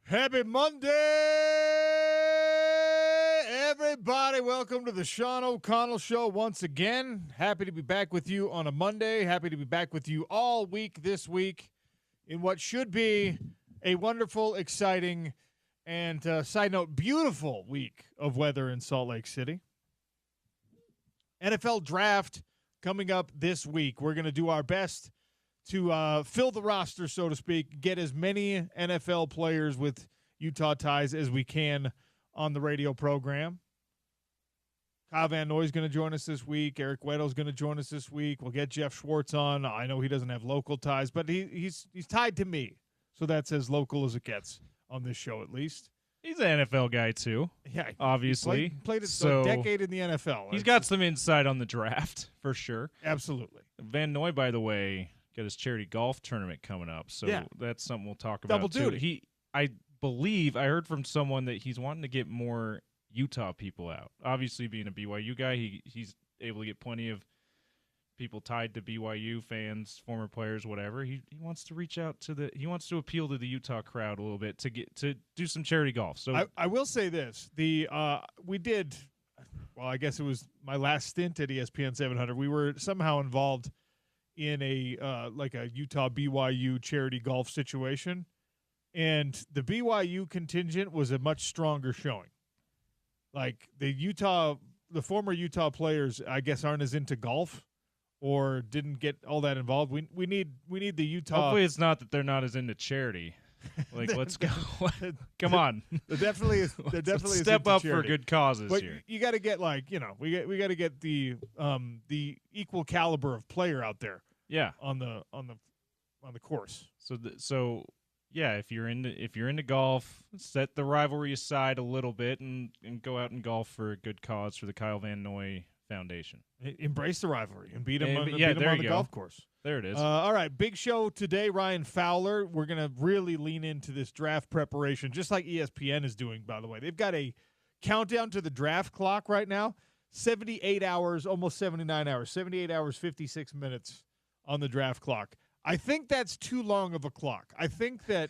Happy Monday, everybody. Welcome to the Sean O'Connell Show once again. Happy to be back with you on a Monday. Happy to be back with you all week this week in what should be a wonderful, exciting, and side note, beautiful week of weather in Salt Lake City. NFL Draft coming up this week. We're going to do our best to fill the roster, so to speak, get as many NFL players with Utah ties as we can on the radio program. Kyle Van Noy's going to join us this week. Eric Weddle's going to join us this week. We'll get Jeff Schwartz on. I know he doesn't have local ties, but he's tied to me, so that's as local as it gets on this show at least. He's an NFL guy, too. Yeah, obviously. He played a decade in the NFL. He's got some insight on the draft, for sure. Absolutely. Van Noy, by the way, got his charity golf tournament coming up, so that's something we'll talk about. Double duty. I believe I heard from someone that he's wanting to get more Utah people out. Obviously, being a BYU guy, he's able to get plenty of people tied to BYU fans, former players, whatever. He wants to reach out to he wants to appeal to the Utah crowd a little bit to do some charity golf. So I will say this: we did. Well, I guess it was my last stint at ESPN 700. We were somehow involved in a Utah BYU charity golf situation, and the BYU contingent was a much stronger showing. Like the former Utah players, I guess, aren't as into golf or didn't get all that involved. We need the Utah. Hopefully, it's not that they're not as into charity. Like, let's go. Come on. They're definitely step up charity for good causes but here. You got to get we got to get the equal caliber of player out there. Yeah. On the course. So yeah, if you're into golf, set the rivalry aside a little bit and go out and golf for a good cause for the Kyle Van Noy Foundation. Embrace the rivalry and beat him on the golf course. There it is. All right, big show today. Ryan Fowler. We're going to really lean into this draft preparation, just like ESPN is doing, by the way. They've got a countdown to the draft clock right now. 78 hours, almost 79 hours. 78 hours, 56 minutes on the draft clock. I think that's too long of a clock. I think that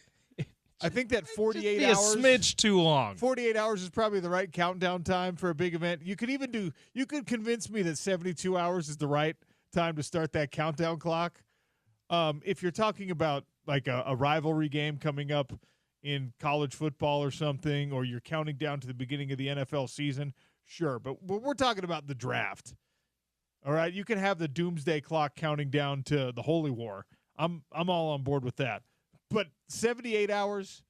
48 hours, a smidge too long. 48 hours is probably the right countdown time for a big event. You could convince me that 72 hours is the right time to start that countdown clock. If you're talking about like a rivalry game coming up in college football or something, or you're counting down to the beginning of the NFL season, sure. But we're talking about the draft. All right, you can have the doomsday clock counting down to the Holy War. I'm all on board with that. But 78 hours,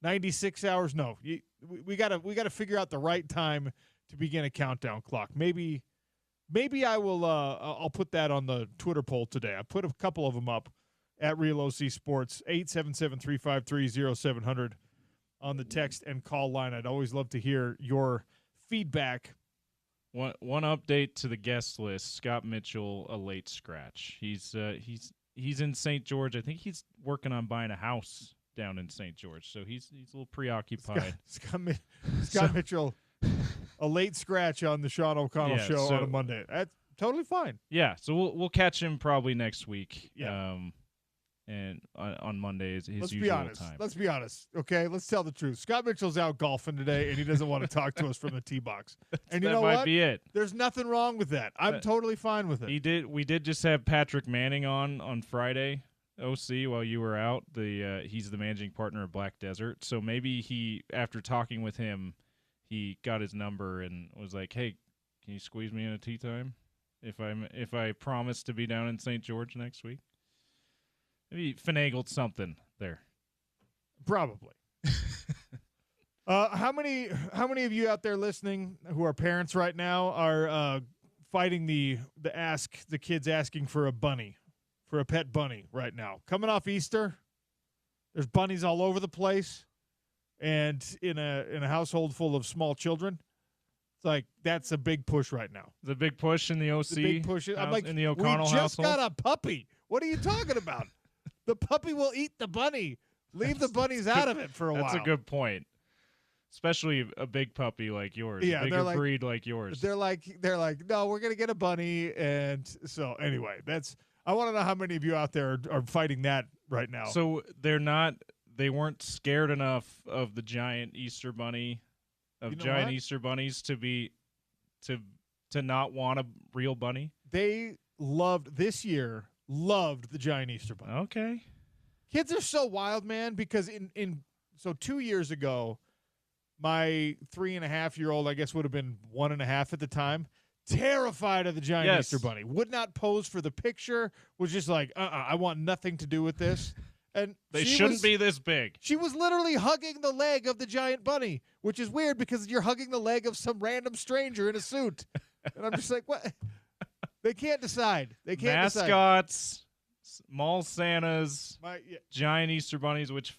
96 hours, no. We gotta figure out the right time to begin a countdown clock. Maybe I will. I'll put that on the Twitter poll today. I put a couple of them up at Real OC Sports 877-353-0700 on the text and call line. I'd always love to hear your feedback. One update to the guest list: Scott Mitchell, a late scratch. He's in St. George. I think he's working on buying a house down in St. George, so he's a little preoccupied. Scott Mitchell, a late scratch on the Sean O'Connell show on a Monday. That's totally fine. Yeah, so we'll catch him probably next week. Yeah. And on Monday is his usual time. Let's be honest, okay? Let's tell the truth. Scott Mitchell's out golfing today, and he doesn't want to talk to us from the tee box. And you know what? That might be it. There's nothing wrong with that. I'm totally fine with it. We did just have Patrick Manning on Friday, OC, while you were out. He's the managing partner of Black Desert. So maybe after talking with him, he got his number and was like, "Hey, can you squeeze me in a tee time if I promise to be down in St. George next week?" Maybe finagled something there. Probably. How many of you out there listening who are parents right now are fighting the kids asking for a pet bunny right now? Coming off Easter, there's bunnies all over the place, and in a household full of small children, it's like that's a big push right now. The big push in the OC. The big push. I'm like, in the O'Connell we just household? got a puppy. What are you talking about? The puppy will eat the bunny. Leave the bunnies out of it for a while. That's a good point. Especially a big puppy like yours. Yeah, a bigger breed like yours. They're like, no, we're gonna get a bunny, and so anyway, I want to know how many of you out there are fighting that right now. So they're not they weren't scared enough of the giant Easter bunny, Easter bunnies to not want a real bunny. They loved the giant Easter bunny. Okay. Kids are so wild, man, because so 2 years ago, my 3.5-year-old, I guess would have been 1.5 at the time, terrified of the giant Easter bunny. Would not pose for the picture, was just like, I want nothing to do with this. And they shouldn't be this big. She was literally hugging the leg of the giant bunny, which is weird because you're hugging the leg of some random stranger in a suit. And I'm just like, what? They can't decide. They can't Mascots, mall Santas, giant Easter bunnies, which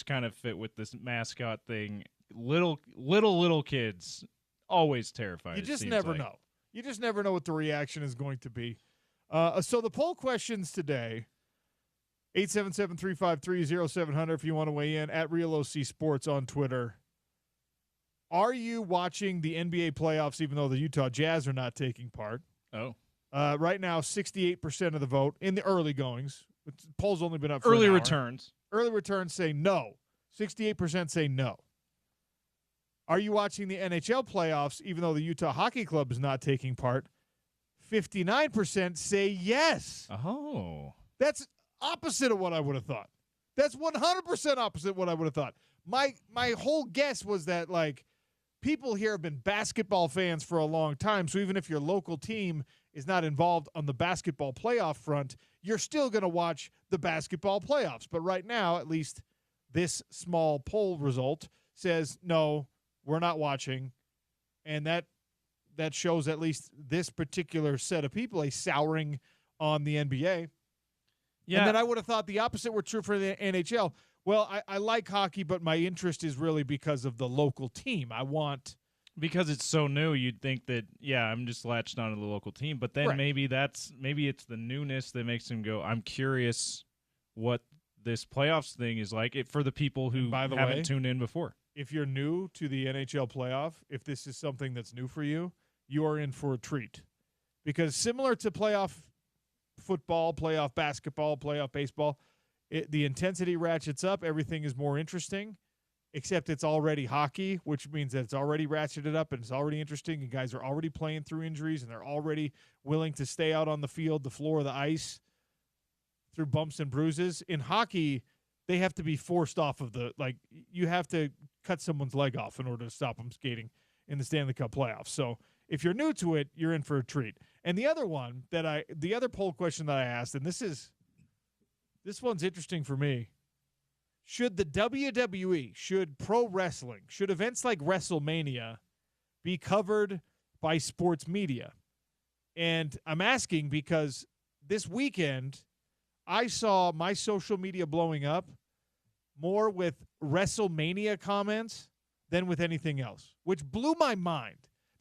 kind of fit with this mascot thing. Little kids always terrified. You just never know. You just never know what the reaction is going to be. So the poll questions today, 877-353-0700 if you want to weigh in, at Real OC Sports on Twitter. Are you watching the NBA playoffs even though the Utah Jazz are not taking part? Oh. Right now, 68% of the vote in the early goings. The poll's only been up for early an hour. returns. Early returns say no. 68% say no. Are you watching the NHL playoffs even though the Utah Hockey Club is not taking part? 59% say yes. Oh. That's opposite of what I would have thought. That's 100% opposite of what I would have thought. My whole guess was that, like, people here have been basketball fans for a long time, so even if your local team is not involved on the basketball playoff front, you're still going to watch the basketball playoffs. But right now, at least this small poll result says, no, we're not watching. And that shows at least this particular set of people a souring on the NBA. Yeah. And then I would have thought the opposite were true for the NHL. Well, I like hockey, but my interest is really because of the local team. Because it's so new, you'd think that, I'm just latched onto the local team. But then maybe it's the newness that makes them go, I'm curious what this playoffs thing is like for the people who haven't tuned in before. If you're new to the NHL playoff, if this is something that's new for you, you are in for a treat. Because similar to playoff football, playoff basketball, playoff baseball, the intensity ratchets up. Everything is more interesting, except it's already hockey, which means that it's already ratcheted up and it's already interesting, and guys are already playing through injuries, and they're already willing to stay out on the field, the floor, the ice, through bumps and bruises. In hockey, they have to be forced off of you have to cut someone's leg off in order to stop them skating in the Stanley Cup playoffs. So if you're new to it, you're in for a treat. And the other poll question that I asked, and this one's interesting for me. Should the WWE, should pro wrestling, should events like WrestleMania be covered by sports media? And I'm asking because this weekend I saw my social media blowing up more with WrestleMania comments than with anything else, which blew my mind.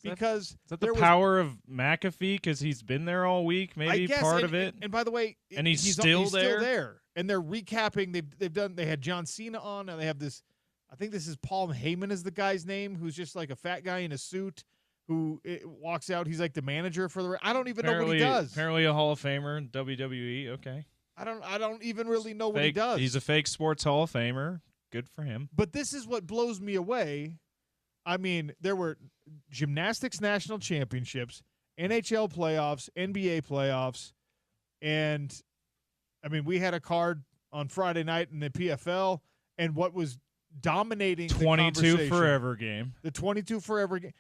Because is that the power of McAfee? Because he's been there all week, maybe part of it. And by the way, and he's still there. And they're recapping. They had John Cena on, and they have this. I think this is Paul Heyman is the guy's name, who's just like a fat guy in a suit who walks out. He's like the manager for the. I don't even know what he does. Apparently, a Hall of Famer in WWE. Okay. I don't even really know what he does. He's a fake sports Hall of Famer. Good for him. But this is what blows me away. I mean, there were gymnastics national championships, NHL playoffs, NBA playoffs, and, I mean, we had a card on Friday night in the PFL, and what was dominating 22 forever game. The 22 forever game.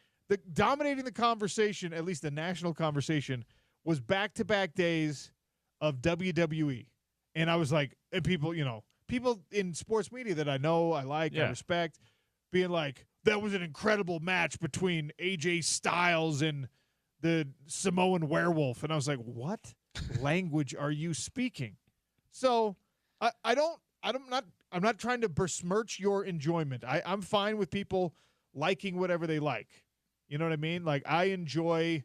Dominating the conversation, at least the national conversation, was back-to-back days of WWE. And I was like, and people in sports media that I know, I like, I respect, being like, that was an incredible match between AJ Styles and the Samoan werewolf. And I was like, what language are you speaking? So I'm not trying to besmirch your enjoyment. I'm fine with people liking whatever they like. You know what I mean? Like, I enjoy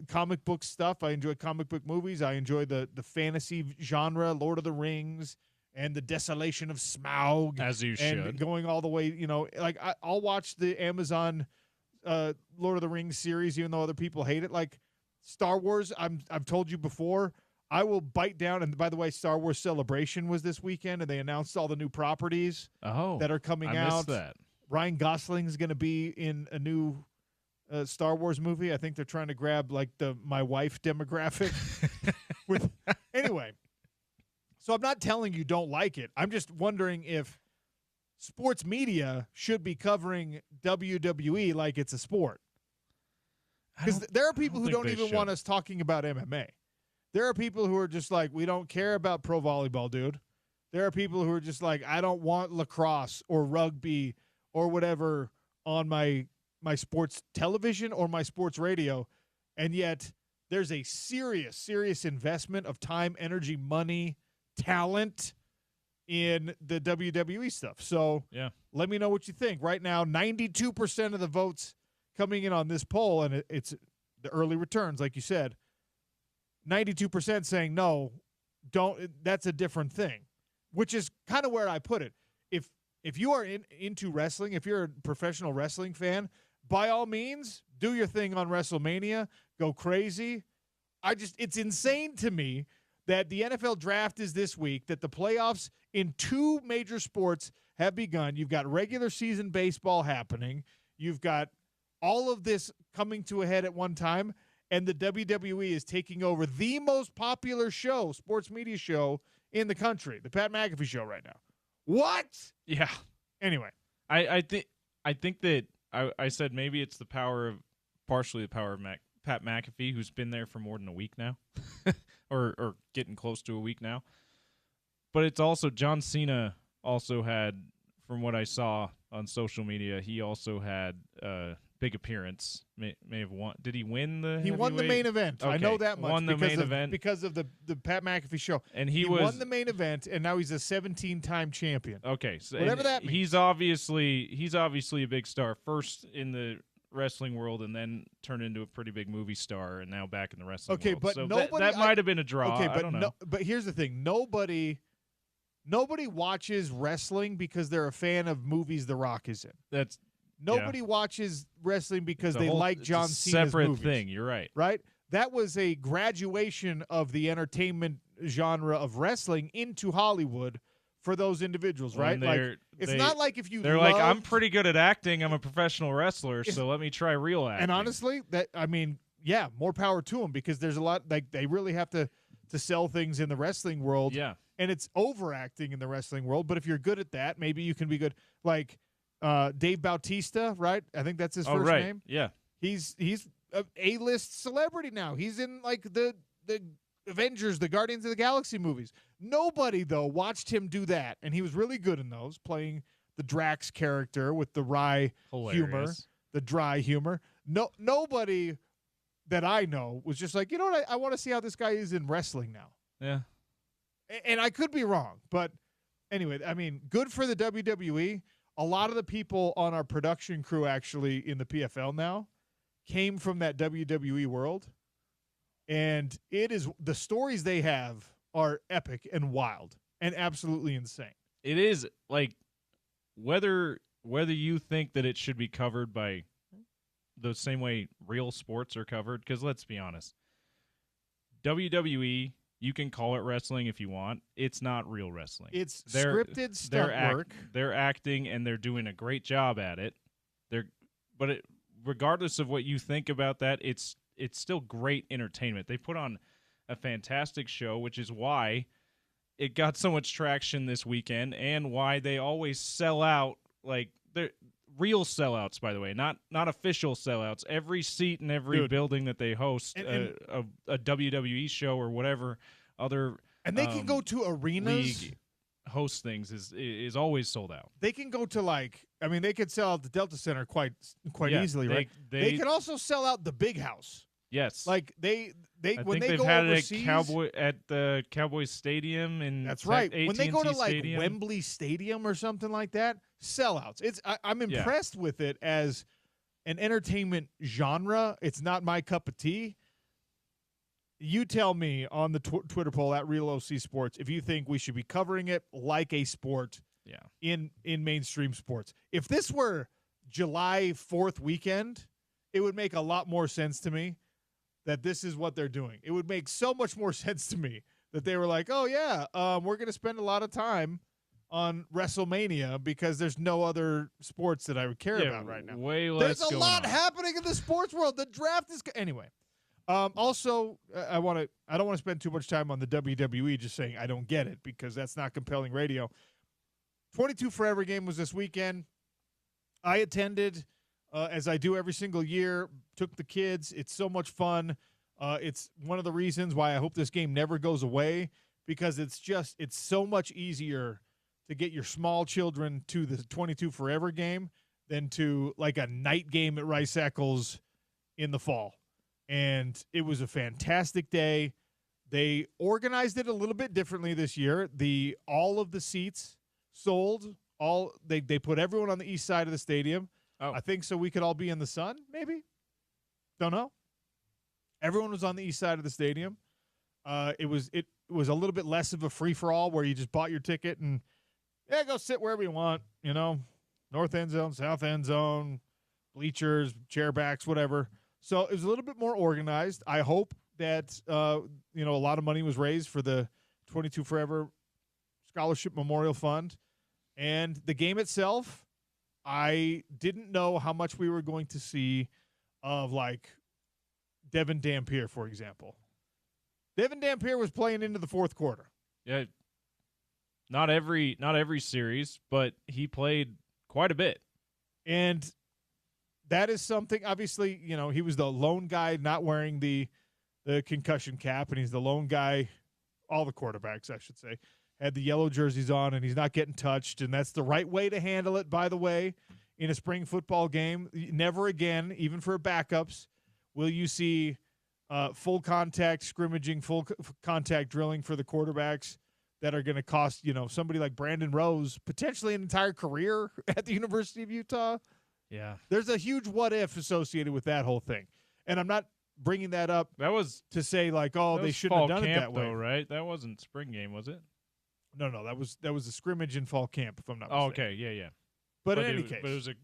comic book stuff. I enjoy comic book movies. I enjoy the fantasy genre, Lord of the Rings, and the Desolation of Smaug. As you and should. Going all the way, like I'll watch the Amazon Lord of the Rings series, even though other people hate it. Like Star Wars, I've told you before, I will bite down. And by the way, Star Wars Celebration was this weekend, and they announced all the new properties that are coming out. I missed that. Ryan Gosling is going to be in a new Star Wars movie. I think they're trying to grab like the my wife demographic. Anyway, so I'm not telling you don't like it. I'm just wondering if sports media should be covering WWE like it's a sport. Because there are people who don't even want us talking about MMA. There are people who are just like, we don't care about pro volleyball, dude. There are people who are just like, I don't want lacrosse or rugby or whatever on my sports television or my sports radio. And yet there's a serious investment of time, energy, money, talent in the WWE stuff. So let me know what you think. Right now, 92% of the votes coming in on this poll, and it's the early returns, like you said, 92% saying no, don't. That's a different thing, which is kind of where I put it. If you are into wrestling, if you're a professional wrestling fan, by all means, do your thing on WrestleMania. Go crazy. It's insane to me that the NFL draft is this week, that the playoffs in two major sports have begun. You've got regular season baseball happening. You've got all of this coming to a head at one time, and the WWE is taking over the most popular show, sports media show in the country, the Pat McAfee show right now. What? Yeah. Anyway, I think that I said maybe it's partially the power of Pat McAfee, who's been there for more than a week now, or getting close to a week now. But it's also John Cena also had, from what I saw on social media, he also had big appearance. May have won. Did he win the? He won the main event. Okay. I know that much. Won the main event because of the Pat McAfee show. And he won the main event, and now he's a 17-time champion. Okay, so whatever that means. He's obviously a big star. First in the wrestling world, and then turned into a pretty big movie star, and now back in the wrestling world. Okay, but so nobody that might have been a draw. Okay, but I don't know. But here's the thing: nobody watches wrestling because they're a fan of movies The Rock is in. Nobody watches wrestling because they like John Cena's separate movies. Thing. You're right. Right? That was a graduation of the entertainment genre of wrestling into Hollywood for those individuals, right? It's not like if you they're like, I'm pretty good at acting. I'm a professional wrestler, so let me try real acting. And honestly, more power to them, because there's a lot, like, they really have to sell things in the wrestling world. Yeah. And it's overacting in the wrestling world. But if you're good at that, maybe you can be good. Like Dave Bautista, right? I think that's his first name. Yeah. He's an A-list celebrity now. He's in like the Avengers, the Guardians of the Galaxy movies. Nobody, though, watched him do that. And he was really good in those, playing the Drax character with the wry humor, the dry humor. Nobody that I know was just like, you know what, I want to see how this guy is in wrestling now. Yeah. And I could be wrong, but anyway, I mean, good for the WWE. A lot of the people on our production crew actually in the PFL now came from that WWE world, and the stories they have are epic and wild and absolutely insane. It is, like, whether you think that it should be covered by the same way real sports are covered, because let's be honest, WWE, you can call it wrestling if you want. It's not real wrestling. It's scripted stunt work. They're acting, and they're doing a great job at it. Regardless of what you think about that, it's still great entertainment. They put on a fantastic show, which is why it got so much traction this weekend, and why they always sell out. Like, they're real sellouts, by the way, not official sellouts. Every seat in every building that they host a WWE show or whatever other, and they can go to arenas. League host things is always sold out. They can go to they could sell out the Delta Center quite easily, right? They can also sell out the Big House. Yes, like they when they they've go had overseas, it at the Cowboys Stadium in that's right. AT&T when they go to Stadium. Wembley Stadium or something like that, sellouts. I'm impressed with it as an entertainment genre. It's not my cup of tea. You tell me on the Twitter poll at Real OC Sports if you think we should be covering it like a sport. In mainstream sports. If this were July 4th weekend, it would make a lot more sense to me. that this is what they're doing. It would make so much more sense to me that they were like, oh, yeah, we're going to spend a lot of time on WrestleMania because there's no other sports that I would care about right now. Way less There's a lot happening in the sports world. The draft is anyway. Also, I don't want to spend too much time on the WWE just saying I don't get it because that's not compelling radio. 22 Forever game was this weekend. I attended, as I do every single year, took the kids. It's so much fun. It's one of the reasons why I hope this game never goes away because it's so much easier to get your small children to the 22 Forever game than to like a night game at Rice Eccles in the fall. And it was a fantastic day. They organized it a little bit differently this year. All of the seats sold. They put everyone on the east side of the stadium. Oh. I think so we could all be in the sun, maybe. Don't know. Everyone was on the east side of the stadium. It was a little bit less of a free-for-all where you just bought your ticket and go sit wherever you want, north end zone, south end zone, bleachers, chairbacks, whatever. So it was a little bit more organized. I hope that, a lot of money was raised for the 22 Forever Scholarship Memorial Fund. And the game itself, I didn't know how much we were going to see of, like, Devin Dampier, for example. Devin Dampier was playing into the fourth quarter. Yeah. Not every series, but he played quite a bit. And that is something, obviously, he was the lone guy not wearing the concussion cap, and he's the lone guy, all the quarterbacks, I should say, had the yellow jerseys on, and he's not getting touched, and that's the right way to handle it, by the way, in a spring football game. Never again, even for backups, will you see full contact scrimmaging, full contact drilling for the quarterbacks that are going to cost, somebody like Brandon Rose potentially an entire career at the University of Utah. Yeah. There's a huge what if associated with that whole thing. And I'm not bringing that up to say like, they shouldn't have done it that way. Though, right? That wasn't spring game, was it? No, that was a scrimmage in fall camp, if I'm not mistaken. Okay, yeah. But in any case. But it was a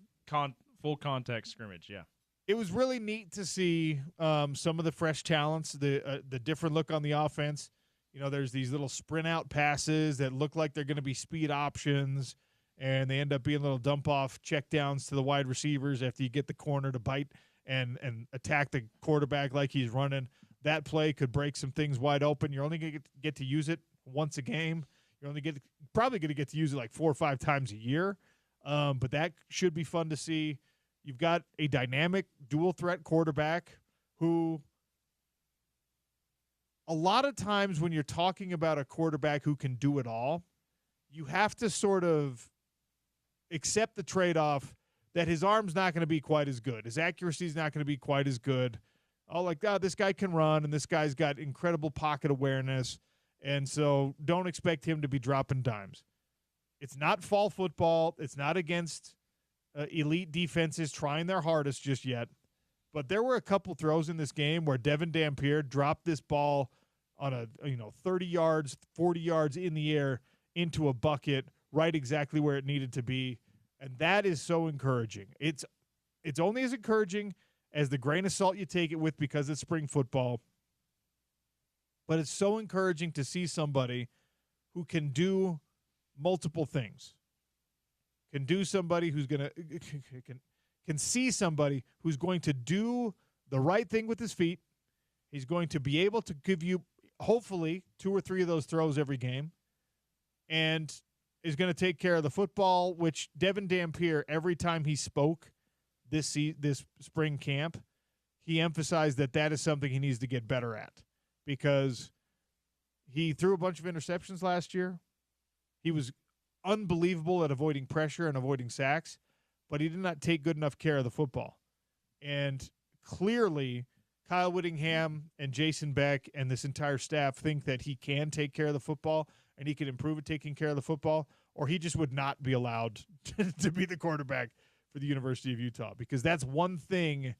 full contact scrimmage, yeah. It was really neat to see some of the fresh talents, the different look on the offense. There's these little sprint out passes that look like they're going to be speed options, and they end up being little dump-off checkdowns to the wide receivers after you get the corner to bite and attack the quarterback like he's running. That play could break some things wide open. You're only going to get to use it once a game. You're probably going to get to use it like 4 or 5 times a year, but that should be fun to see. You've got a dynamic dual-threat quarterback who a lot of times when you're talking about a quarterback who can do it all, you have to sort of accept the trade-off that his arm's not going to be quite as good. His accuracy is not going to be quite as good. This guy can run, and this guy's got incredible pocket awareness, and so don't expect him to be dropping dimes. It's not fall football. It's not against elite defenses trying their hardest just yet. But there were a couple throws in this game where Devin Dampier dropped this ball on a 30 yards, 40 yards in the air into a bucket right exactly where it needed to be. And that is so encouraging. It's only as encouraging as the grain of salt you take it with because it's spring football. But it's so encouraging to see somebody who can do multiple things. Can do somebody who's going to can see somebody who's going to do the right thing with his feet. He's going to be able to give you, hopefully, 2 or 3 of those throws every game, and is going to take care of the football, which Devin Dampier, every time he spoke this spring camp, he emphasized that is something he needs to get better at because he threw a bunch of interceptions last year. He was unbelievable at avoiding pressure and avoiding sacks, but he did not take good enough care of the football. And clearly, Kyle Whittingham and Jason Beck and this entire staff think that he can take care of the football and he can improve at taking care of the football, or he just would not be allowed to be the quarterback for the University of Utah, because that's one thing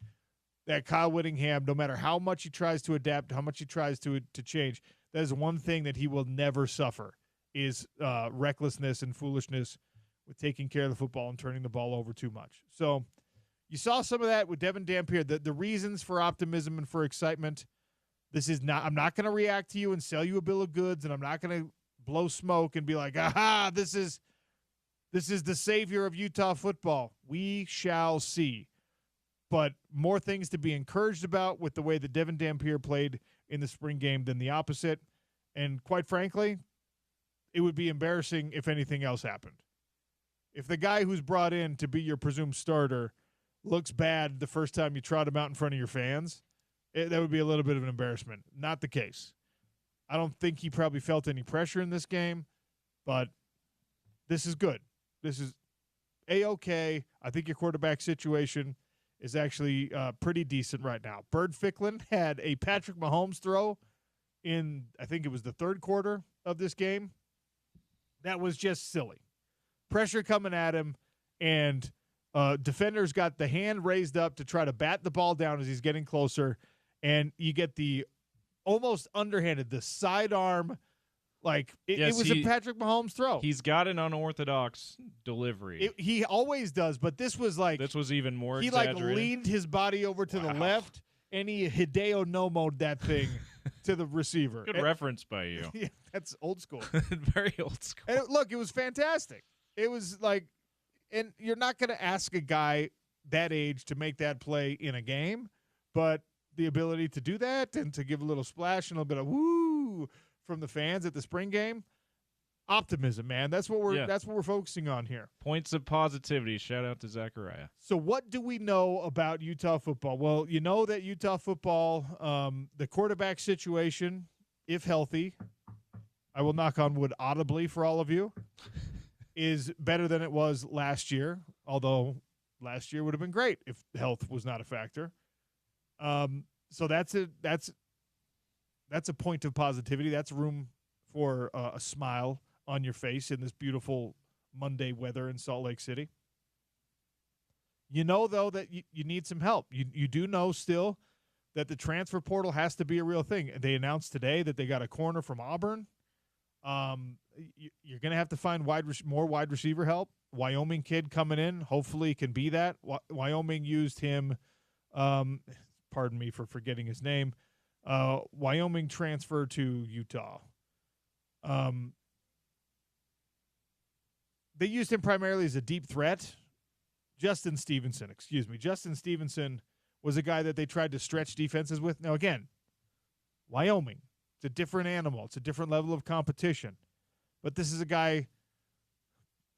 that Kyle Whittingham, no matter how much he tries to adapt, how much he tries to change, that is one thing that he will never suffer is recklessness and foolishness with taking care of the football and turning the ball over too much. So You saw some of that with Devin Dampier. The reasons for optimism and for excitement. This is not. I'm not going to react to you and sell you a bill of goods, and I'm not going to blow smoke and be like, "Aha! This is the savior of Utah football." We shall see. But more things to be encouraged about with the way that Devin Dampier played in the spring game than the opposite. And quite frankly, it would be embarrassing if anything else happened. If the guy who's brought in to be your presumed starter looks bad the first time you trot him out in front of your fans, that would be a little bit of an embarrassment. Not the case. I don't think he probably felt any pressure in this game, but this is good. This is A-okay. I think your quarterback situation is actually pretty decent right now. Bird Ficklin had a Patrick Mahomes throw in, I think it was the third quarter of this game. That was just silly. Pressure coming at him, and defenders got the hand raised up to try to bat the ball down as he's getting closer, and you get the almost underhanded, the sidearm. Like, it was a Patrick Mahomes throw. He's got an unorthodox delivery. He always does, but this was like... This was even more he, exaggerated. He, leaned his body over to the left, and he Hideo Nomo'd that thing to the receiver. Good reference by you. Yeah, that's old school. Very old school. And look, it was fantastic. It was like... And you're not going to ask a guy that age to make that play in a game, but the ability to do that and to give a little splash and a little bit of woo from the fans at the spring game, optimism, man. That's what we're focusing on here. Points of positivity. Shout out to Zachariah. So what do we know about Utah football? Well, you know that Utah football, the quarterback situation, if healthy, I will knock on wood audibly for all of you, is better than it was last year, although last year would have been great if health was not a factor. So that's a point of positivity. That's room for a smile on your face in this beautiful Monday weather in Salt Lake City. You know, though, that you need some help. You do know still that the transfer portal has to be a real thing. They announced today that they got a corner from Auburn. You're going to have to find more wide receiver help. Wyoming kid coming in, hopefully can be that. Wyoming used him, pardon me for forgetting his name, Wyoming transferred to Utah. They used him primarily as a deep threat. Justin Stevenson was a guy that they tried to stretch defenses with. Now, again, Wyoming, it's a different animal. It's a different level of competition. But this is a guy,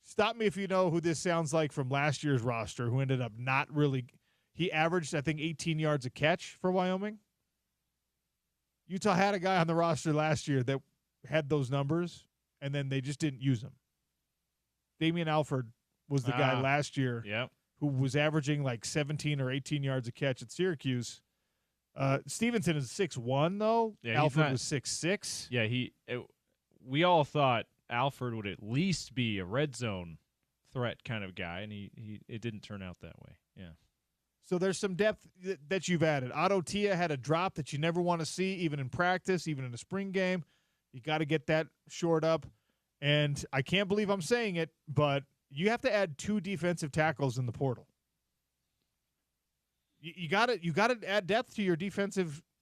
stop me if you know who this sounds like from last year's roster, who ended up not really – he averaged, I think, 18 yards a catch for Wyoming. Utah had a guy on the roster last year that had those numbers, and then they just didn't use him. Damian Alford was the guy last year who was averaging like 17 or 18 yards a catch at Syracuse. Stevenson is 6'1", though. Yeah, Alford was 6'6". Yeah, we all thought Alford would at least be a red zone threat kind of guy, and it didn't turn out that way. Yeah. So there's some depth that you've added. Otto Tia had a drop that you never want to see, even in practice, even in a spring game. You got to get that shored up. And I can't believe I'm saying it, but you have to add 2 defensive tackles in the portal. You got to add depth to your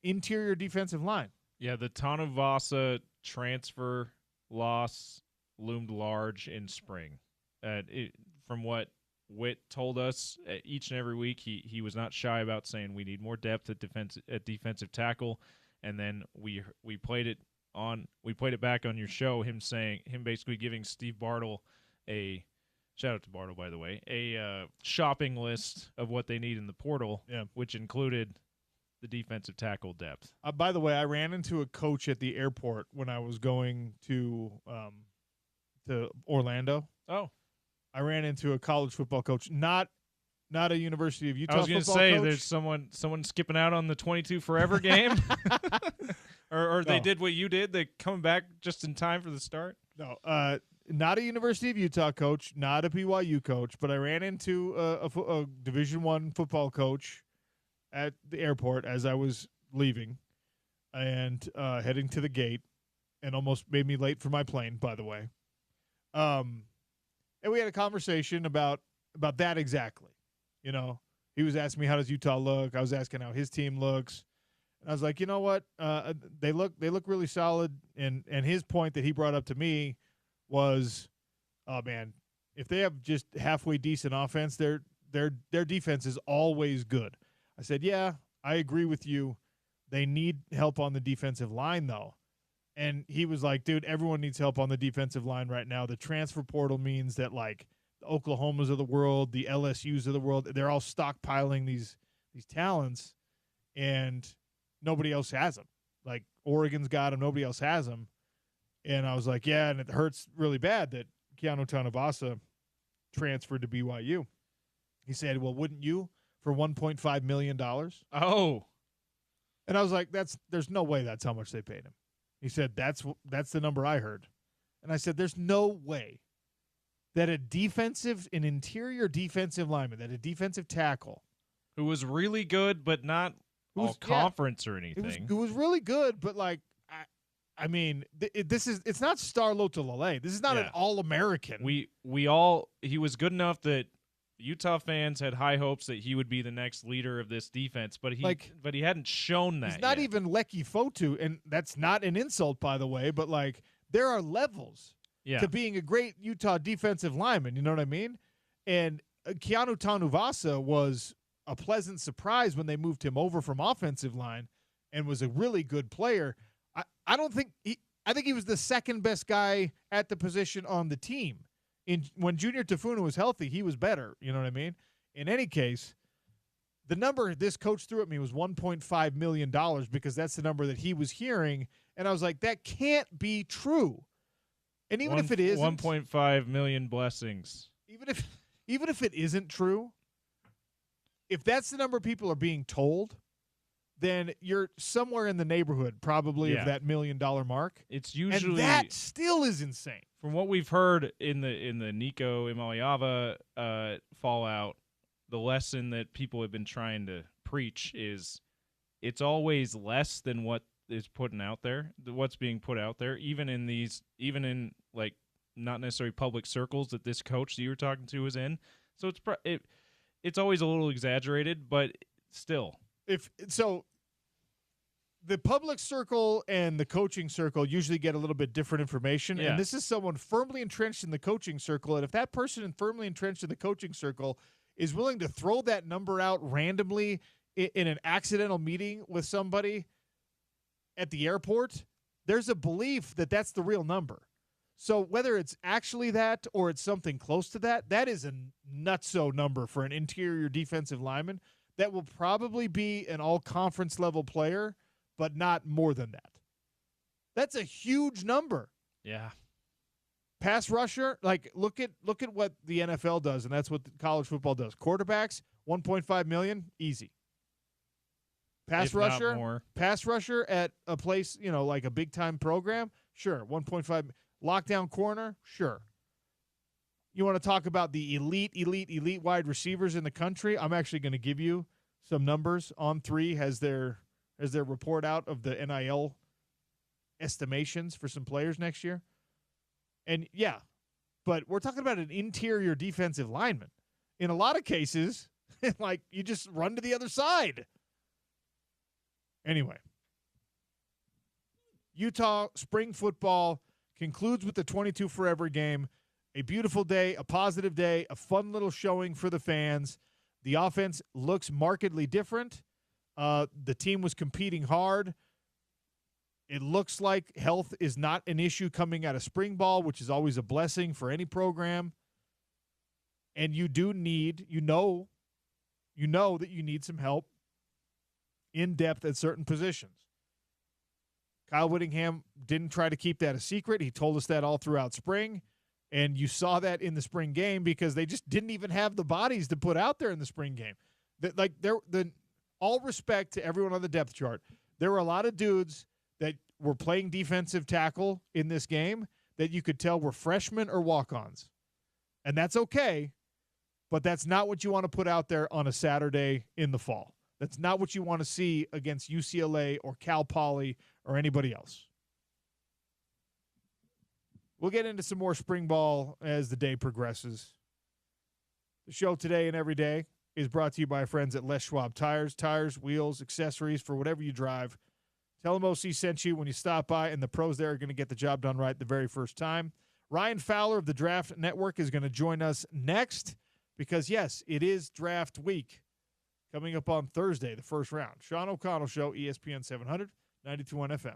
interior defensive line. Yeah, the Tanuvasa transfer loss loomed large in spring. From what Witt told us each and every week, he was not shy about saying we need more depth at defensive tackle, and then we played it back on your show. Him basically giving Steve Bartle shout out to Bartle, by the way, a shopping list of what they need in the portal, which included the defensive tackle depth. By the way, I ran into a coach at the airport when I was going to Orlando. Oh, I ran into a college football coach, not a University of Utah. I was going to say there's someone skipping out on the 22 forever game, or they did what you did. They come back just in time for the start. No, not a University of Utah coach, not a BYU coach, but I ran into a Division I football coach at the airport as I was leaving and heading to the gate, and almost made me late for my plane, by the way. And we had a conversation about that exactly. You know, He was asking me, how does Utah look? I was asking how his team looks. And I was like, you know what? They look really solid. And his point that he brought up to me was, oh, man, if they have just halfway decent offense, their defense is always good. I said, yeah, I agree with you. They need help on the defensive line, though. And he was like, dude, everyone needs help on the defensive line right now. The transfer portal means that, like, the Oklahomas of the world, the LSUs of the world, they're all stockpiling these talents, and nobody else has them. Like, Oregon's got them, nobody else has them. And I was like, yeah, and it hurts really bad that Keanu Tanuvasa transferred to BYU. He said, well, wouldn't you for $1.5 million? Oh. And I was like, there's no way that's how much they paid him. He said, that's the number I heard. And I said, there's no way that an interior defensive lineman, that a defensive tackle, who was really good, but not all conference or anything. It was really good, but like, I mean, it's not Star Lotulelei. This is not an All-American. He was good enough that Utah fans had high hopes that he would be the next leader of this defense, but he hadn't shown that. He's not even Lecky Fotu, and that's not an insult, by the way, but like, there are levels to being a great Utah defensive lineman. You know what I mean? And Keanu Tanuvasa was a pleasant surprise when they moved him over from offensive line and was a really good player. I think he was the second best guy at the position on the team. When Junior Tafuna was healthy, he was better. You know what I mean? In any case, the number this coach threw at me was $1.5 million because that's the number that he was hearing. And I was like, that can't be true. And even if it is 1.5 million blessings. Even if it isn't true, if that's the number people are being told, then you're somewhere in the neighborhood probably of that $1 million mark. It's usually, and that still is insane. From what we've heard in the Nico Imaliava fallout, the lesson that people have been trying to preach is it's always less than what is putting out there, what's being put out there, even in like not necessarily public circles that this coach that you were talking to was in. So it's always a little exaggerated, but still. The public circle and the coaching circle usually get a little bit different information, and this is someone firmly entrenched in the coaching circle, and if that person firmly entrenched in the coaching circle is willing to throw that number out randomly in an accidental meeting with somebody at the airport, there's a belief that that's the real number. So whether it's actually that or it's something close to that, that is a nutso number for an interior defensive lineman that will probably be an all-conference level player, but not more than that. That's a huge number. Yeah. Pass rusher, like look at what the NFL does, and that's what college football does. Quarterbacks, $1.5 million, easy. Pass rusher at a place, like a big-time program, sure, 1.5. Lockdown corner, sure. You want to talk about the elite wide receivers in the country? I'm actually going to give you some numbers. On3 has their report out of the NIL estimations for some players next year. And, yeah, but we're talking about an interior defensive lineman. In a lot of cases, like, you just run to the other side. Anyway, Utah spring football concludes with the 22 Forever game. A beautiful day, a positive day, a fun little showing for the fans. The offense looks markedly different. The team was competing hard. It looks like health is not an issue coming out of spring ball, which is always a blessing for any program. And you do need, you know that you need some help in depth at certain positions. Kyle Whittingham didn't try to keep that a secret. He told us that all throughout spring, and you saw that in the spring game because they just didn't even have the bodies to put out there in the spring game. All respect to everyone on the depth chart, there were a lot of dudes that were playing defensive tackle in this game that you could tell were freshmen or walk-ons, and that's okay, but that's not what you want to put out there on a Saturday in the fall. That's not what you want to see against UCLA or Cal Poly or anybody else. We'll get into some more spring ball as the day progresses. The show today and every day is brought to you by our friends at Les Schwab Tires, wheels, accessories for whatever you drive. Tell them OC sent you when you stop by, and the pros there are going to get the job done right the very first time. Ryan Fowler of the Draft Network is going to join us next because, yes, it is draft week coming up on Thursday, the first round. Sean O'Connell Show, ESPN 700, 92.1 FM.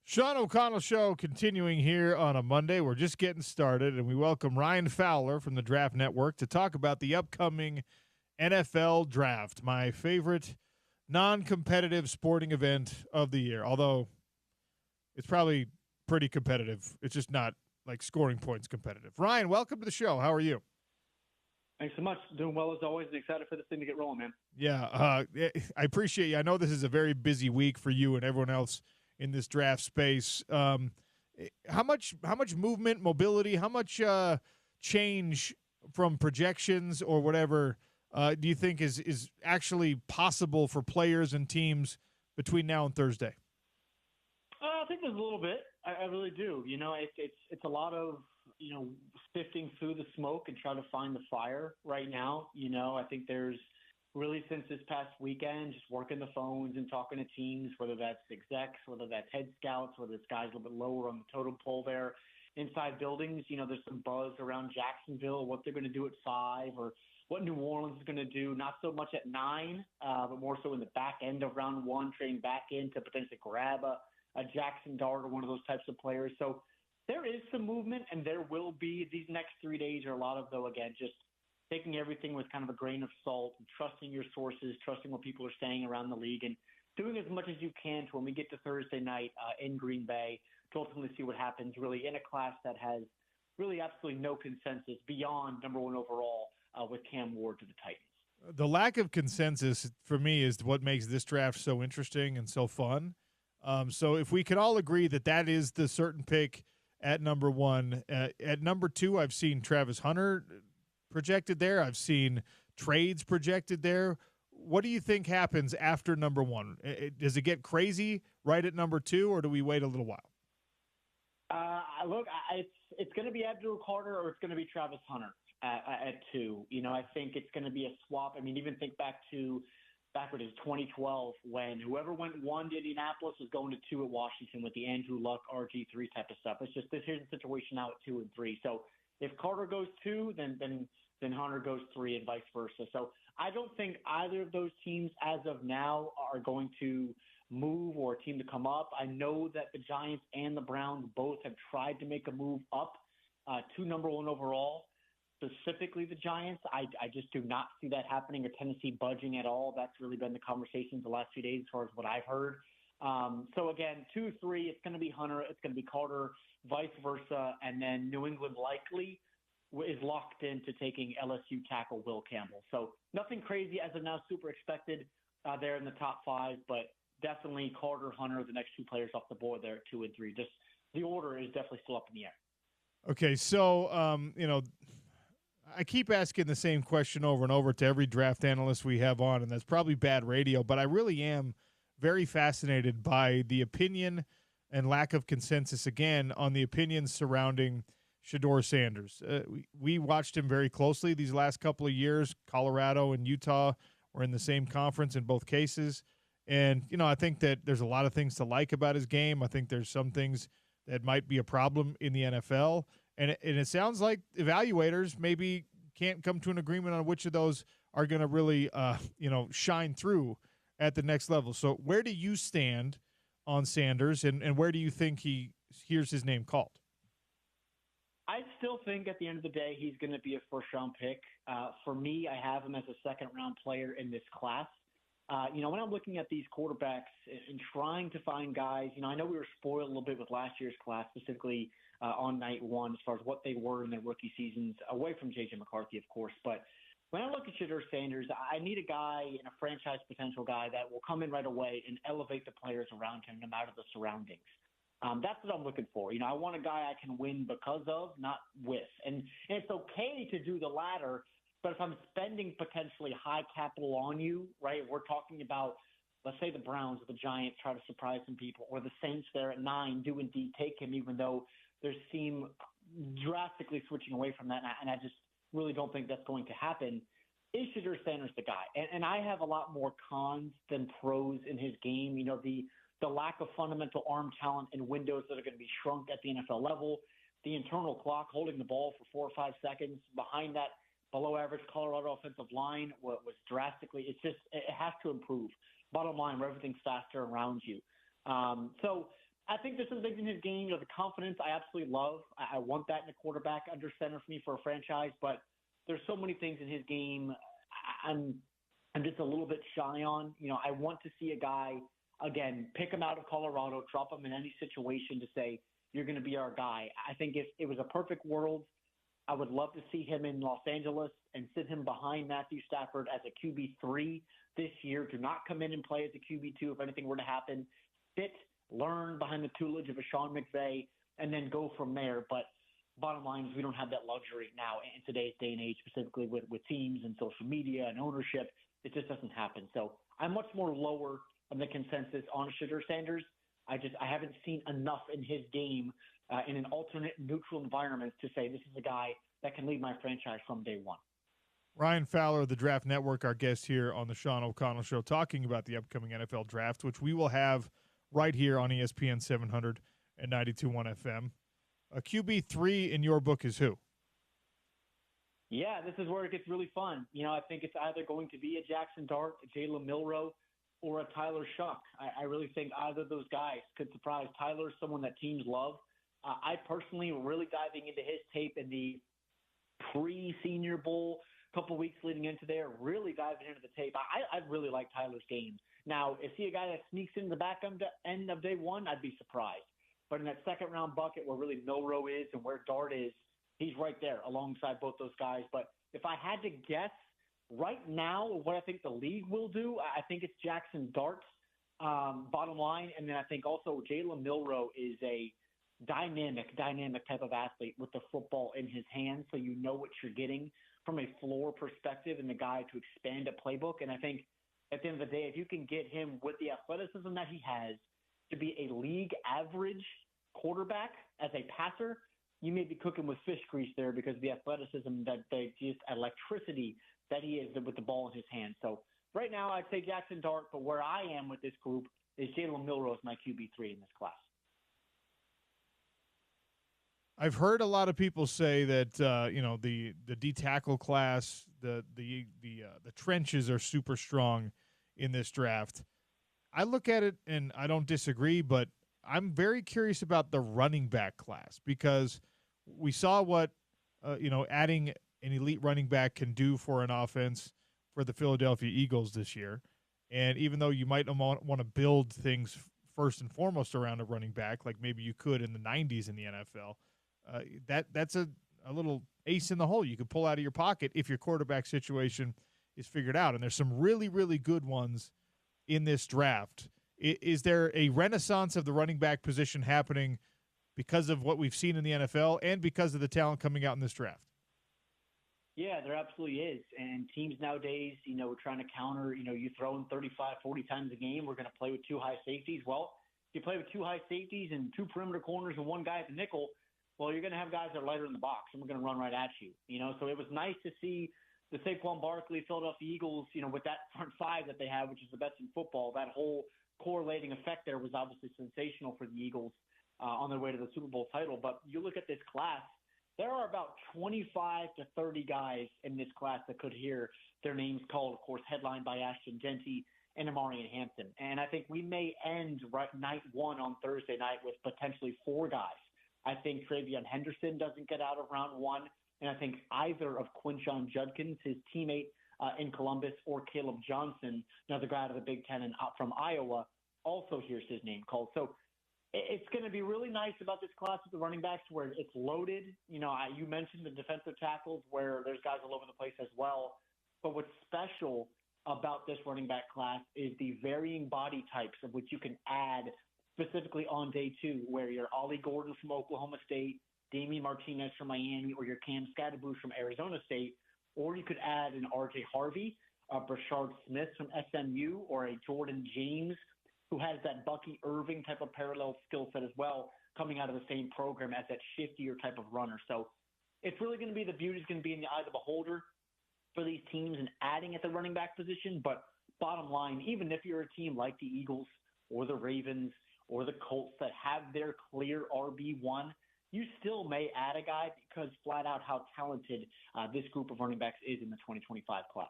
Sean O'Connell Show continuing here on a Monday. We're just getting started, and we welcome Ryan Fowler from the Draft Network to talk about the upcoming NFL Draft, my favorite non-competitive sporting event of the year, although it's probably pretty competitive. It's just not like scoring points competitive. Ryan, welcome to the show. How are you? Thanks so much. Doing well as always and excited for this thing to get rolling, man. Yeah, I appreciate you. I know this is a very busy week for you and everyone else in this draft space. How much movement, mobility, how much change from projections or whatever, do you think is actually possible for players and teams between now and Thursday? I think there's a little bit. I really do. It's a lot of sifting through the smoke and trying to find the fire right now. I think there's really, since this past weekend, just working the phones and talking to teams, whether that's execs, whether that's head scouts, whether it's guys a little bit lower on the totem pole there inside buildings. There's some buzz around Jacksonville, what they're going to do at 5, or what New Orleans is going to do, not so much at 9, but more so in the back end of round 1, trading back in to potentially grab a Jackson Dart or one of those types of players. So there is some movement, and there will be. These next 3 days are a lot of, though, again, just taking everything with kind of a grain of salt, and trusting your sources, trusting what people are saying around the league, and doing as much as you can to, when we get to Thursday night in Green Bay, to ultimately see what happens really in a class that has really absolutely no consensus beyond number 1 overall with Cam Ward to the Titans. The lack of consensus for me is what makes this draft so interesting and so fun. So if we could all agree that is the certain pick at number 1, at number 2, I've seen Travis Hunter projected there. I've seen trades projected there. What do you think happens after number 1? Does it get crazy right at number 2, or do we wait a little while? Look, it's going to be Abdul Carter or it's going to be Travis Hunter at 2. I think it's going to be a swap. I mean, even think back to when it was 2012 when whoever went 1 to Indianapolis was going to 2 at Washington with the Andrew Luck RG3 type of stuff. It's just here's the situation now at 2 and 3. So if Carter goes 2, then Hunter goes 3 and vice versa. So I don't think either of those teams as of now are going to move or a team to come up. I know that the Giants and the Browns both have tried to make a move up to number 1 overall. Specifically the Giants, I just do not see that happening, or Tennessee budging at all. That's really been the conversations the last few days as far as what I've heard. So again, 2, 3, it's going to be Hunter, it's going to be Carter, vice versa, and then New England likely is locked into taking LSU tackle Will Campbell. So nothing crazy as of now, super expected there in the top 5, but definitely Carter, Hunter, the next 2 players off the board there at 2 and 3. Just the order is definitely still up in the air. Okay, so I keep asking the same question over and over to every draft analyst we have on, and that's probably bad radio, but I really am very fascinated by the opinion and lack of consensus, again, on the opinions surrounding Shedeur Sanders. We watched him very closely these last couple of years. Colorado and Utah were in the same conference in both cases. And, I think that there's a lot of things to like about his game. I think there's some things that might be a problem in the NFL. And it sounds like evaluators maybe can't come to an agreement on which of those are going to really, shine through at the next level. So where do you stand on Sanders, and where do you think he hears his name called? I still think at the end of the day he's going to be a first-round pick. For me, I have him as a second-round player in this class. When I'm looking at these quarterbacks and trying to find guys, I know we were spoiled a little bit with last year's class, specifically on night 1 as far as what they were in their rookie seasons, away from J.J. McCarthy, of course. But when I look at Shedeur Sanders, I need a guy and a franchise potential guy that will come in right away and elevate the players around him no matter the surroundings. That's what I'm looking for. I want a guy I can win because of, not with. And it's okay to do the latter. But if I'm spending potentially high capital on you, right, we're talking about, let's say the Browns or the Giants try to surprise some people, or the Saints there at 9 do indeed take him, even though they seem drastically switching away from that. And I just really don't think that's going to happen. Is Shedeur Sanders the guy? And I have a lot more cons than pros in his game. The lack of fundamental arm talent and windows that are going to be shrunk at the NFL level, the internal clock holding the ball for 4 or 5 seconds behind that below average Colorado offensive line was drastically, it has to improve. Bottom line, where everything's faster around you. So I think there's some things in his game, the confidence I absolutely love. I want that in a quarterback under center for me for a franchise, but there's so many things in his game I'm just a little bit shy on. I want to see a guy, again, pick him out of Colorado, drop him in any situation to say, you're going to be our guy. I think if it was a perfect world, I would love to see him in Los Angeles and sit him behind Matthew Stafford as a QB3 this year. Do not come in and play as a QB2 if anything were to happen. Sit, learn behind the tutelage of a Sean McVay, and then go from there. But bottom line is we don't have that luxury now in today's day and age, specifically with teams and social media and ownership. It just doesn't happen. So I'm much more lower on the consensus on Shedeur Sanders. I haven't seen enough in his game in an alternate neutral environment to say this is a guy that can lead my franchise from day one. Ryan Fowler of the Draft Network, our guest here on the Sean O'Connell Show, talking about the upcoming NFL Draft, which we will have right here on ESPN 700 and 92.1 FM. A QB3 in your book is who? Yeah, this is where it gets really fun. I think it's either going to be a Jackson Dart, a Jalen Milroe, or a Tyler Shuck. I really think either of those guys could surprise. Tyler's someone that teams love. I personally really diving into his tape in the pre-Senior Bowl, couple weeks leading into there, really diving into the tape. I really like Tyler's game. Now, is he a guy that sneaks into the back end of day one? I'd be surprised. But in that second-round bucket where really Milroe is and where Dart is, he's right there alongside both those guys. But if I had to guess right now what I think the league will do, I think it's Jackson Dart's bottom line. And then I think also Jalen Milroe is a dynamic type of athlete with the football in his hands, so you know what you're getting from a floor perspective and the guy to expand a playbook. And I think at the end of the day, if you can get him with the athleticism that he has to be a league average quarterback as a passer, you may be cooking with fish grease there because of the athleticism that they just electricity that he is with the ball in his hand. So right now I'd say Jackson Dart, but where I am with this group is Jalen Milroe is my QB3 in this class. I've heard a lot of people say that the D tackle class, the trenches are super strong in this draft. I look at it and I don't disagree, but I'm very curious about the running back class because we saw what adding an elite running back can do for an offense for the Philadelphia Eagles this year. And even though you might want to build things first and foremost around a running back, like maybe you could in the 90s in the NFL. That's a little ace in the hole you could pull out of your pocket if your quarterback situation is figured out. And there's some really, really good ones in this draft. Is there a renaissance of the running back position happening because of what we've seen in the NFL and because of the talent coming out in this draft? Yeah, there absolutely is. And teams nowadays, we're trying to counter, you throw in 35, 40 times a game. We're going to play with two high safeties. Well, if you play with two high safeties and two perimeter corners and one guy at the nickel, well, you're going to have guys that are lighter in the box, and we're going to run right at you. So it was nice to see the Saquon Barkley Philadelphia Eagles, with that front five that they have, which is the best in football. That whole correlating effect there was obviously sensational for the Eagles on their way to the Super Bowl title. But you look at this class, there are about 25 to 30 guys in this class that could hear their names called, of course, headlined by Ashton Genty and Amarian Hampton. And I think we may end night one on Thursday night with potentially four guys. I think Travion Henderson doesn't get out of round one, and I think either of Quinshon Judkins, his teammate in Columbus, or Caleb Johnson, another guy out of the Big Ten and from Iowa, also hears his name called. So it's going to be really nice about this class with the running backs where it's loaded. You mentioned the defensive tackles where there's guys all over the place as well. But what's special about this running back class is the varying body types of which you can add specifically on day two, where you're Ollie Gordon from Oklahoma State, Damian Martinez from Miami, or your Cam Scatterbush from Arizona State, or you could add an R.J. Harvey, a Brashard Smith from SMU, or a Jordan James, who has that Bucky Irving type of parallel skill set as well, coming out of the same program as that shiftier type of runner. So it's really going to be, the beauty is going to be in the eye of the beholder for these teams and adding at the running back position. But bottom line, even if you're a team like the Eagles or the Ravens or the Colts that have their clear RB1, you still may add a guy because flat out how talented this group of running backs is in the 2025 class.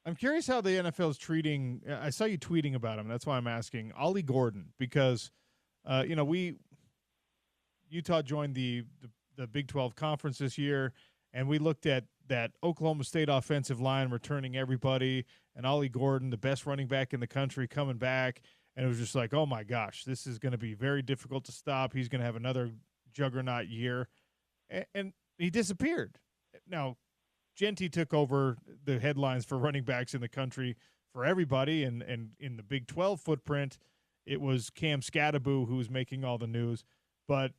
I'm curious how the NFL is treating. I saw you tweeting about him. That's why I'm asking Ollie Gordon because, Utah joined the Big 12 conference this year, and we looked at that Oklahoma State offensive line returning everybody, and Ollie Gordon, the best running back in the country, coming back. And it was just like, oh, my gosh, this is going to be very difficult to stop. He's going to have another juggernaut year. And he disappeared. Now, Genty took over the headlines for running backs in the country for everybody. And in the Big 12 footprint, it was Cam Scatterbush who was making all the news. But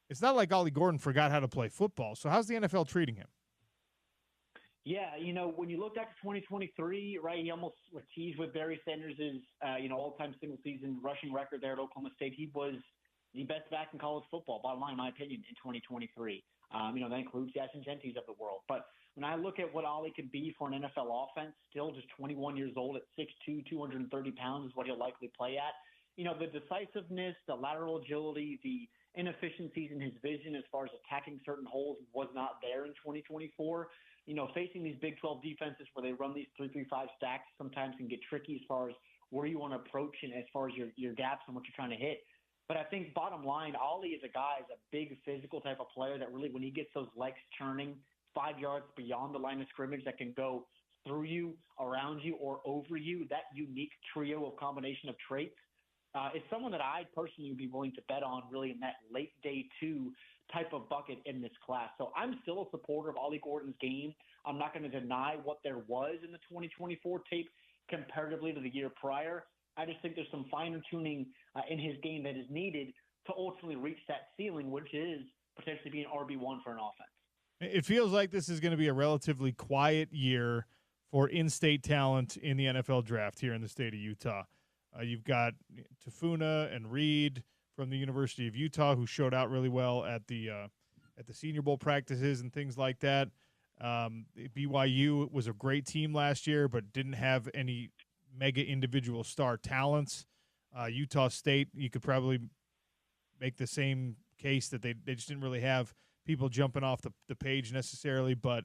it's not like Ollie Gordon forgot how to play football. So how's the NFL treating him? Yeah, when you looked at 2023, right, he almost was teased with Barry Sanders' all-time single-season rushing record there at Oklahoma State. He was the best back in college football, bottom line, in my opinion, in 2023. That includes Jason Gentis of the world. But when I look at what Ollie could be for an NFL offense, still just 21 years old at 6'2", 230 pounds is what he'll likely play at. The decisiveness, the lateral agility, the inefficiencies in his vision as far as attacking certain holes was not there in 2024. Facing these Big 12 defenses where they run these 3-3-5 stacks sometimes can get tricky as far as where you want to approach and as far as your gaps and what you're trying to hit. But I think bottom line, Ollie is a big physical type of player that really, when he gets those legs turning 5 yards beyond the line of scrimmage, that can go through you, around you, or over you, that unique trio of combination of traits, is someone that I personally would be willing to bet on really in that late day 2 type of bucket in this class. So I'm still a supporter of Ollie Gordon's game. I'm not going to deny what there was in the 2024 tape comparatively to the year prior. I just think there's some finer tuning in his game that is needed to ultimately reach that ceiling, which is potentially being RB1 for an offense. It feels like this is going to be a relatively quiet year for in-state talent in the NFL draft here in the state of Utah. You've got Tafuna and Reed from the University of Utah who showed out really well at the Senior Bowl practices and things like that. BYU was a great team last year, but didn't have any mega individual star talents. Utah State, you could probably make the same case that they just didn't really have people jumping off the page necessarily. But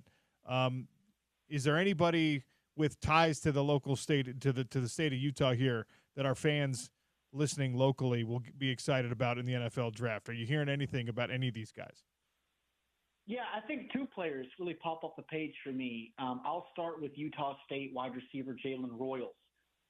is there anybody with ties to the local state, to the state of Utah here, that our fans listening locally will be excited about in the NFL draft? Are you hearing anything about any of these guys? Yeah, I think 2 players really pop off the page for me. I'll start with Utah State wide receiver Jalen Royals.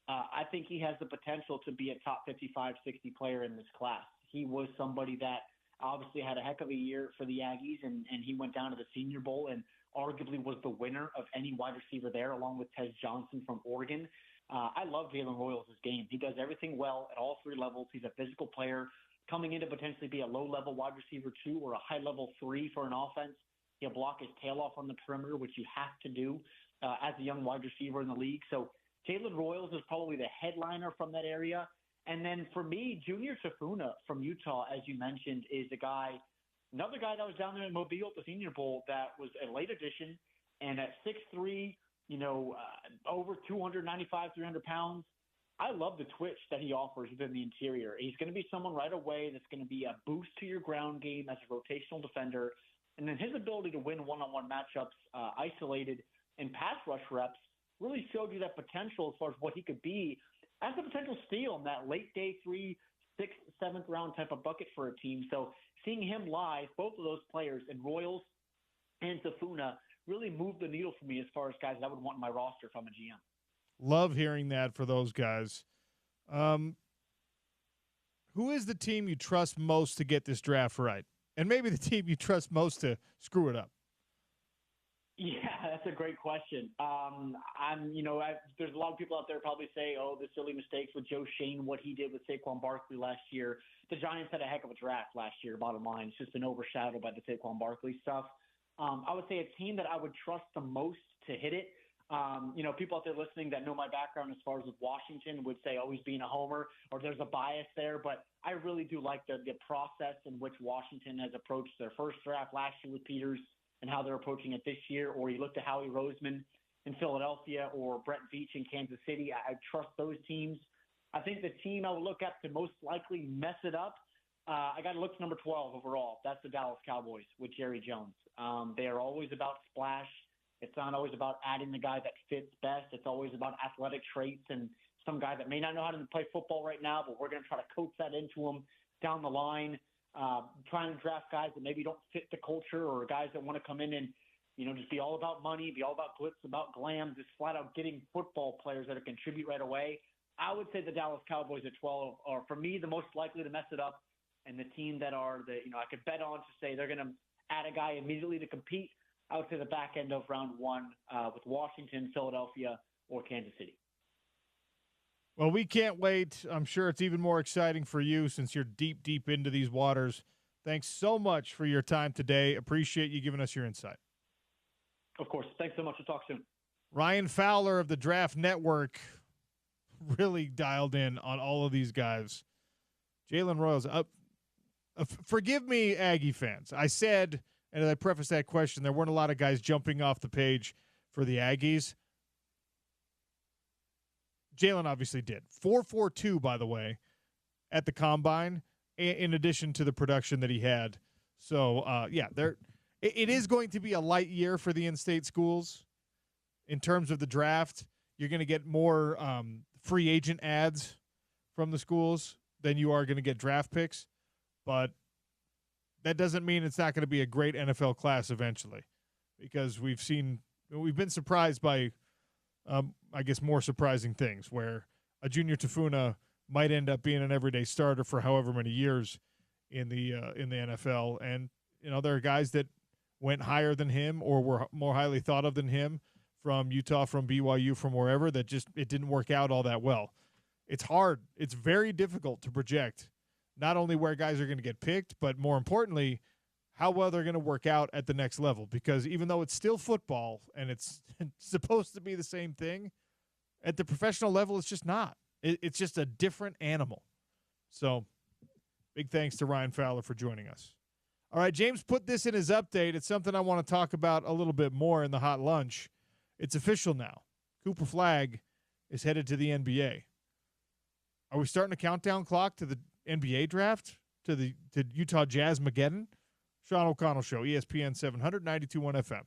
I think he has the potential to be a top 55, 60 player in this class. He was somebody that obviously had a heck of a year for the Aggies, and he went down to the Senior Bowl and arguably was the winner of any wide receiver there, along with Tez Johnson from Oregon. I love Jalen Royals' game. He does everything well at all 3 levels. He's a physical player coming in to potentially be a low-level wide receiver 2 or a high-level 3 for an offense. He'll block his tail off on the perimeter, which you have to do as a young wide receiver in the league. So Jalen Royals is probably the headliner from that area. And then for me, Junior Tafuna from Utah, as you mentioned, is another guy that was down there in Mobile at the Senior Bowl that was a late addition, and at 6'3", over 295, 300 pounds. I love the twitch that he offers within the interior. He's going to be someone right away that's going to be a boost to your ground game as a rotational defender. And then his ability to win one-on-one matchups isolated and pass rush reps really showed you that potential as far as what he could be as a potential steal in that late day 3, 6th, 7th round type of bucket for a team. So seeing him live, both of those players, and Royals and Tafuna, really moved the needle for me as far as guys that I would want in my roster if I'm a GM. Love hearing that for those guys. Who is the team you trust most to get this draft right? And maybe the team you trust most to screw it up? Yeah, that's a great question. There's a lot of people out there probably say, the silly mistakes with Joe Shane, what he did with Saquon Barkley last year. The Giants had a heck of a draft last year, bottom line. It's just been overshadowed by the Saquon Barkley stuff. I would say a team that I would trust the most to hit it. People out there listening that know my background as far as with Washington would say always being a homer or there's a bias there, but I really do like the process in which Washington has approached their first draft last year with Peters and how they're approaching it this year. Or you look to Howie Roseman in Philadelphia or Brett Veach in Kansas City. I trust those teams. I think the team I would look at to most likely mess it up, I got to look to number 12 overall. That's the Dallas Cowboys with Jerry Jones. They are always about splash. It's not always about adding the guy that fits best. It's always about athletic traits and some guy that may not know how to play football right now, but we're going to try to coach that into him down the line. Trying to draft guys that maybe don't fit the culture or guys that want to come in and, just be all about money, be all about glitz, about glam, just flat out getting football players that contribute right away. I would say the Dallas Cowboys at 12 are, for me, the most likely to mess it up, and the team that are I could bet on to say they're going to add a guy immediately to compete. I would say the back end of round 1 with Washington, Philadelphia, or Kansas City. Well, we can't wait. I'm sure it's even more exciting for you since you're deep, deep into these waters Thanks so much for your time today. Appreciate you giving us your insight. Of course. Thanks so much. We'll talk soon. Ryan Fowler of the Draft Network really dialed in on all of these guys. Jalen Royals up. Forgive me, Aggie fans. I said, and as I preface that question, there weren't a lot of guys jumping off the page for the Aggies. Jalen obviously did. 4.42, by the way, at the Combine, in addition to the production that he had. So, it is going to be a light year for the in-state schools in terms of the draft. You're going to get more free agent ads from the schools than you are going to get draft picks. But that doesn't mean it's not going to be a great NFL class eventually, because we've been surprised by, I guess, more surprising things where a Junior Tafuna might end up being an everyday starter for however many years in the NFL. And, there are guys that went higher than him or were more highly thought of than him from Utah, from BYU, from wherever, that just it didn't work out all that well. It's hard. It's very difficult to project not only where guys are going to get picked, but more importantly, how well they're going to work out at the next level. Because even though it's still football and it's supposed to be the same thing, at the professional level, it's just not. It's just a different animal. So big thanks to Ryan Fowler for joining us. All right, James put this in his update. It's something I want to talk about a little bit more in the hot lunch. It's official now. Cooper Flagg is headed to the NBA. Are we starting a countdown clock to the NBA draft, to Utah Jazz Mageddon? Sean O'Connell Show, ESPN 700, 92.1 FM.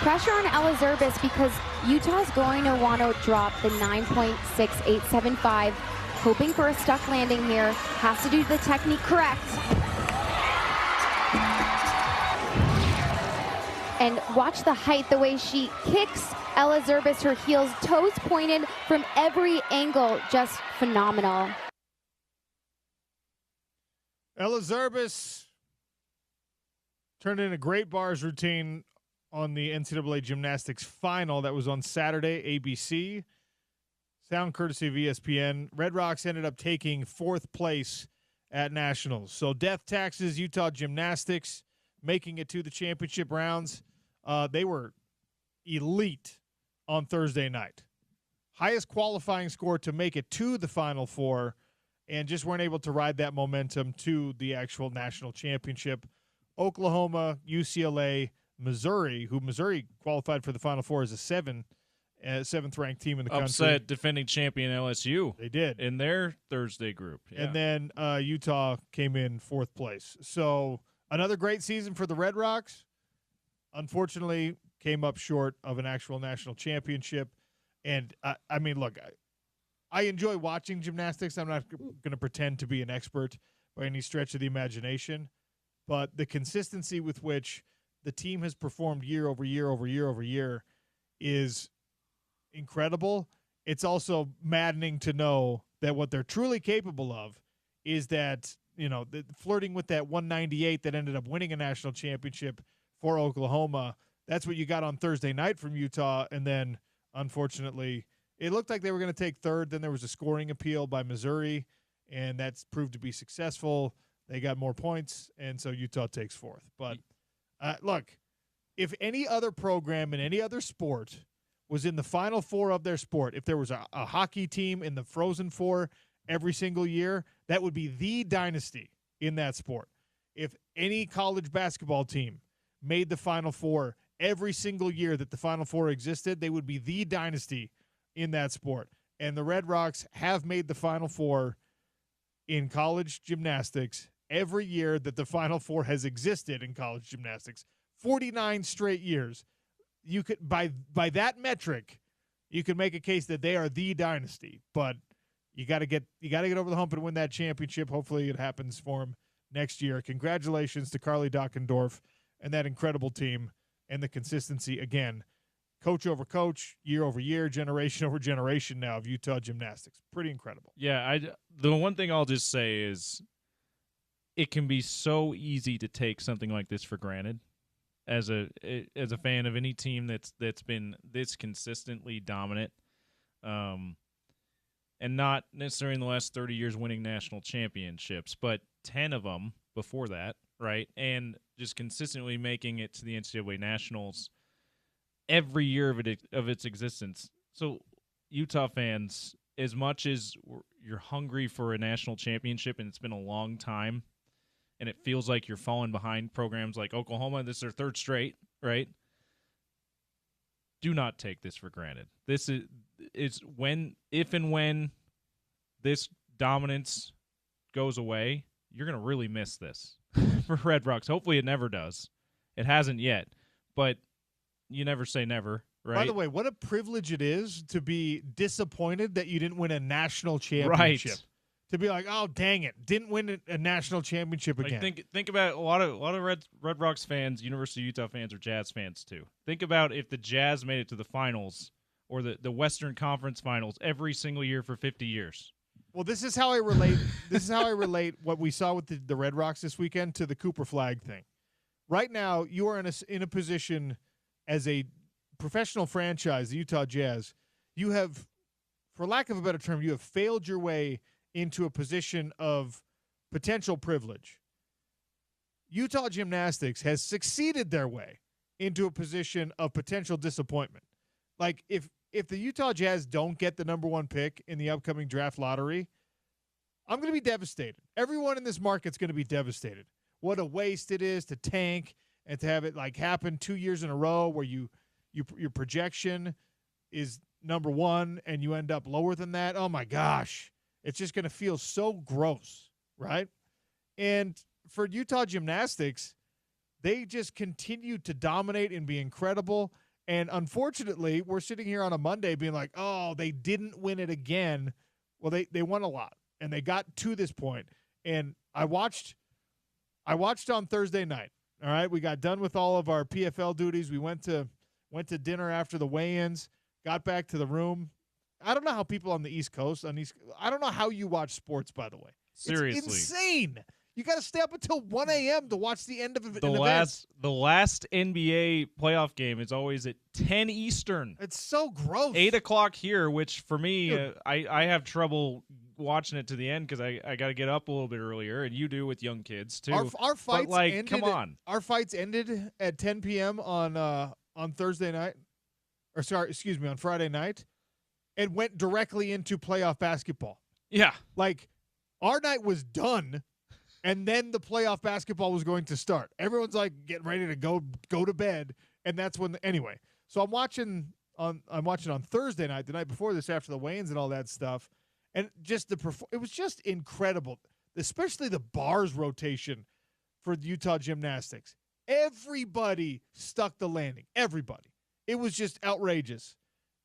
Pressure on Ella Zerbis because Utah's going to want to drop the 9.6875, hoping for a stuck landing here. Has to do the technique correct. And watch the height, the way she kicks Ella Zerbis, her heels, toes pointed from every angle, just phenomenal. Ella Zerbis turned in a great bars routine on the NCAA gymnastics final that was on Saturday, ABC. Sound courtesy of ESPN. Red Rocks ended up taking 4th place at nationals. So death taxes, Utah gymnastics making it to the championship rounds. They were elite on Thursday night. Highest qualifying score to make it to the Final Four, and just weren't able to ride that momentum to the actual national championship. Oklahoma, UCLA, Missouri, who Missouri qualified for the Final Four as a 7th-ranked team in the country. Upset defending champion LSU. They did. In their Thursday group. Yeah. And then Utah came in 4th place. So another great season for the Red Rocks. Unfortunately, came up short of an actual national championship. And, I mean, look, I enjoy watching gymnastics. I'm not going to pretend to be an expert by any stretch of the imagination. But the consistency with which the team has performed year over year over year over year is incredible. It's also maddening to know that what they're truly capable of is that, you know, flirting with that 198 that ended up winning a national championship for Oklahoma. That's what you got on Thursday night from Utah. And then, unfortunately, it looked like they were going to take 3rd. Then there was a scoring appeal by Missouri, and that's proved to be successful. They got more points, and so Utah takes 4th. But, look, if any other program in any other sport was in the Final Four of their sport, if there was a hockey team in the Frozen Four every single year, that would be the dynasty in that sport. If any college basketball team made the Final Four every single year that the Final Four existed, they would be the dynasty in that sport. And the Red Rocks have made the Final Four in college gymnastics every year that the Final Four has existed in college gymnastics. 49 straight years. You could by that metric, you could make a case that they are the dynasty. But you got to get over the hump and win that championship. Hopefully it happens for them next year. Congratulations to Carly Dockendorf and that incredible team and the consistency again. Coach over coach, year over year, generation over generation now of Utah gymnastics. Pretty incredible. Yeah, the one thing I'll just say is it can be so easy to take something like this for granted as a fan of any team that's been this consistently dominant, and not necessarily in the last 30 years winning national championships, but 10 of them before that, right? And just consistently making it to the NCAA Nationals every year of its existence. So Utah fans, as much as you're hungry for a national championship, and it's been a long time, and it feels like you're falling behind programs like Oklahoma, this is their 3rd straight, right? Do not take this for granted. This is if and when this dominance goes away, you're going to really miss this for Red Rocks. Hopefully it never does. It hasn't yet, but you never say never, right? By the way, what a privilege it is to be disappointed that you didn't win a national championship. Right. To be like, oh, dang it, didn't win a national championship again. Like think about a lot of Red Rocks fans, University of Utah fans, or Jazz fans too. Think about if the Jazz made it to the finals or the Western Conference Finals every single year for 50 years. Well, this is how I relate. This is how I relate what we saw with the Red Rocks this weekend to the Cooper Flag thing. Right now, you are in a position as a professional franchise, the Utah Jazz. You have, for lack of a better term, you have failed your way into a position of potential privilege. Utah Gymnastics has succeeded their way into a position of potential disappointment. Like, if the Utah Jazz don't get the number 1 pick in the upcoming draft lottery, I'm going to be devastated. Everyone in this market's going to be devastated. What a waste it is to tank and to have it like happen 2 years in a row where your projection is number 1 and you end up lower than that. Oh my gosh. It's just going to feel so gross, right? And for Utah Gymnastics, they just continue to dominate and be incredible. And unfortunately, we're sitting here on a Monday being like, oh, they didn't win it again. Well, they won a lot, and they got to this point. And I watched on Thursday night. All right, we got done with all of our PFL duties. We went to dinner after the weigh-ins, got back to the room. I don't know how people on the East Coast, I don't know how you watch sports, by the way. Seriously. It's insane. You got to stay up until 1 a.m. to watch the end of an event. The last NBA playoff game is always at 10 Eastern. It's so gross. 8 o'clock here, which for me, I have trouble watching it to the end because I got to get up a little bit earlier, and you do with young kids too. Our fights ended. Come on. Our fights ended at 10 p.m. on Thursday night, on Friday night, and went directly into playoff basketball. Yeah, like our night was done. And then the playoff basketball was going to start. Everyone's like getting ready to go to bed, and that's when. Anyway, so I'm watching on Thursday night, the night before this, after the weigh-ins and all that stuff, and just it was just incredible, especially the bars rotation for Utah gymnastics. Everybody stuck the landing. Everybody. It was just outrageous,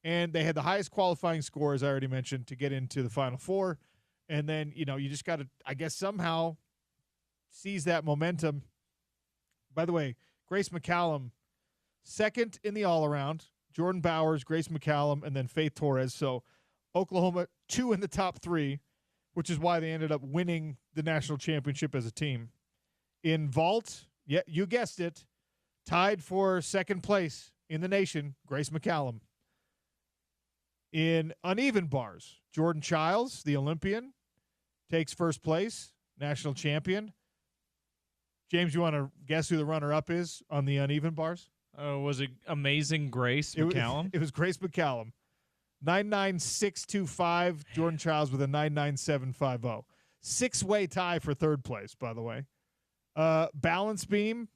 and they had the highest qualifying score, as I already mentioned, to get into the Final Four, and then you just got to, I guess, somehow seize that momentum. By the way, Grace McCallum, second in the all-around. Jordan Bowers, Grace McCallum, and then Faith Torres. So Oklahoma, 2 in the top 3, which is why they ended up winning the national championship as a team. In vault, yeah, you guessed it, tied for second place in the nation, Grace McCallum. In uneven bars, Jordan Childs, the Olympian, takes first place, national champion. James, you want to guess who the runner-up is on the uneven bars? Was it Amazing Grace McCallum? It was Grace McCallum. 99625. Jordan Childs with a 99750. 6-way tie for third place, by the way. Balance beam,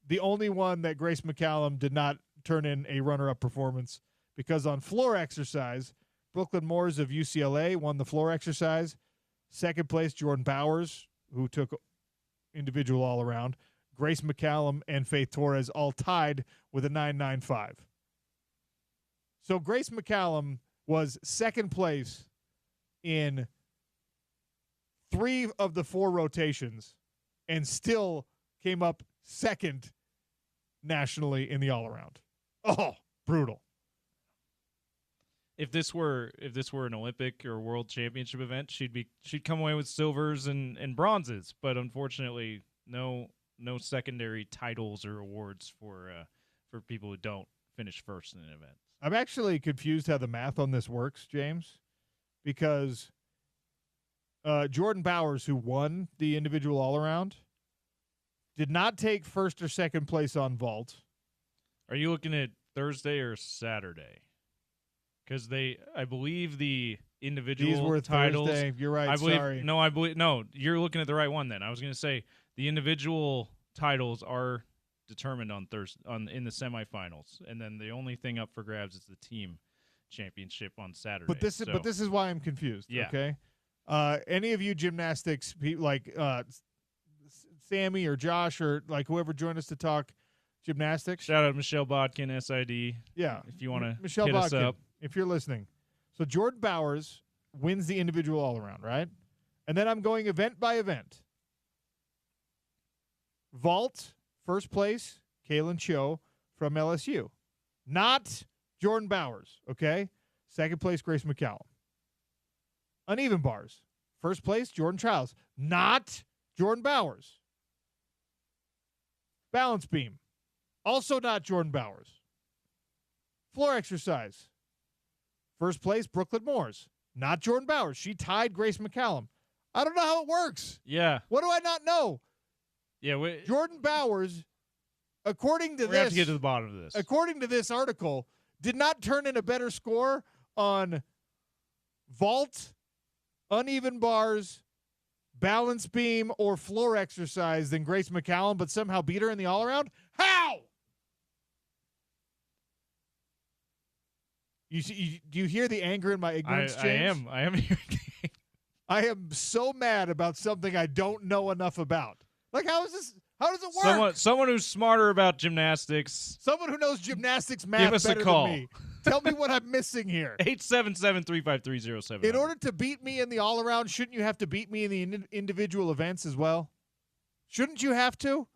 the only one that Grace McCallum did not turn in a runner-up performance, because on floor exercise, Brooklyn Moores of UCLA won the floor exercise. Second place, Jordan Bowers, who took individual all-around. Grace McCallum and Faith Torres all tied with a 995. So Grace McCallum was second place in 3 of the 4 rotations and still came up second nationally in the all-around. Oh, brutal. If this were an Olympic or World Championship event, she'd come away with silvers and bronzes, but unfortunately, no secondary titles or awards for people who don't finish first in an event. I'm actually confused how the math on this works, James, because Jordan Bowers, who won the individual all-around, did not take first or second place on vault. Are you looking at Thursday or Saturday? Because I believe the individual These were titles. Thursday. You're right. Sorry. No, you're looking at the right one. Then I was going to say the individual titles are determined on Thursday in the semifinals, and then the only thing up for grabs is the team championship on Saturday. But this is why I'm confused. Yeah. Okay. Any of you gymnastics, like Sammy or Josh or like whoever joined us to talk gymnastics. Shout out Michelle Bodkin, SID. Yeah. If you want to Michelle hit Bodkin, us up. if you're listening. So Jordan Bowers wins the individual all-around, right? And then I'm going event by event. Vault, first place, Kaylin Cho from LSU. Not Jordan Bowers, okay? Second place, Grace McCallum. Uneven bars. First place, Jordan Childs. Not Jordan Bowers. Balance beam. Also not Jordan Bowers. Floor exercise. First place, Brooklyn Moores. Not Jordan Bowers. She tied Grace McCallum. I don't know how it works. Yeah. What do I not know? Yeah. Jordan Bowers, according to we have to get to the bottom of this. According to this article, did not turn in a better score on vault, uneven bars, balance beam, or floor exercise than Grace McCallum, but somehow beat her in the all-around? How? Do you hear the anger in my ignorance, James? I am hearing. I am so mad about something I don't know enough about. Like, how is this? How does it work? Someone who's smarter about gymnastics. Someone who knows gymnastics math Give us better a call. than me. Tell me what I'm missing here. 877-353-0700. In order to beat me in the all-around, shouldn't you have to beat me in the individual events as well? Shouldn't you have to?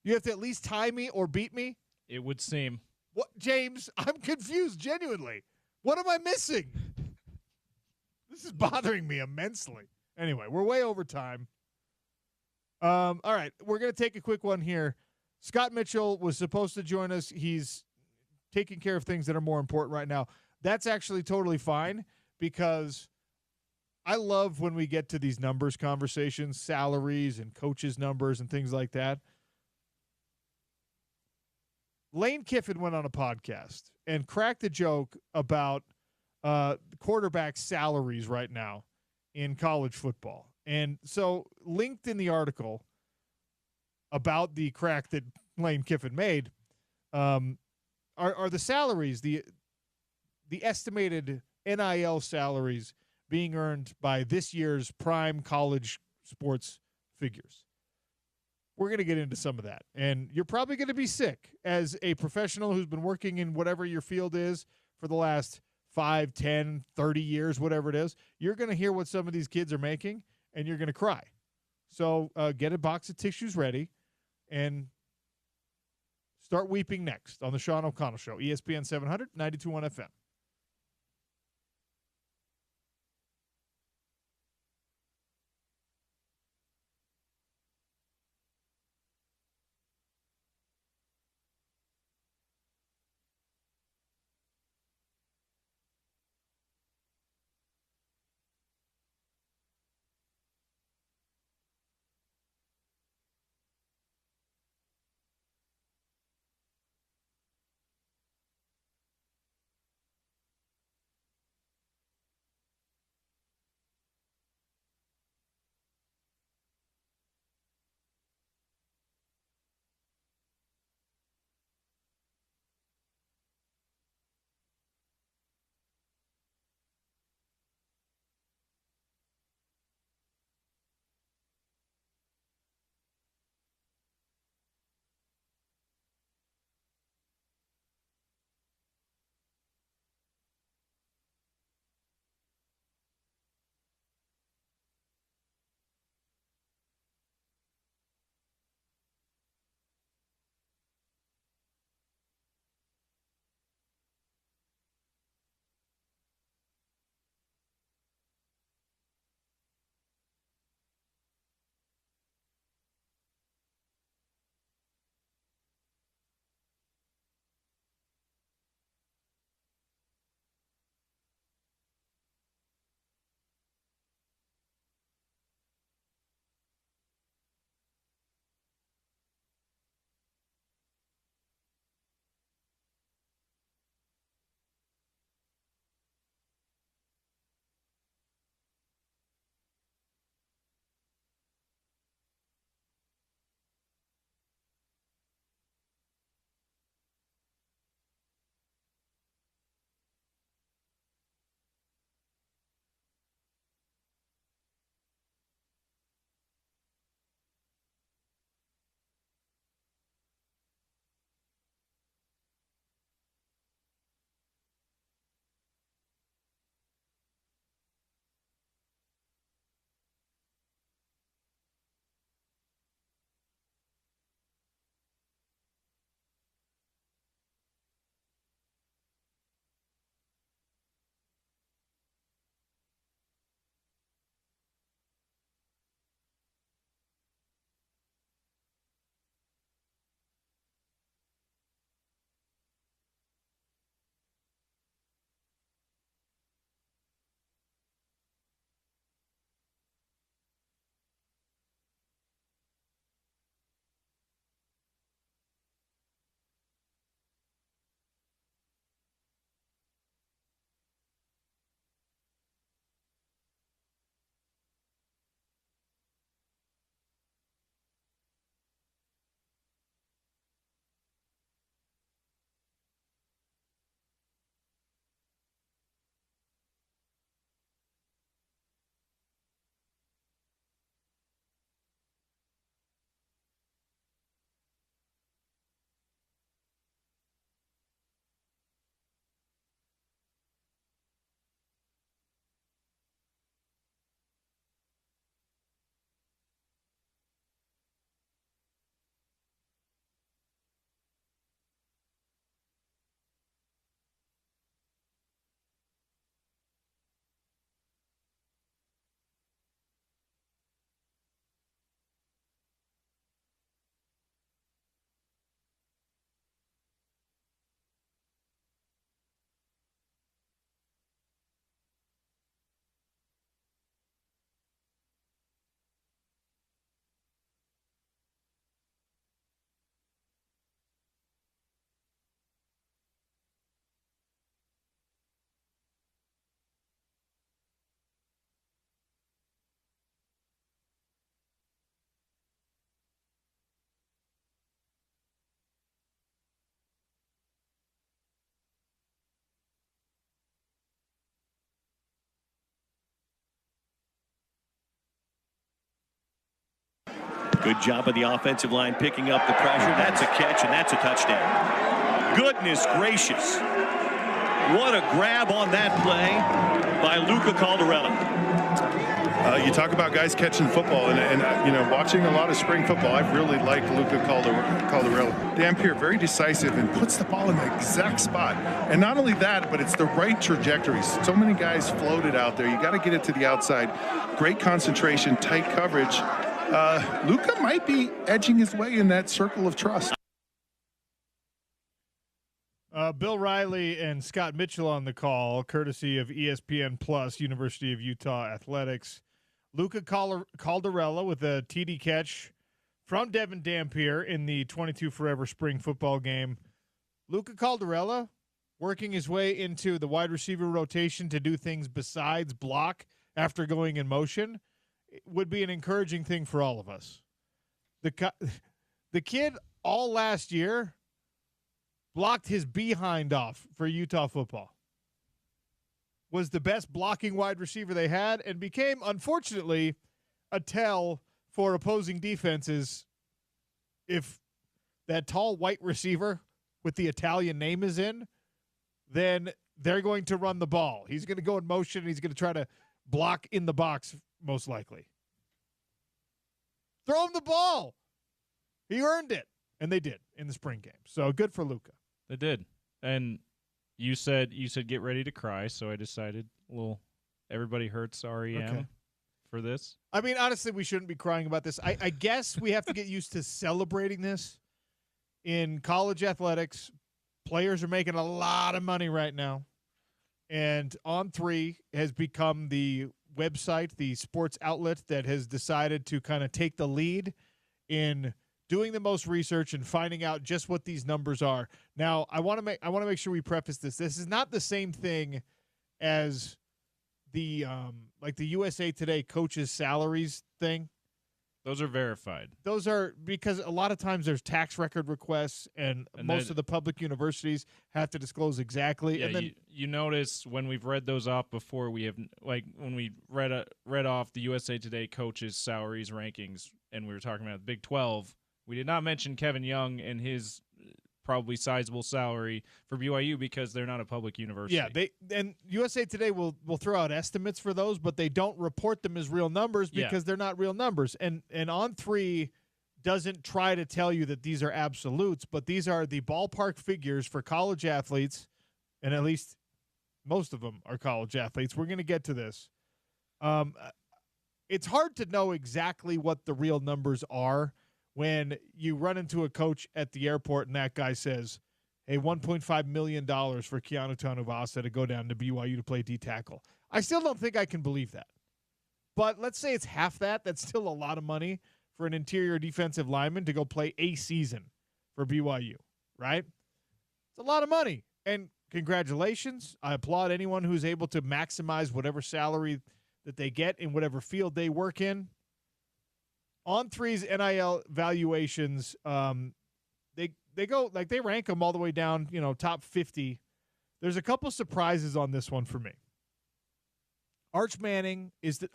You have to at least tie me or beat me? It would seem. What, James? I'm confused, genuinely. What am I missing? This is bothering me immensely. Anyway, we're way over time. All right, we're going to take a quick one here. Scott Mitchell was supposed to join us. He's taking care of things that are more important right now. That's actually totally fine because I love when we get to these numbers conversations, salaries and coaches' numbers and things like that. Lane Kiffin went on a podcast and cracked a joke about quarterback salaries right now in college football. And so linked in the article about the crack that Lane Kiffin made are the salaries, the estimated NIL salaries being earned by this year's prime college sports figures. We're going to get into some of that. And you're probably going to be sick as a professional who's been working in whatever your field is for the last 5, 10, 30 years, whatever it is. You're going to hear what some of these kids are making, and you're going to cry. So get a box of tissues ready and start weeping next on the Sean O'Connell Show, ESPN 700, 92.1 FM. Good job of the offensive line picking up the pressure. That's a catch, and that's a touchdown. Goodness gracious. What a grab on that play by Luca Caldarella. You talk about guys catching football, and watching a lot of spring football, I've really liked Luca Caldarella. Dampier, very decisive and puts the ball in the exact spot. And not only that, but it's the right trajectories. So many guys floated out there. You got to get it to the outside. Great concentration, tight coverage. Luca might be edging his way in that circle of trust. Bill Riley and Scott Mitchell on the call, courtesy of ESPN Plus, University of Utah Athletics. Luca Caldarella with a TD catch from Devin Dampier in the 22 Forever spring football game. Luca Caldarella working his way into the wide receiver rotation to do things besides block after going in motion would be an encouraging thing for all of us. The kid all last year blocked his behind off for Utah football. Was the best blocking wide receiver they had and became, unfortunately, a tell for opposing defenses if that tall white receiver with the Italian name is in, then they're going to run the ball. He's going to go in motion, and he's going to try to block in the box, most likely. Throw him the ball. He earned it, and they did in the spring game. So good for Luca. They did. And you said get ready to cry, so I decided everybody hurts REM for this. I mean, honestly, we shouldn't be crying about this. I guess we have to get used to celebrating this. In college athletics, players are making a lot of money right now. And On3 has become the website, the sports outlet that has decided to kind of take the lead in doing the most research and finding out just what these numbers are. Now, I want to make sure we preface this. This is not the same thing as the the USA Today coaches' salaries thing. Those are verified. Those are because a lot of times there's tax record requests, and most of the public universities have to disclose exactly. Yeah, and then you notice when we've read those off before, we have when we read off the USA Today coaches' salaries rankings, and we were talking about the Big 12. We did not mention Kevin Young and his probably sizable salary for BYU because they're not a public university. Yeah, and USA Today will throw out estimates for those, but they don't report them as real numbers because they're not real numbers. And On3 doesn't try to tell you that these are absolutes, but these are the ballpark figures for college athletes, and at least most of them are college athletes. We're going to get to this. It's hard to know exactly what the real numbers are when you run into a coach at the airport and that guy says, hey, $1.5 million for Keanu Tanuvasa to go down to BYU to play D-tackle. I still don't think I can believe that. But let's say it's half that. That's still a lot of money for an interior defensive lineman to go play a season for BYU, right? It's a lot of money. And congratulations. I applaud anyone who's able to maximize whatever salary that they get in whatever field they work in. On3's NIL valuations, they go like they rank them all the way down, top 50. There's a couple surprises on this one for me. Arch Manning is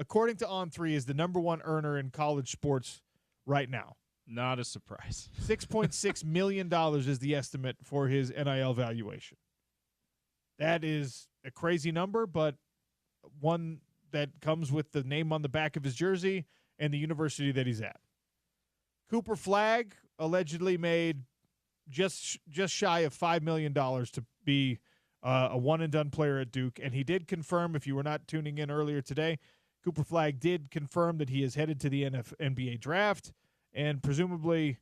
according to On3 is the number one earner in college sports right now. Not a surprise. $6.6 million is the estimate for his NIL valuation. That is a crazy number, but one that comes with the name on the back of his jersey and the university that he's at. Cooper Flagg allegedly made just shy of $5 million to be a one-and-done player at Duke, and he did confirm, if you were not tuning in earlier today, Cooper Flagg did confirm that he is headed to the NBA draft and presumably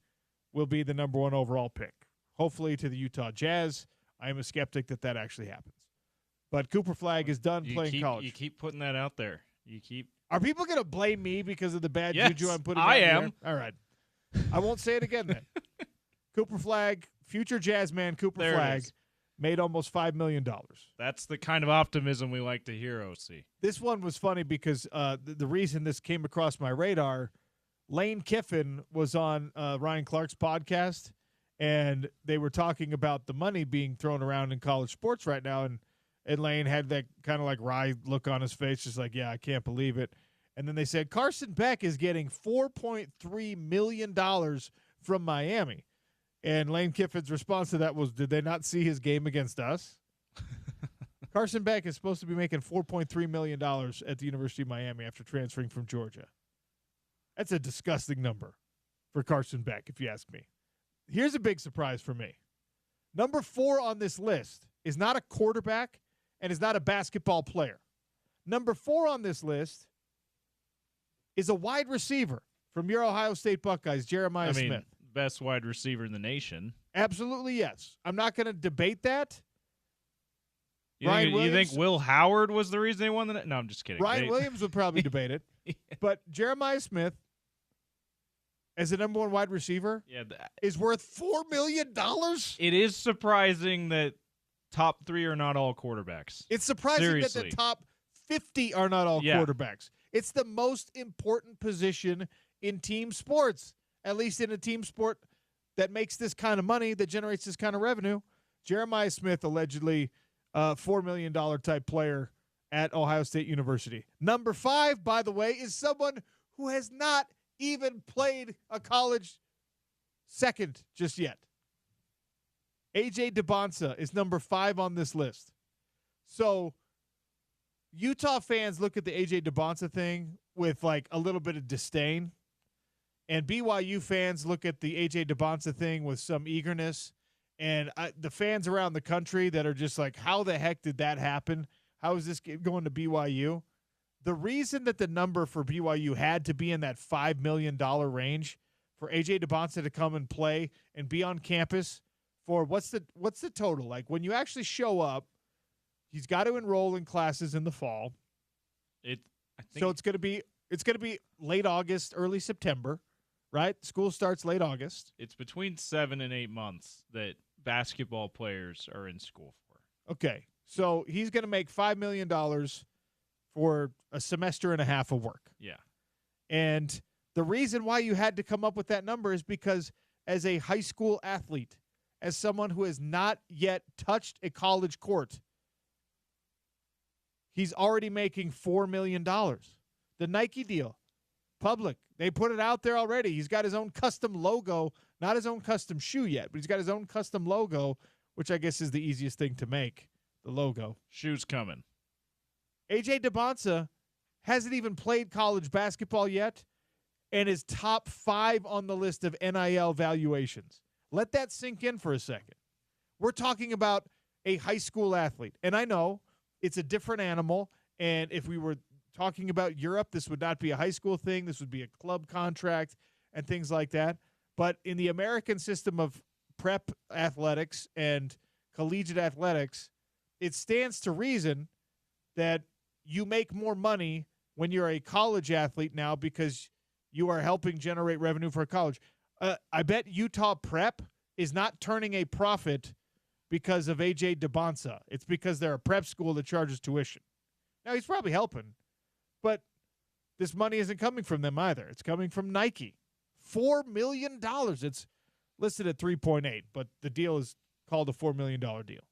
will be the number one overall pick, hopefully to the Utah Jazz. I am a skeptic that actually happens. But Cooper Flagg is done playing college. You keep putting that out there. Are people going to blame me because of the bad juju I'm putting out I there? am. All right. I won't say it again then. Cooper Flagg, future jazz man Cooper Flagg, made almost $5 million. That's the kind of optimism we like to hear, OC. This one was funny because the reason this came across my radar, Lane Kiffin was on Ryan Clark's podcast, and they were talking about the money being thrown around in college sports right now, and Lane had that kind of like wry look on his face, just like, yeah, I can't believe it. And then they said Carson Beck is getting $4.3 million from Miami. And Lane Kiffin's response to that was, did they not see his game against us? Carson Beck is supposed to be making $4.3 million at the University of Miami after transferring from Georgia. That's a disgusting number for Carson Beck, if you ask me. Here's a big surprise for me. Number 4 on this list is not a quarterback and is not a basketball player. Number 4 on this list is a wide receiver from your Ohio State Buckeyes, Jeremiah Smith. Best wide receiver in the nation. Absolutely, yes. I'm not going to debate that. You think Will Howard was the reason they won the? No, I'm just kidding. Ryan Williams would probably debate it. But Jeremiah Smith, as the number 1 wide receiver, is worth $4 million? It is surprising that top 3 are not all quarterbacks. It's surprising that the top 50 are not all quarterbacks. It's the most important position in team sports, at least in a team sport that makes this kind of money, that generates this kind of revenue. Jeremiah Smith, allegedly $4 million type player at Ohio State University. Number 5, by the way, is someone who has not even played a college second just yet. A.J. DeBonsa is number 5 on this list. So Utah fans look at the A.J. DeBonsa thing with like a little bit of disdain, and BYU fans look at the A.J. DeBonsa thing with some eagerness. And the fans around the country that are just like, how the heck did that happen? How is this going to BYU? The reason that the number for BYU had to be in that $5 million range for A.J. DeBonsa to come and play and be on campus for what's the total? Like when you actually show up, he's got to enroll in classes in the fall. So it's going to be late August, early September. Right? School starts late August. It's between 7 and 8 months that basketball players are in school for. Okay. So he's going to make $5 million for a semester and a half of work. Yeah. And the reason why you had to come up with that number is because as a high school athlete, as someone who has not yet touched a college court, he's already making $4 million. The Nike deal. Public. They put it out there already. He's got his own custom logo, not his own custom shoe yet, but he's got his own custom logo, which I guess is the easiest thing to make, the logo. Shoes coming. A.J. DeBonsa hasn't even played college basketball yet and is top 5 on the list of NIL valuations. Let that sink in for a second. We're talking about a high school athlete, and I know it's a different animal, and if we were talking about Europe, this would not be a high school thing. This would be a club contract and things like that. But in the American system of prep athletics and collegiate athletics, it stands to reason that you make more money when you're a college athlete now because you are helping generate revenue for a college. I bet Utah Prep is not turning a profit because of A.J. DeBonsa. It's because they're a prep school that charges tuition. Now, he's probably helping. But this money isn't coming from them either. It's coming from Nike. $4 million. It's listed at 3.8, but the deal is called a $4 million deal.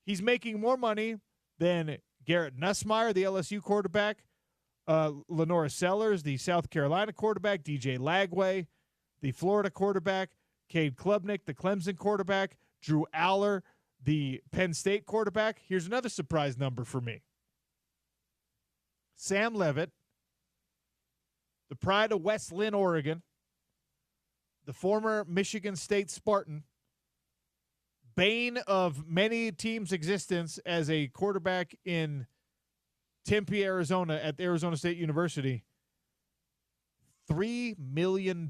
He's making more money than Garrett Nussmeier, the LSU quarterback, Lenora Sellers, the South Carolina quarterback, DJ Lagway, the Florida quarterback, Cade Klubnik, the Clemson quarterback, Drew Aller, the Penn State quarterback. Here's another surprise number for me. Sam Levitt, the pride of West Lynn, Oregon, the former Michigan State Spartan, bane of many teams' existence as a quarterback in Tempe, Arizona at Arizona State University, $3 million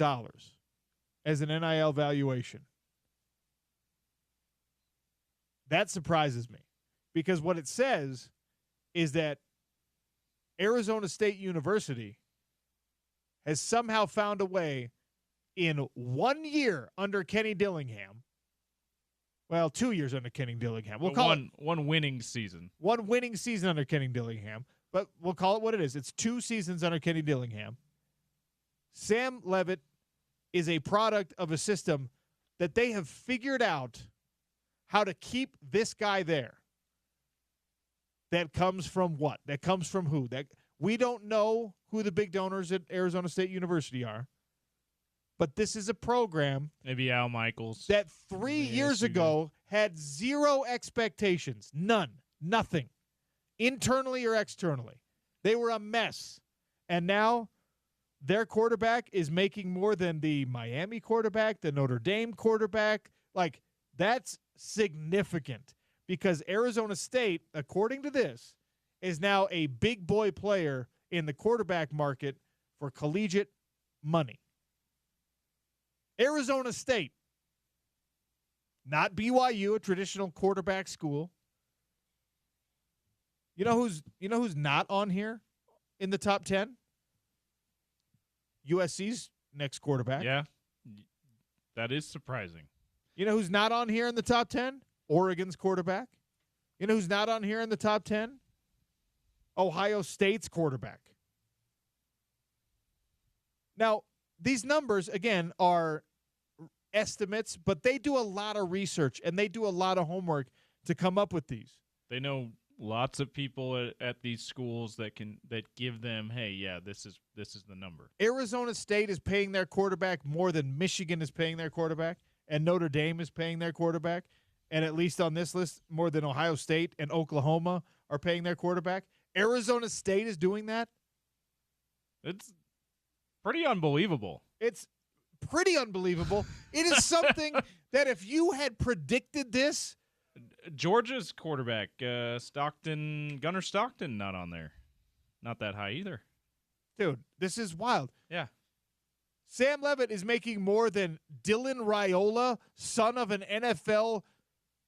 as an NIL valuation. That surprises me because what it says is that Arizona State University has somehow found a way in 1 year under Kenny Dillingham. Well, 2 years under Kenny Dillingham. We'll call it one winning season. One winning season under Kenny Dillingham, but we'll call it what it is. It's 2 seasons under Kenny Dillingham. Sam Levitt is a product of a system that they have figured out how to keep this guy there. that comes from what? That comes from who? That we don't know who the big donors at Arizona State University are. But this is a program Maybe Al Michaels. that 3 years ago had zero expectations. None. Nothing. Internally or externally. They were a mess. And now their quarterback is making more than the Miami quarterback, the Notre Dame quarterback. Like, that's significant because Arizona State, according to this, is now a big boy player in the quarterback market for collegiate money. Arizona State, not BYU, a traditional quarterback school. You know who's not on here in the top 10? USC's next quarterback. Yeah, that is surprising. You know who's not on here in the top 10? Oregon's quarterback. You know who's not on here in the top 10? Ohio State's quarterback. Now, these numbers, again, are estimates, but they do a lot of research and they do a lot of homework to come up with these. They know lots of people at these schools that give them, hey, yeah, this is the number. Arizona State is paying their quarterback more than Michigan is paying their quarterback, and Notre Dame is paying their quarterback, and at least on this list, more than Ohio State and Oklahoma are paying their quarterback. Arizona State is doing that. It's pretty unbelievable. It's pretty unbelievable. It is something that if you had predicted this. Georgia's quarterback, Gunnar Stockton, not on there. Not that high either. Dude, this is wild. Yeah. Sam Levitt is making more than Dylan Raiola, son of an NFL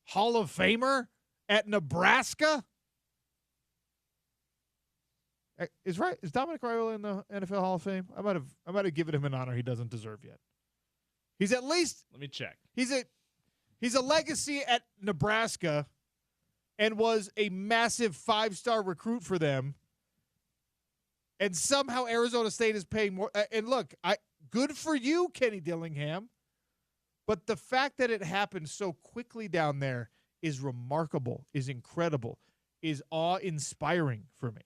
Hall of Famer at Nebraska. Is Dominic Raiola in the NFL Hall of Fame? I might have given him an honor he doesn't deserve yet. He's at least. Let me check. He's a legacy at Nebraska, and was a massive 5-star recruit for them. And somehow Arizona State is paying more. And look, good for you, Kenny Dillingham. But the fact that it happened so quickly down there is remarkable, is incredible, is awe-inspiring for me.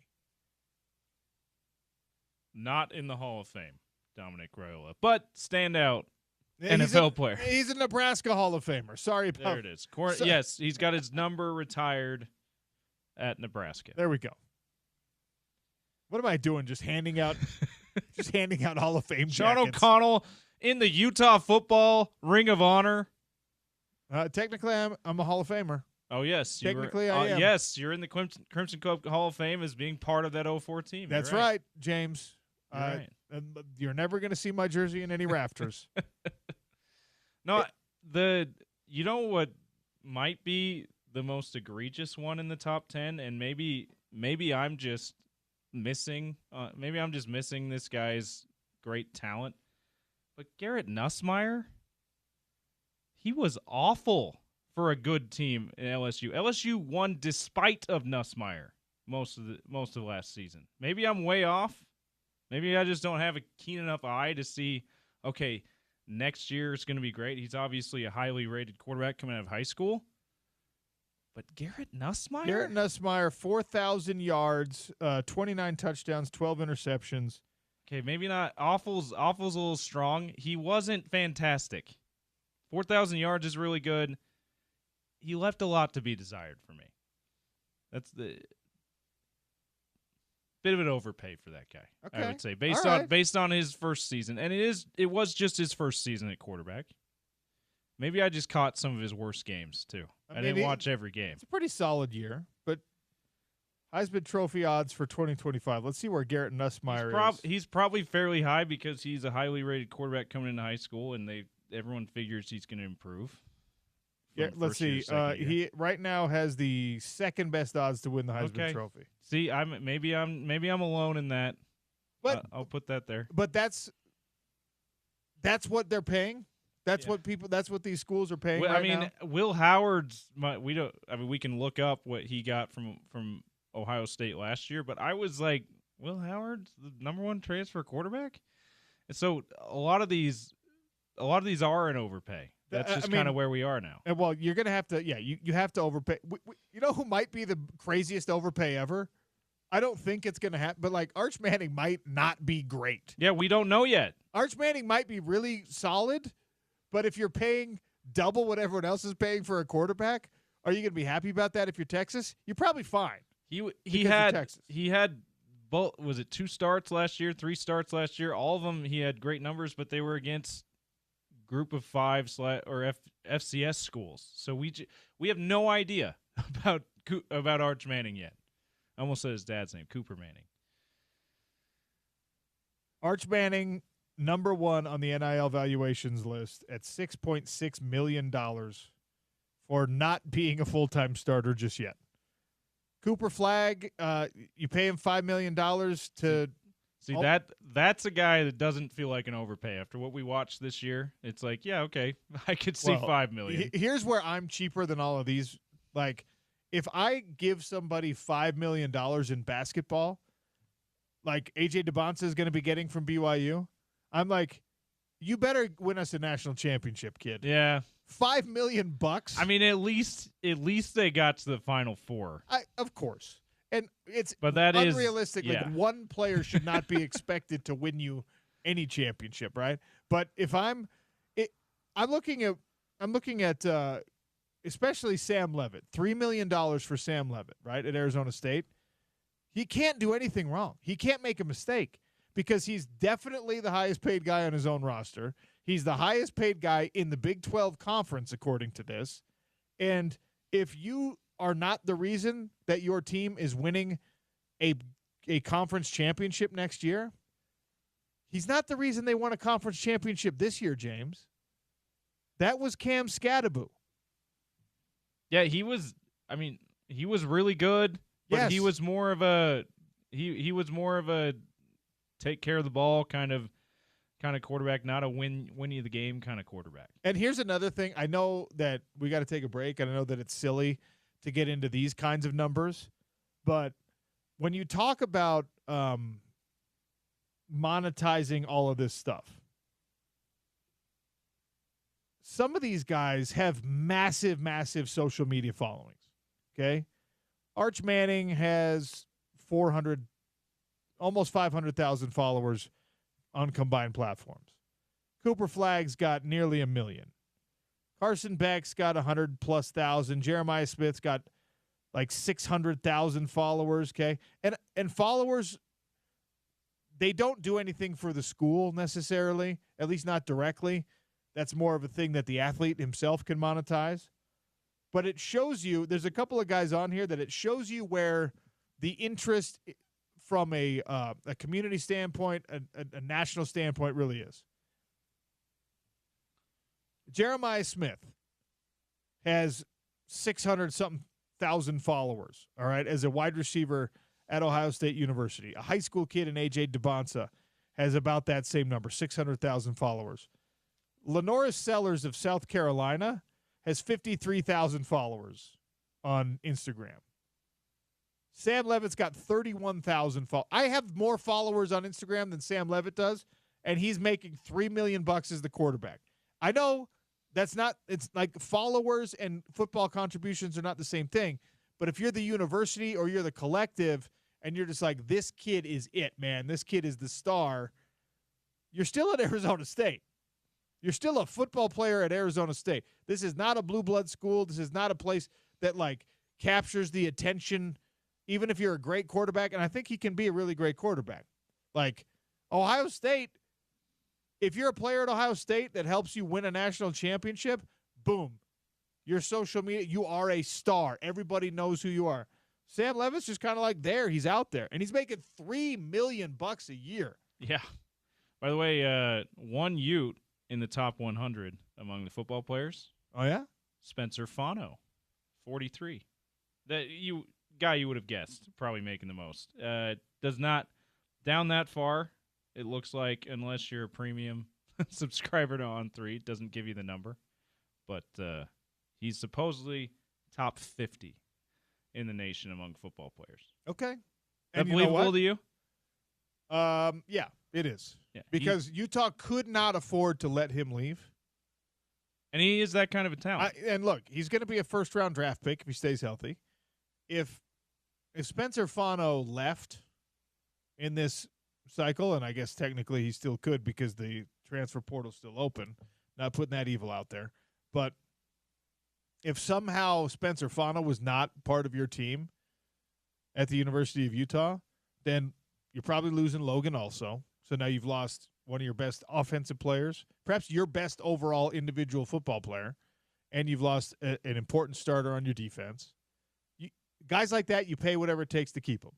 Not in the Hall of Fame, Dominic Raiola, but standout NFL player. He's a Nebraska Hall of Famer. Sorry about there it is. Yes, he's got his number retired at Nebraska. There we go. What am I doing? Just handing out Hall of Fame Sean jackets. O'Connell in the Utah Football Ring of Honor. Technically, I'm a Hall of Famer. Oh, yes. Technically, I am. Yes, you're in the Crimson Club Hall of Fame as being part of that 04 team. That's right, James. Right. You're never going to see my jersey in any rafters. No, you know what might be the most egregious one in the top 10, and maybe I'm just missing. Maybe I'm just missing this guy's great talent. But Garrett Nussmeier, he was awful for a good team in LSU. LSU won despite of Nussmeier most of last season. Maybe I'm way off. Maybe I just don't have a keen enough eye to see, okay, next year is going to be great. He's obviously a highly rated quarterback coming out of high school. But Garrett Nussmeier? 4,000 yards, 29 touchdowns, 12 interceptions. Okay, maybe not. Awful's a little strong. He wasn't fantastic. 4,000 yards is really good. He left a lot to be desired for me. That's the bit of an overpay for that guy. Okay. I would say based on his first season, and it was just his first season at quarterback. Maybe I just caught some of his worst games too. I didn't watch every game. It's a pretty solid year, but Heisman Trophy odds for 2025. Let's see where Garrett Nussmeier is. He's probably fairly high because he's a highly rated quarterback coming into high school, and everyone figures he's going to improve. Yeah, let's see. He right now has the second best odds to win the Heisman Trophy. See, maybe I'm alone in that. But I'll put that there. But that's what they're paying. That's what these schools are paying. Now. Will Howard's. We can look up what he got from Ohio State last year. But I was like, Will Howard's the number one transfer quarterback, and so a lot of these are an overpay. That's just kind of where we are now. And well, you're going to have to, you have to overpay. You know who might be the craziest overpay ever? I don't think it's going to happen, but like Arch Manning might not be great. Yeah, we don't know yet. Arch Manning might be really solid, but if you're paying double what everyone else is paying for a quarterback, are you going to be happy about that if you're Texas? You're probably fine. He had both, was it 2 starts last year, 3 starts last year? All of them he had great numbers, but they were against Group of 5 or FCS schools. So we have no idea about Arch Manning yet. I almost said his dad's name, Cooper Manning. Arch Manning, number 1 on the NIL valuations list at $6.6 million for not being a full-time starter just yet. Cooper Flagg, you pay him $5 million to see that's a guy that doesn't feel like an overpay after what we watched this year. It's like, yeah, okay, I could see $5 million. Here's where I'm cheaper than all of these. Like, if I give somebody $5 million in basketball, like AJ DeBonsa is going to be getting from BYU, I'm like, you better win us a national championship, kid. Yeah. $5 million. I mean, at least they got to the Final Four. Of course. And it's Is, unrealistic. yeah. Like, one player should not be expected to win you any championship, right? But if I'm looking at especially Sam Levitt, $3 million for Sam Levitt, right, at Arizona State. He can't do anything wrong. He can't make a mistake because he's definitely the highest paid guy on his own roster. He's the highest paid guy in the Big 12 conference, according to this. And if you are not the reason that your team is winning a conference championship next year, he's not the reason they won a conference championship this year, James. That was Cam Scadaboo. Yeah, he was really good, but yes. he was more of a take care of the ball kind of quarterback, not a win you the game kind of quarterback. And here's another thing. I know that we got to take a break, and I know that it's silly to get into these kinds of numbers, but when you talk about monetizing all of this stuff, some of these guys have massive, massive social media followings, okay? Arch Manning has almost 500,000 followers on combined platforms. Cooper Flagg's got nearly 1 million. Carson Beck's got 100,000+. Jeremiah Smith's got like 600,000 followers, okay? And followers, they don't do anything for the school necessarily, at least not directly. That's more of a thing that the athlete himself can monetize. But it shows you, there's a couple of guys on here that it shows you where the interest from a community standpoint, a national standpoint really is. Jeremiah Smith has 600-something thousand followers, all right, as a wide receiver at Ohio State University. A high school kid in AJ DeBonsa has about that same number, 600,000 followers. Lenoris Sellers of South Carolina has 53,000 followers on Instagram. Sam Levitt's got 31,000 followers. I have more followers on Instagram than Sam Levitt does, and he's making $3 million as the quarterback. I know it's like followers and football contributions are not the same thing, but if you're the university or you're the collective and you're just like, this kid is it, man, this kid is the star, you're still at Arizona State. You're still a football player at Arizona State. This is not a blue blood school. This is not a place that like captures the attention, even if you're a great quarterback. And I think he can be a really great quarterback. Like Ohio State, if you're a player at Ohio State that helps you win a national championship, boom, your social media, you are a star. Everybody knows who you are. Sam Levitt's just kind of like there. He's out there, and he's making $3 million a year. Yeah. By the way, one Ute in the top 100 among the football players. Oh, yeah? Spencer Fano, 43. That you would have guessed, probably making the most. Does not down that far, it looks like, unless you're a premium subscriber to On3. It doesn't give you the number. But he's supposedly top 50 in the nation among football players. Okay. That believable to you? Yeah, it is. Yeah. Because Utah could not afford to let him leave. And he is that kind of a talent. And look, he's going to be a first-round draft pick if he stays healthy. If Spencer Fano left in this cycle, and I guess technically he still could because the transfer portal's still open, not putting that evil out there, but if somehow Spencer Fano was not part of your team at the University of Utah, then you're probably losing Logan also. So now you've lost one of your best offensive players, perhaps your best overall individual football player, and you've lost an important starter on your defense. Guys like that, you pay whatever it takes to keep them.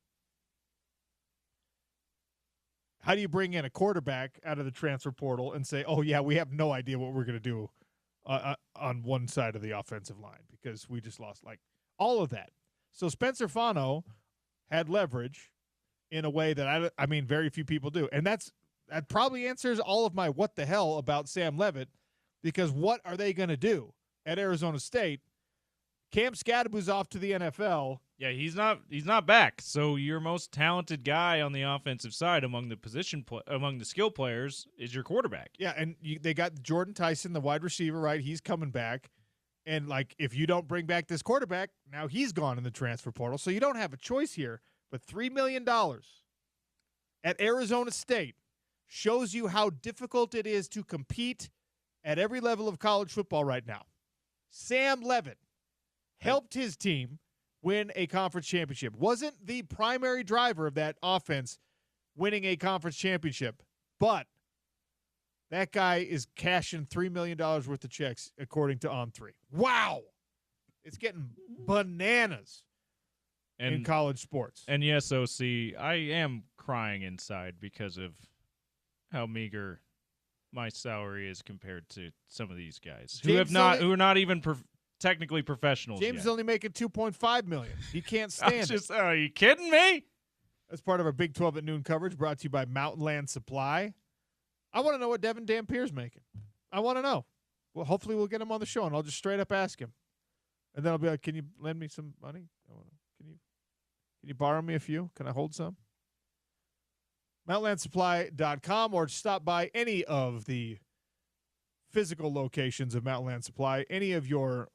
How do you bring in a quarterback out of the transfer portal and say, oh, yeah, we have no idea what we're going to do on one side of the offensive line because we just lost, like, all of that. So Spencer Fano had leverage in a way that, I mean, very few people do. And that probably answers all of my what the hell about Sam Leavitt, because what are they going to do at Arizona State? Cam Scadaboo's off to the NFL. Yeah, he's not back. So your most talented guy on the offensive side among the skill players is your quarterback. Yeah, and they got Jordan Tyson, the wide receiver, right? He's coming back. And, like, if you don't bring back this quarterback, now he's gone in the transfer portal. So you don't have a choice here. But $3 million at Arizona State shows you how difficult it is to compete at every level of college football right now. Sam Leavitt helped his team win a conference championship. Wasn't the primary driver of that offense winning a conference championship, but that guy is cashing $3 million worth of checks, according to On3. Wow. It's getting bananas in college sports. And yes, OC, I am crying inside because of how meager my salary is compared to some of these guys who are not even technically professionals. James is only making $2.5 million. He can't stand it. Are you kidding me? That's part of our Big 12 at Noon coverage, brought to you by Mountain Land Supply. I want to know what Devin Dampier's making. I want to know. Well, hopefully we'll get him on the show, and I'll just straight up ask him. And then I'll be like, can you lend me some money? Can you borrow me a few? Can I hold some? MountainLandSupply.com, or stop by any of the physical locations of Mountain Land Supply. Any of your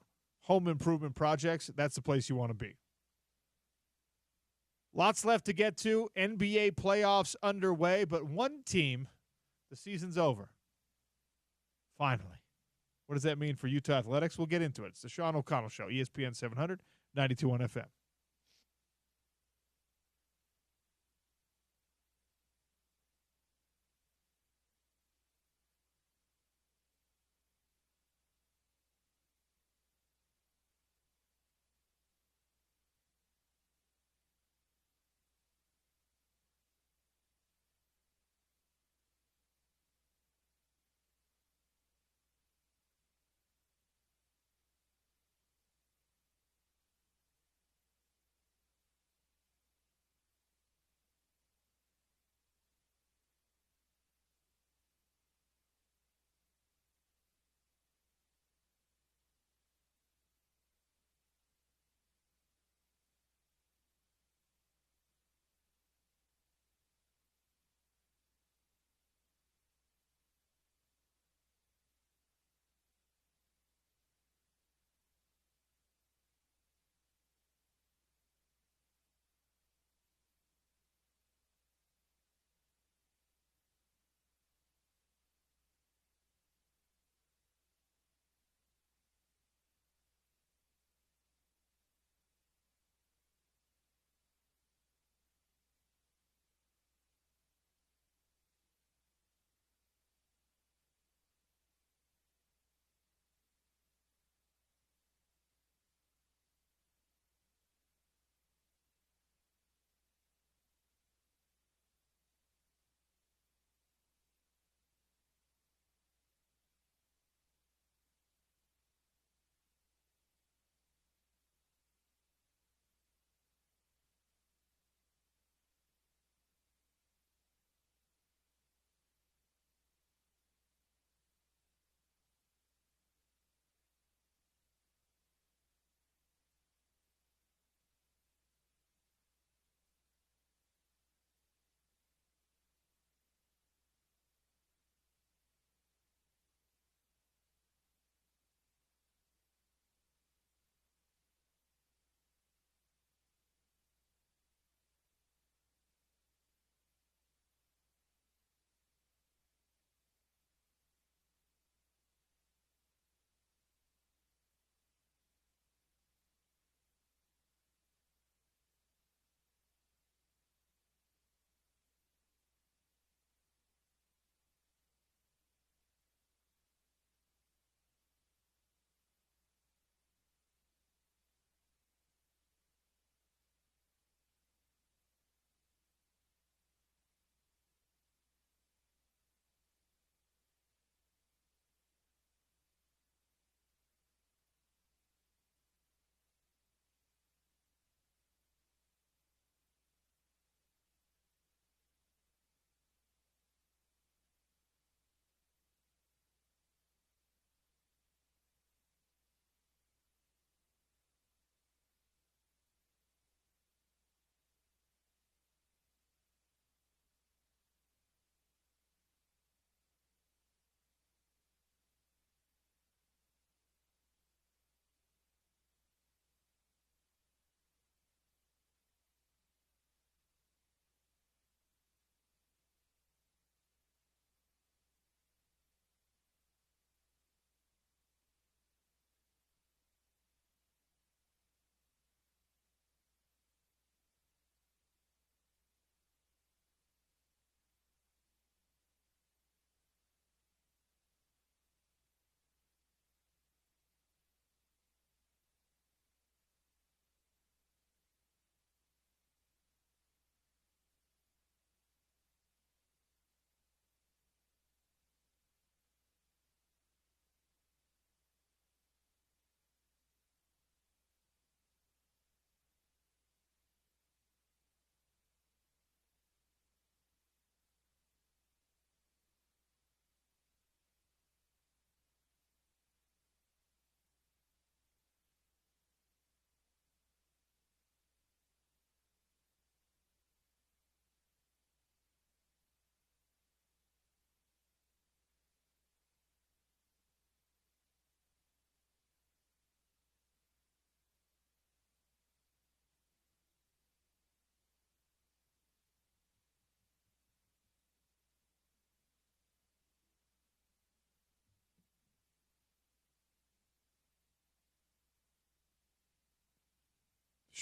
home improvement projects, that's the place you want to be. Lots left to get to. NBA playoffs underway, but one team, the season's over. Finally. What does that mean for Utah athletics? We'll get into it. It's the Sean O'Connell Show, ESPN 700, 92.1 FM.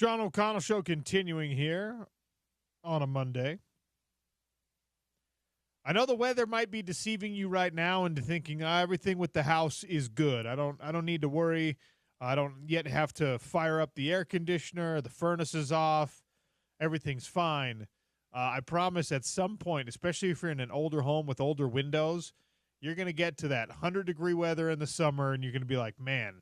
Sean O'Connell Show continuing here on a Monday. I know the weather might be deceiving you right now into thinking everything with the house is good. I don't need to worry. I don't yet have to fire up the air conditioner. The furnace is off. Everything's fine. I promise at some point, especially if you're in an older home with older windows, you're going to get to that 100-degree weather in the summer, and you're going to be like, man,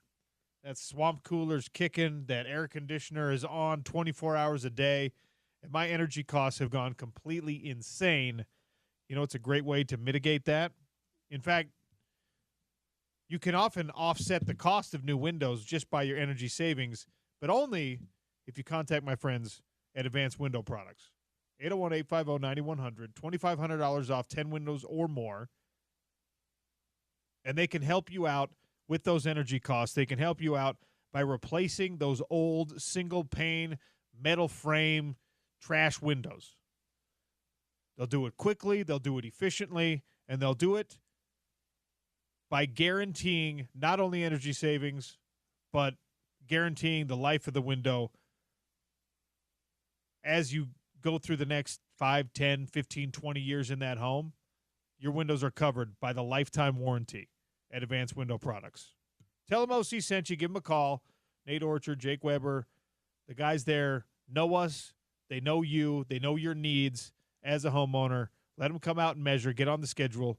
that swamp cooler's kicking. That air conditioner is on 24 hours a day, and my energy costs have gone completely insane. You know, it's a great way to mitigate that. In fact, you can often offset the cost of new windows just by your energy savings, but only if you contact my friends at Advanced Window Products. 801-850-9100, $2,500 off 10 windows or more. And they can help you out with those energy costs. They can help you out by replacing those old single-pane metal frame trash windows. They'll do it quickly, they'll do it efficiently, and they'll do it by guaranteeing not only energy savings, but guaranteeing the life of the window as you go through the next 5, 10, 15, 20 years in that home. Your windows are covered by the lifetime warranty at Advanced Window Products. Tell them OC sent you. Give them a call. Nate Orchard, Jake Weber, the guys there know us. They know you. They know your needs as a homeowner. Let them come out and measure. Get on the schedule.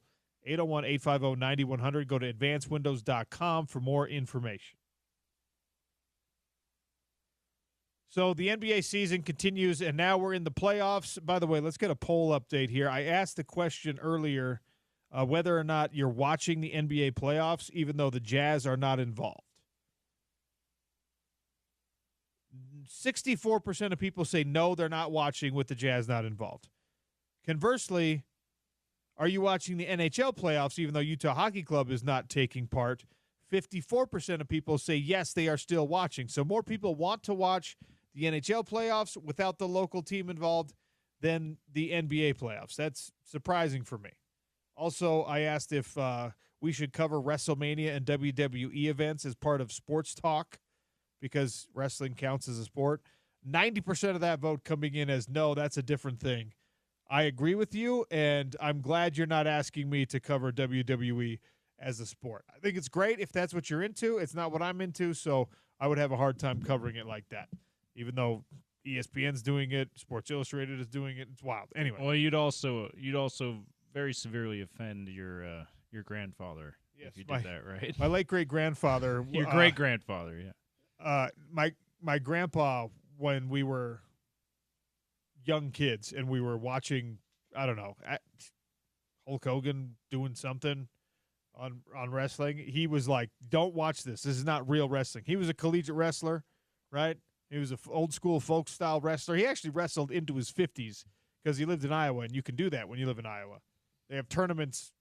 801-850-9100. Go to advancedwindows.com for more information. So the NBA season continues, and now we're in the playoffs. By the way, let's get a poll update here. I asked the question earlier whether or not you're watching the NBA playoffs, even though the Jazz are not involved. 64% of people say no, they're not watching with the Jazz not involved. Conversely, are you watching the NHL playoffs, even though Utah Hockey Club is not taking part? 54% of people say yes, they are still watching. So more people want to watch the NHL playoffs without the local team involved than the NBA playoffs. That's surprising for me. Also, I asked if we should cover WrestleMania and WWE events as part of sports talk because wrestling counts as a sport. 90% of that vote coming in as no, that's a different thing. I agree with you, and I'm glad you're not asking me to cover WWE as a sport. I think it's great if that's what you're into. It's not what I'm into, so I would have a hard time covering it like that. Even though ESPN's doing it, Sports Illustrated is doing it, it's wild. Anyway. Well, you'd also very severely offend your grandfather if you did that, right? My late great grandfather. Your great grandfather, yeah. My grandpa, when we were young kids and we were watching, I don't know, Hulk Hogan doing something on wrestling, he was like, don't watch this. This is not real wrestling. He was a collegiate wrestler, right? He was an old school folk style wrestler. He actually wrestled into his 50s because he lived in Iowa, and you can do that when you live in Iowa. They have tournaments,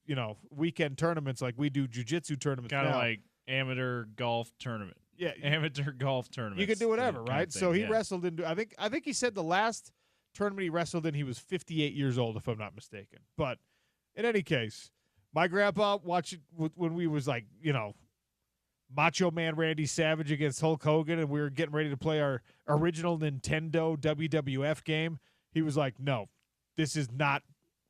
weekend tournaments like we do jiu-jitsu tournaments kind of like amateur golf tournament. Yeah. Amateur golf tournament. You can do whatever, right? Thing, so he wrestled into, I think he said the last tournament he wrestled in, he was 58 years old, if I'm not mistaken. But in any case, my grandpa watched it when we was like, Macho Man Randy Savage against Hulk Hogan, and we were getting ready to play our original Nintendo WWF game. He was like, no, this is not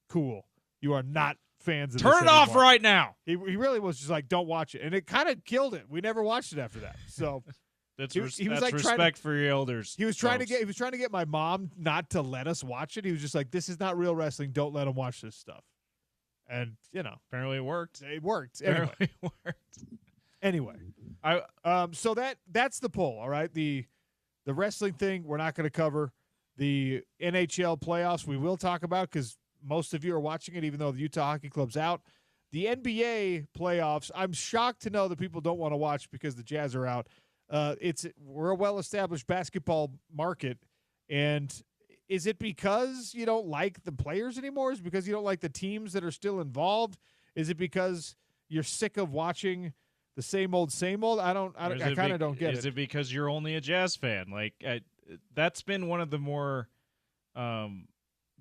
cool. You are not fans of this Turn it off anymore. right now. He really was just like, don't watch it. And it kind of killed it. We never watched it after that. So that's he was like respect for your elders. He was trying to get my mom not to let us watch it. He was just like, this is not real wrestling. Don't let him watch this stuff. And, apparently it worked. It worked. Apparently it worked. Anyway, so that's the poll, all right? The wrestling thing we're not going to cover. The NHL playoffs we will talk about because most of you are watching it, even though the Utah Hockey Club's out. The NBA playoffs, I'm shocked to know that people don't want to watch because the Jazz are out. We're a well-established basketball market, and is it because you don't like the players anymore? Is it because you don't like the teams that are still involved? Is it because you're sick of watching the same old? I kind of don't get it. Is it because you're only a Jazz fan? That's been one of the more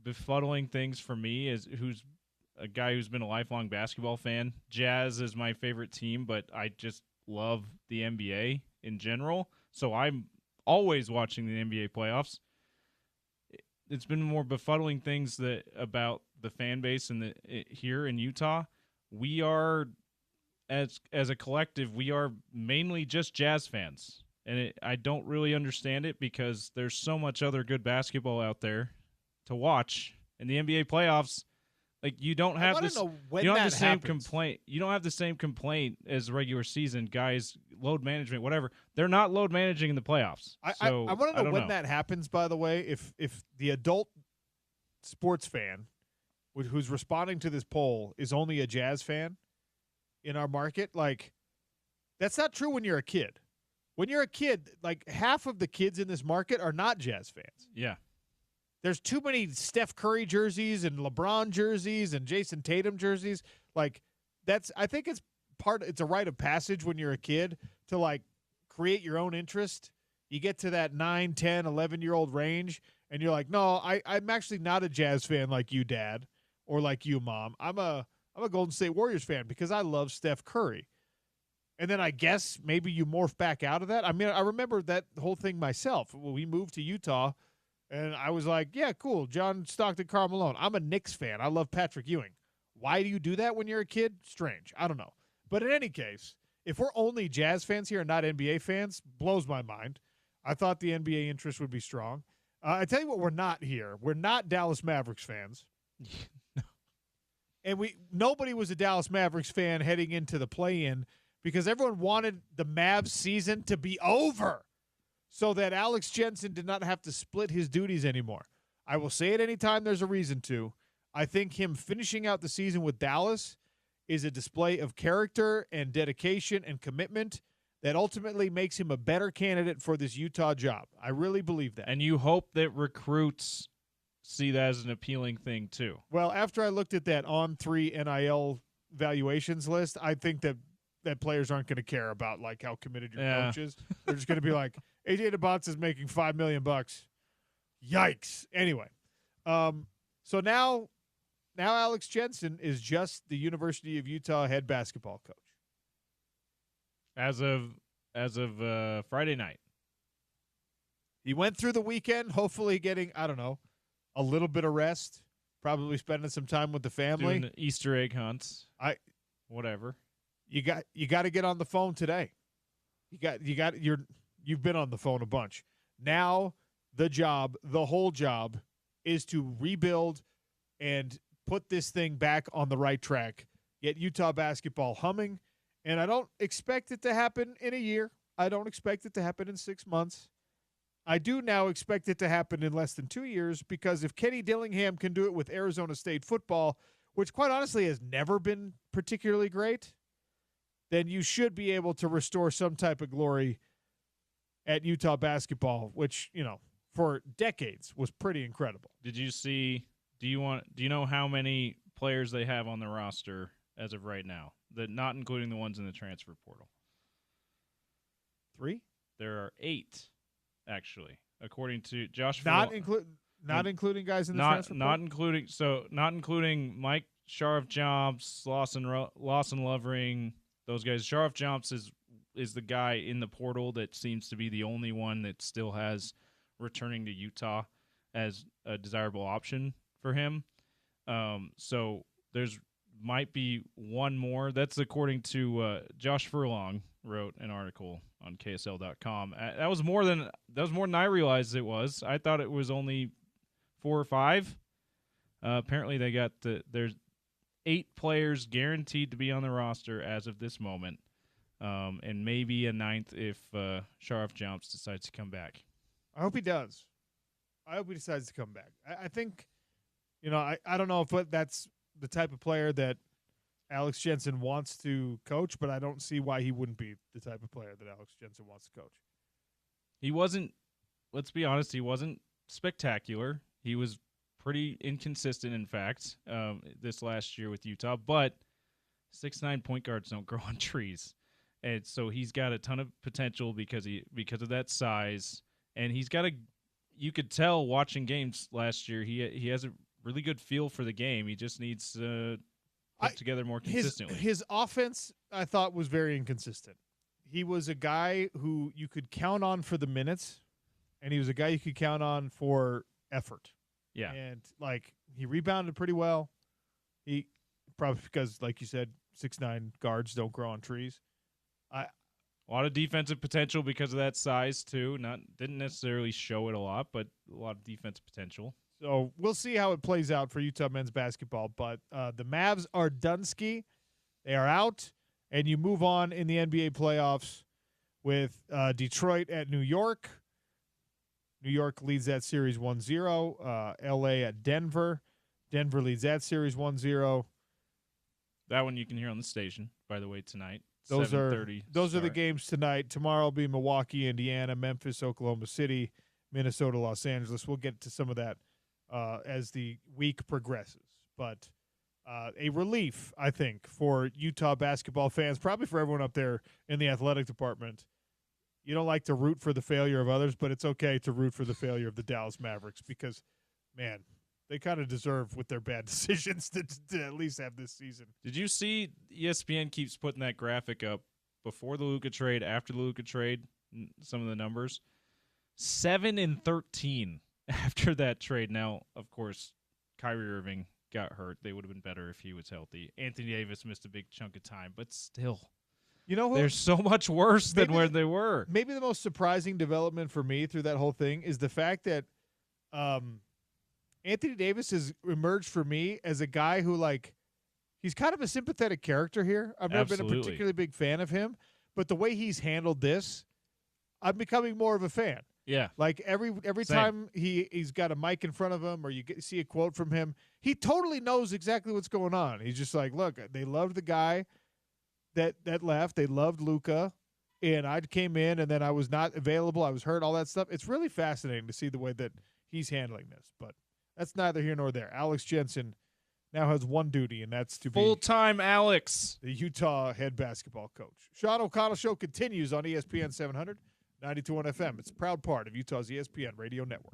befuddling things for me who's a guy who's been a lifelong basketball fan. Jazz is my favorite team, but I just love the NBA in general. So I'm always watching the NBA playoffs. It's been more befuddling things about the fan base here in Utah. We are, as a collective, we are mainly just Jazz fans. And I don't really understand it because there's so much other good basketball out there to watch. In the NBA playoffs, like you don't have the same complaint. You don't have the same complaint as regular season guys. Load management, whatever. They're not load managing in the playoffs. I want to know when that happens. By the way, if the adult sports fan who's responding to this poll is only a Jazz fan in our market, like that's not true when you're a kid. When you're a kid, like half of the kids in this market are not Jazz fans. Yeah. There's too many Steph Curry jerseys and LeBron jerseys and Jason Tatum jerseys. Like I think it's a rite of passage when you're a kid to like create your own interest. You get to that 9, 10, 11-year-old range and you're like, no, I'm actually not a Jazz fan like you, Dad, or like you, Mom. I'm a Golden State Warriors fan because I love Steph Curry. And then I guess maybe you morph back out of that. I mean, I remember that whole thing myself. When we moved to Utah, and I was like, yeah, cool, John Stockton, Karl Malone. I'm a Knicks fan. I love Patrick Ewing. Why do you do that when you're a kid? Strange. I don't know. But in any case, if we're only Jazz fans here and not NBA fans, blows my mind. I thought the NBA interest would be strong. I tell you what, we're not here. We're not Dallas Mavericks fans. And nobody was a Dallas Mavericks fan heading into the play-in because everyone wanted the Mavs season to be over so that Alex Jensen did not have to split his duties anymore. I will say it anytime there's a reason to. I think him finishing out the season with Dallas is a display of character and dedication and commitment that ultimately makes him a better candidate for this Utah job. I really believe that. And you hope that recruits see that as an appealing thing too. Well, after I looked at that On3 NIL valuations list, I think that players aren't going to care about like how committed your coach is. They're just going to be like, AJ DeBots is making $5 million. Yikes. Anyway, so now Alex Jensen is just the University of Utah head basketball coach. As of Friday night. He went through the weekend, hopefully getting, I don't know, a little bit of rest, probably spending some time with the family. Doing the Easter egg hunts. Whatever. You got to get on the phone today. You've been on the phone a bunch. Now the whole job is to rebuild and put this thing back on the right track. Get Utah basketball humming, and I don't expect it to happen in a year. I don't expect it to happen in 6 months. I do now expect it to happen in less than 2 years because if Kenny Dillingham can do it with Arizona State football, which quite honestly has never been particularly great, then you should be able to restore some type of glory at Utah basketball, which, for decades was pretty incredible. Did you see, do you know how many players they have on the roster as of right now? Not including the ones in the transfer portal. 3? There are 8, actually, according to Josh. Not including guys in the transfer portal? Not including Mike Sharaf-Jobs, Lawson Lovering, those guys. Sharaf-Jobs is the guy in the portal that seems to be the only one that still has returning to Utah as a desirable option for him. So there's might be one more. That's according to Josh Furlong wrote an article on KSL.com. That was more than I realized it was. I thought it was only 4 or 5. Apparently they got there's 8 players guaranteed to be on the roster as of this moment, and maybe a 9th if Sharaf-Jobs decides to come back. I hope he does. I hope he decides to come back. I think, I don't know if that's the type of player that Alex Jensen wants to coach, but I don't see why he wouldn't be the type of player that Alex Jensen wants to coach. He wasn't, let's be honest, he wasn't spectacular. He was pretty inconsistent, in fact, this last year with Utah, but 6'9" point guards don't grow on trees. And so he's got a ton of potential because of that size, and you could tell watching games last year, he has a really good feel for the game. He just needs to put together more consistently. His offense, I thought, was very inconsistent. He was a guy who you could count on for the minutes, and he was a guy you could count on for effort. Yeah. And, like, he rebounded pretty well. He probably because, like you said, 6'9" guards don't grow on trees. A lot of defensive potential because of that size, too. Didn't necessarily show it a lot, but a lot of defensive potential. So we'll see how it plays out for Utah men's basketball. But the Mavs are Dunsky. They are out. And you move on in the NBA playoffs with Detroit at New York. New York leads that series 1-0. L.A. at Denver. Denver leads that series 1-0. That one you can hear on the station, by the way, tonight. Those are start. the games tonight. Tomorrow will be Milwaukee, Indiana, Memphis, Oklahoma City, Minnesota, Los Angeles. We'll get to some of that as the week progresses. But a relief, I think, for Utah basketball fans, probably for everyone up there in the athletic department. You don't like to root for the failure of others, but it's okay to root for the failure of the Dallas Mavericks because, man, they kind of deserve with their bad decisions to at least have this season. Did you see ESPN keeps putting that graphic up before the Luka trade, after the Luka trade, some of the numbers? 7-13 after that trade. Now, of course, Kyrie Irving got hurt. They would have been better if he was healthy. Anthony Davis missed a big chunk of time, but still. You know who? They're so much worse than where they were. Maybe the most surprising development for me through that whole thing is the fact that Anthony Davis has emerged for me as a guy who, like, he's kind of a sympathetic character here. I've never been a particularly big fan of him, but the way he's handled this, I'm becoming more of a fan. Yeah. Like every time he's got a mic in front of him or you see a quote from him, he totally knows exactly what's going on. He's just like, look, they loved the guy that left. They loved Luka, and I came in, and then I was not available. I was hurt, all that stuff. It's really fascinating to see the way that he's handling this, but that's neither here nor there. Alex Jensen now has one duty, and that's to be full-time Alex, the Utah head basketball coach. Sean O'Connell Show continues on ESPN 700, 92.1 FM. It's a proud part of Utah's ESPN radio network.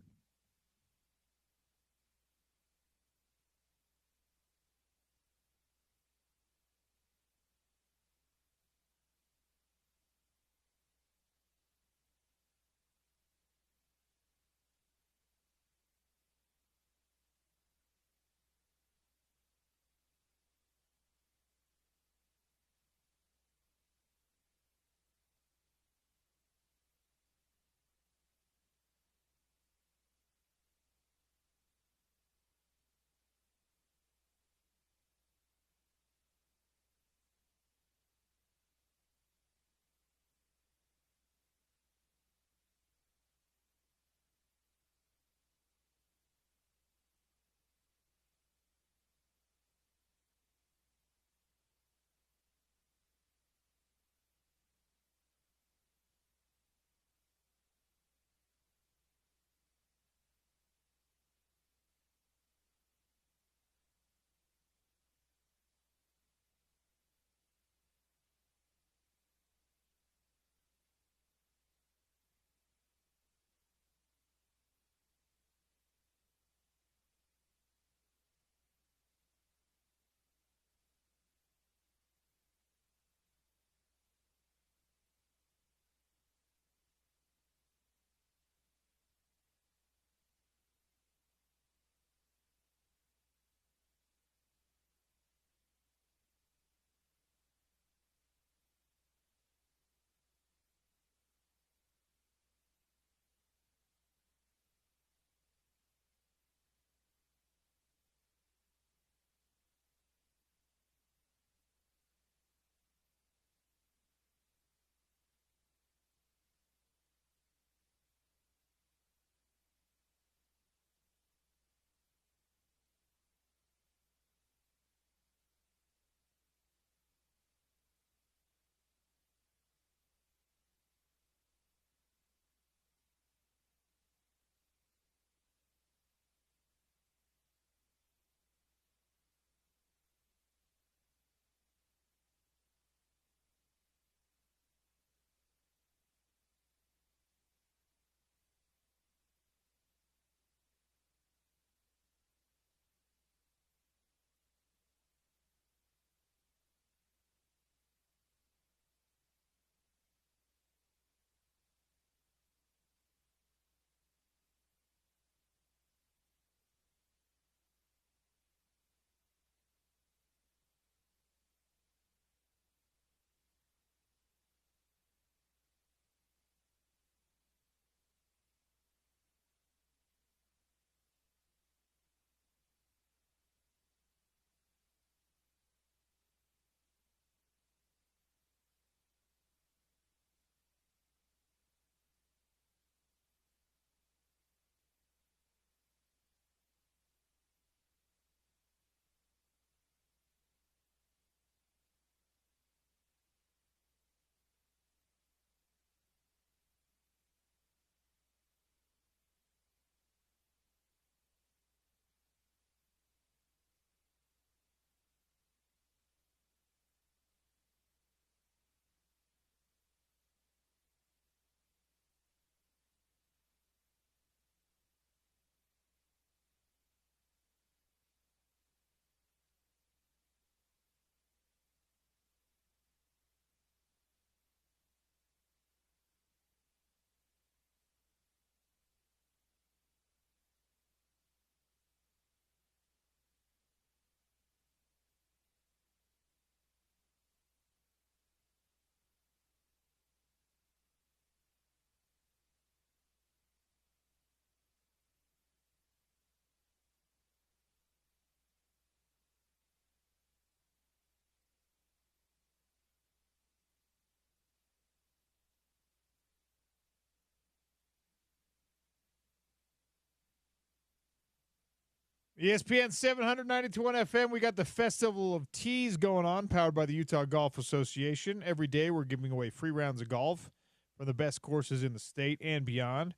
ESPN 792.1 FM. We got the Festival of Tees going on, powered by the Utah Golf Association. Every day we're giving away free rounds of golf from the best courses in the state and beyond.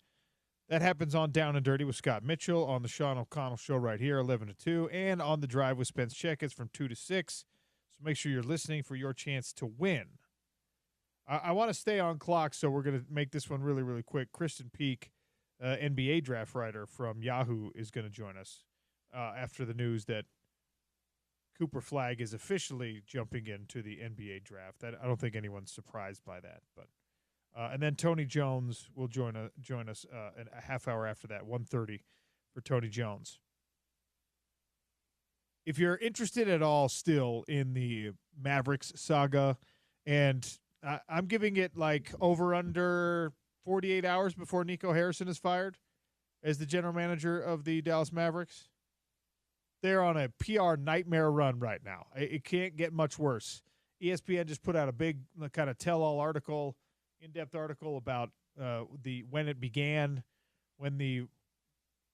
That happens on Down and Dirty with Scott Mitchell on the Sean O'Connell Show right here, 11 to 2, and on The Drive with Spence Checketts from 2 to 6. So make sure you're listening for your chance to win. I want to stay on clock, so we're going to make this one really, really quick. Kristen Peak, NBA draft writer from Yahoo, is going to join us after the news that Cooper Flagg is officially jumping into the NBA draft. I don't think anyone's surprised by that. But and then Tony Jones will join us a half hour after that, 1:30 for Tony Jones. If you're interested at all still in the Mavericks saga, and I'm giving it like over under 48 hours before Nico Harrison is fired as the general manager of the Dallas Mavericks. They're on a PR nightmare run right now. It can't get much worse. ESPN just put out a big kind of tell-all article, in-depth article about when it began, when the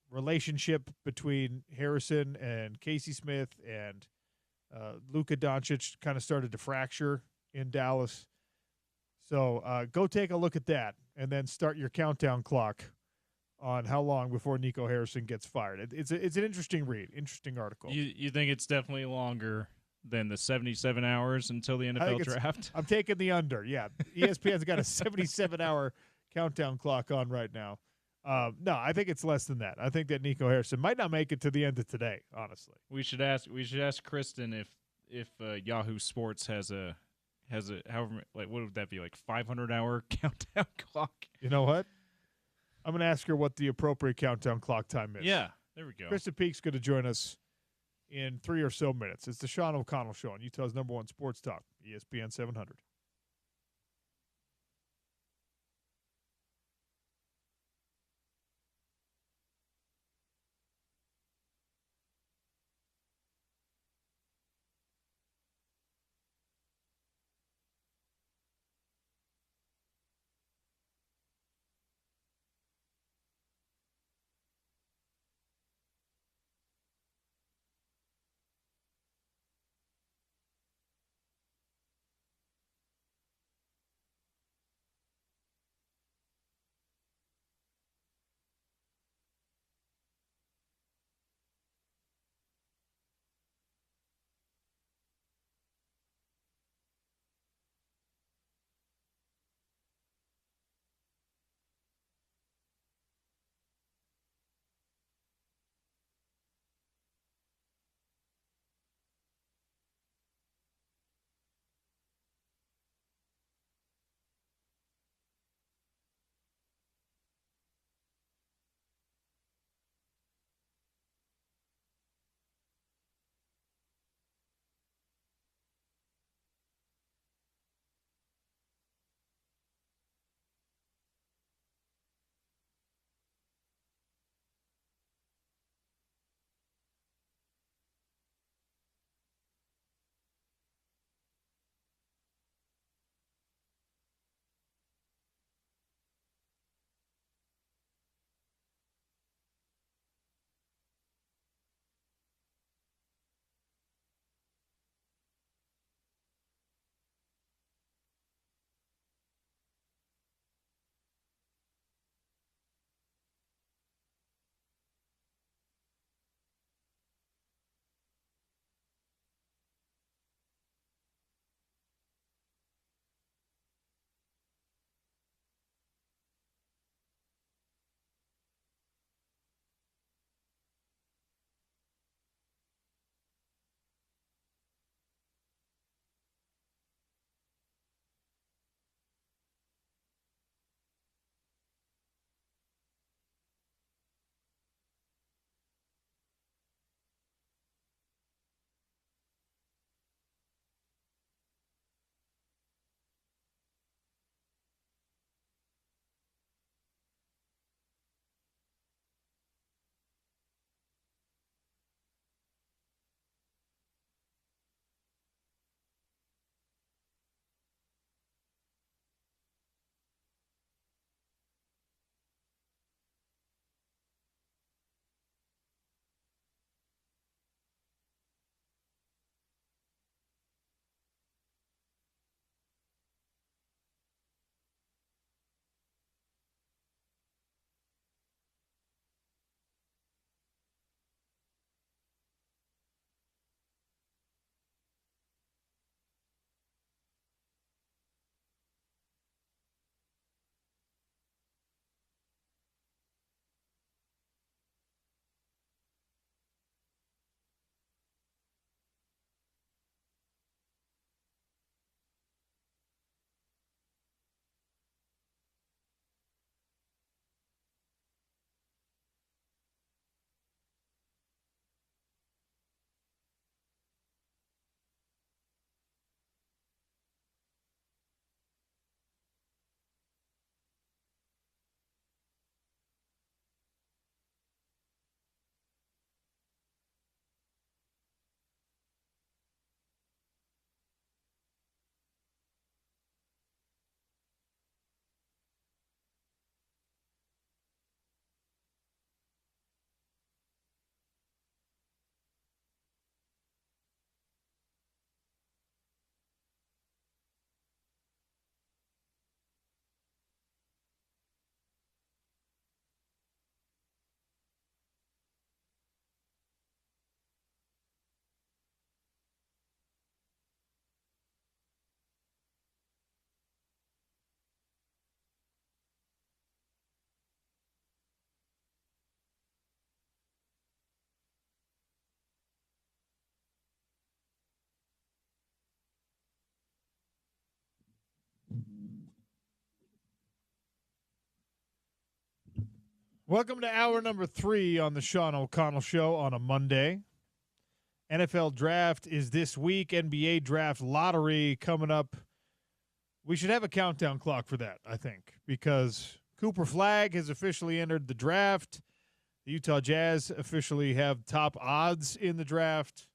relationship between Harrison and Casey Smith and Luka Doncic kind of started to fracture in Dallas. So go take a look at that and then start your countdown clock on how long before Nico Harrison gets fired. It's an interesting read, interesting article. You think it's definitely longer than the 77 hours until the NFL draft? I'm taking the under, yeah. ESPN's got a 77-hour countdown clock on right now. No, I think it's less than that. I think that Nico Harrison might not make it to the end of today, honestly. We should ask Kristen if Yahoo Sports has a however, like, what would that be, like 500-hour countdown clock? You know what? I'm going to ask her what the appropriate countdown clock time is. Yeah, there we go. Krista Peak's going to join us in 3 or so minutes. It's the Sean O'Connell Show on Utah's #1 sports talk, ESPN 700. Welcome to hour number 3 on the Sean O'Connell Show on a Monday. NFL draft is this week. NBA draft lottery coming up. We should have a countdown clock for that, I think, because Cooper Flagg has officially entered the draft. The Utah Jazz officially have top odds in the draft,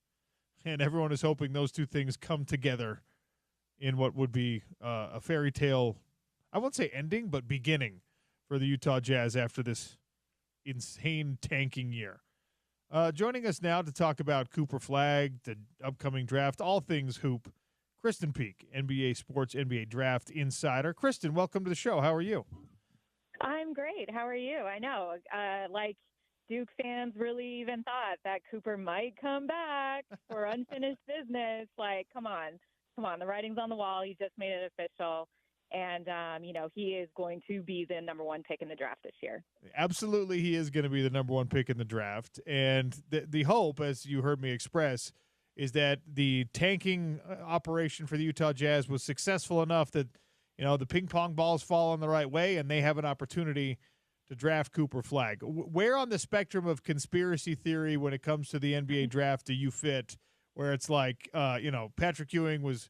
and everyone is hoping those two things come together in what would be a fairy tale, I won't say ending, but beginning for the Utah Jazz after this insane tanking year. Joining us now to talk about Cooper Flagg, the upcoming draft, all things hoop, Kristen Peak, NBA Sports, NBA Draft Insider. Kristen, welcome to the show. How are you? I'm great. How are you? I know, like Duke fans really even thought that Cooper might come back for unfinished business. Like, come on. The writing's on the wall. He just made it official. And, he is going to be the number 1 pick in the draft this year. Absolutely, he is going to be the number 1 pick in the draft. And the hope, as you heard me express, is that the tanking operation for the Utah Jazz was successful enough that, the ping pong balls fall in the right way and they have an opportunity to draft Cooper Flagg. Where on the spectrum of conspiracy theory when it comes to the NBA draft do you fit, where it's like, Patrick Ewing was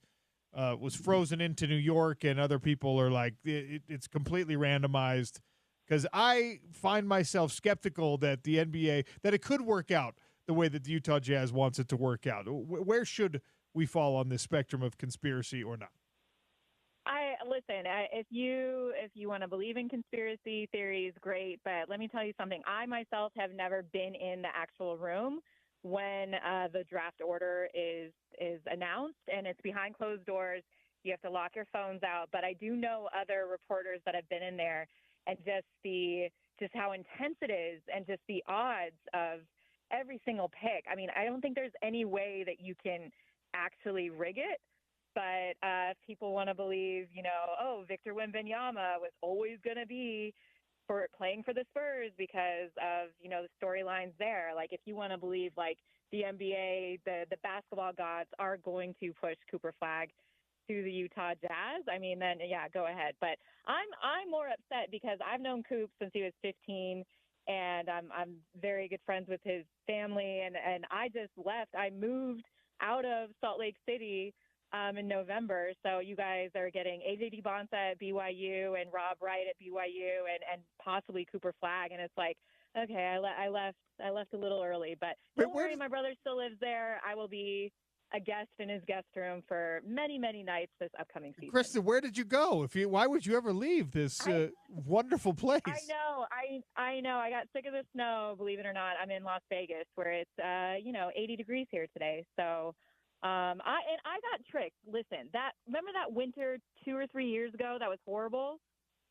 frozen into New York, and other people are like, it's completely randomized? Because I find myself skeptical that the NBA, that it could work out the way that the Utah Jazz wants it to work out. Where should we fall on this spectrum of conspiracy or not? If you want to believe in conspiracy theories, great. But let me tell you something. I myself have never been in the actual room when the draft order is announced, and it's behind closed doors. You have to lock your phones out. But I do know other reporters that have been in there, and just how intense it is, and just the odds of every single pick. I mean, I don't think there's any way that you can actually rig it. But if people want to believe, Victor Wembanyama was always going to be playing for the Spurs because of, the storylines there. Like, if you want to believe, like, the NBA, the basketball gods are going to push Cooper Flagg to the Utah Jazz, I mean, then, yeah, go ahead. But I'm more upset because I've known Coop since he was 15, and I'm very good friends with his family, and I just left. I moved out of Salt Lake City in November. So you guys are getting AJ DeBonta at BYU and Rob Wright at BYU and possibly Cooper Flagg. And it's like, okay, I left a little early, but don't worry, my brother still lives there. I will be a guest in his guest room for many, many nights this upcoming season. Kristen, where did you go? Why would you ever leave this wonderful place? I know. I got sick of the snow, believe it or not. I'm in Las Vegas where it's 80 degrees here today. So I got tricked. Listen, remember that winter 2 or 3 years ago that was horrible?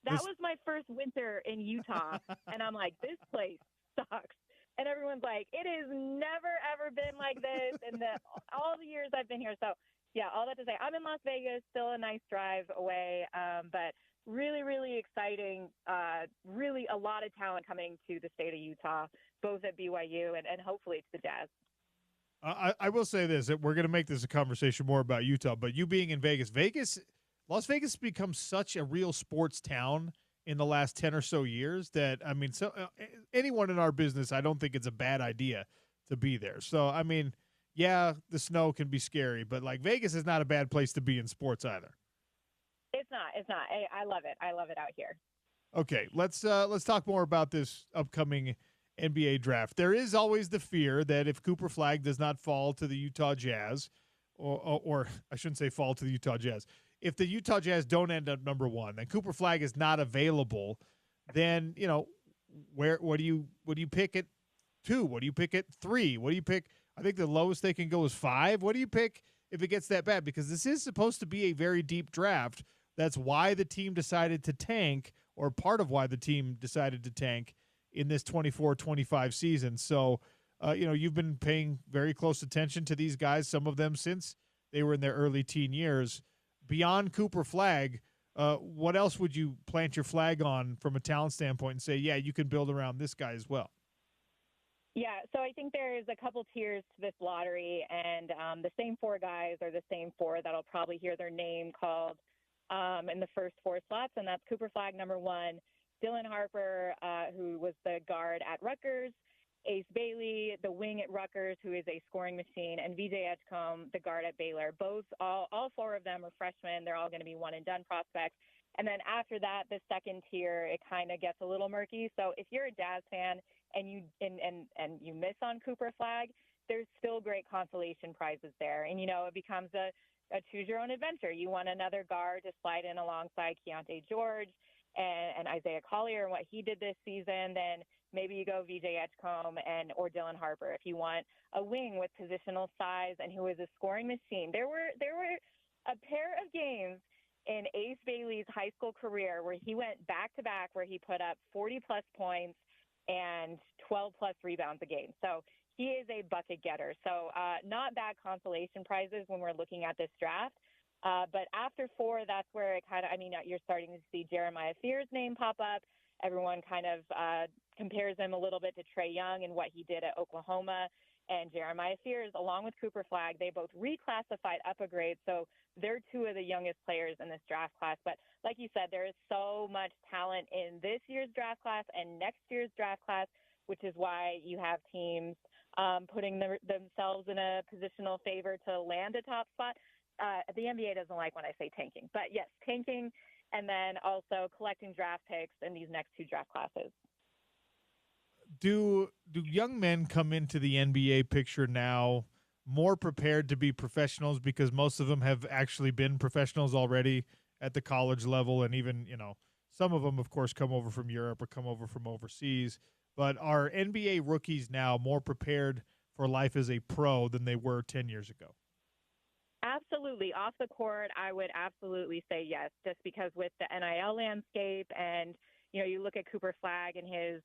That was my first winter in Utah, and I'm like, this place sucks. And everyone's like, it has never, ever been like this in all the years I've been here. So, yeah, all that to say, I'm in Las Vegas, still a nice drive away, but really, really exciting. Really a lot of talent coming to the state of Utah, both at BYU and hopefully it's the Jazz. I will say this, that we're going to make this a conversation more about Utah, but you being in Las Vegas has become such a real sports town in the last 10 or so years that, I mean, anyone in our business, I don't think it's a bad idea to be there. So, I mean, yeah, the snow can be scary, but like Vegas is not a bad place to be in sports either. It's not. I love it. I love it out here. Okay, let's talk more about this upcoming NBA draft. There is always the fear that if Cooper Flagg does not fall to the Utah Jazz, or I shouldn't say fall to the Utah Jazz, if the Utah Jazz don't end up number 1, then Cooper Flagg is not available, then, what do you pick at 2? What do you pick at 3? What do you pick? I think the lowest they can go is 5. What do you pick if it gets that bad? Because this is supposed to be a very deep draft. That's why the team decided to tank, or part of why the team decided to tank in this 24-25 season. So, you've been paying very close attention to these guys, some of them since they were in their early teen years. Beyond Cooper Flagg, what else would you plant your flag on from a talent standpoint and say, yeah, you can build around this guy as well? Yeah, so I think there's a couple tiers to this lottery, and the same 4 guys are the same 4 that'll probably hear their name called in the first 4 slots, and that's Cooper Flagg, number 1, Dylan Harper, who was the guard at Rutgers, Ace Bailey, the wing at Rutgers, who is a scoring machine, and VJ Edgecombe, the guard at Baylor. All four of them are freshmen. They're all going to be one-and-done prospects. And then after that, the second tier, it kind of gets a little murky. So if you're a Jazz fan and you miss on Cooper Flagg, there's still great consolation prizes there. And, it becomes a choose-your-own-adventure. You want another guard to slide in alongside Keontae George and Isaiah Collier and what he did this season, then maybe you go VJ Edgecombe or Dylan Harper. If you want a wing with positional size and who is a scoring machine, there were a pair of games in Ace Bailey's high school career where he went back-to-back where he put up 40-plus points and 12-plus rebounds a game. So he is a bucket getter. So not bad consolation prizes when we're looking at this draft. But after 4, that's where it kind of, you're starting to see Jeremiah Fear's name pop up. Everyone kind of compares him a little bit to Trae Young and what he did at Oklahoma. And Jeremiah Fears, along with Cooper Flagg, they both reclassified up a grade. So they're 2 of the youngest players in this draft class. But like you said, there is so much talent in this year's draft class and next year's draft class, which is why you have teams putting themselves in a positional favor to land a top spot. The NBA doesn't like when I say tanking. But, yes, tanking and then also collecting draft picks in these next 2 draft classes. Do young men come into the NBA picture now more prepared to be professionals because most of them have actually been professionals already at the college level, and even, some of them, of course, come over from Europe or come over from overseas. But are NBA rookies now more prepared for life as a pro than they were 10 years ago? Absolutely. Off the court, I would absolutely say yes, just because with the NIL landscape and, you look at Cooper Flagg and his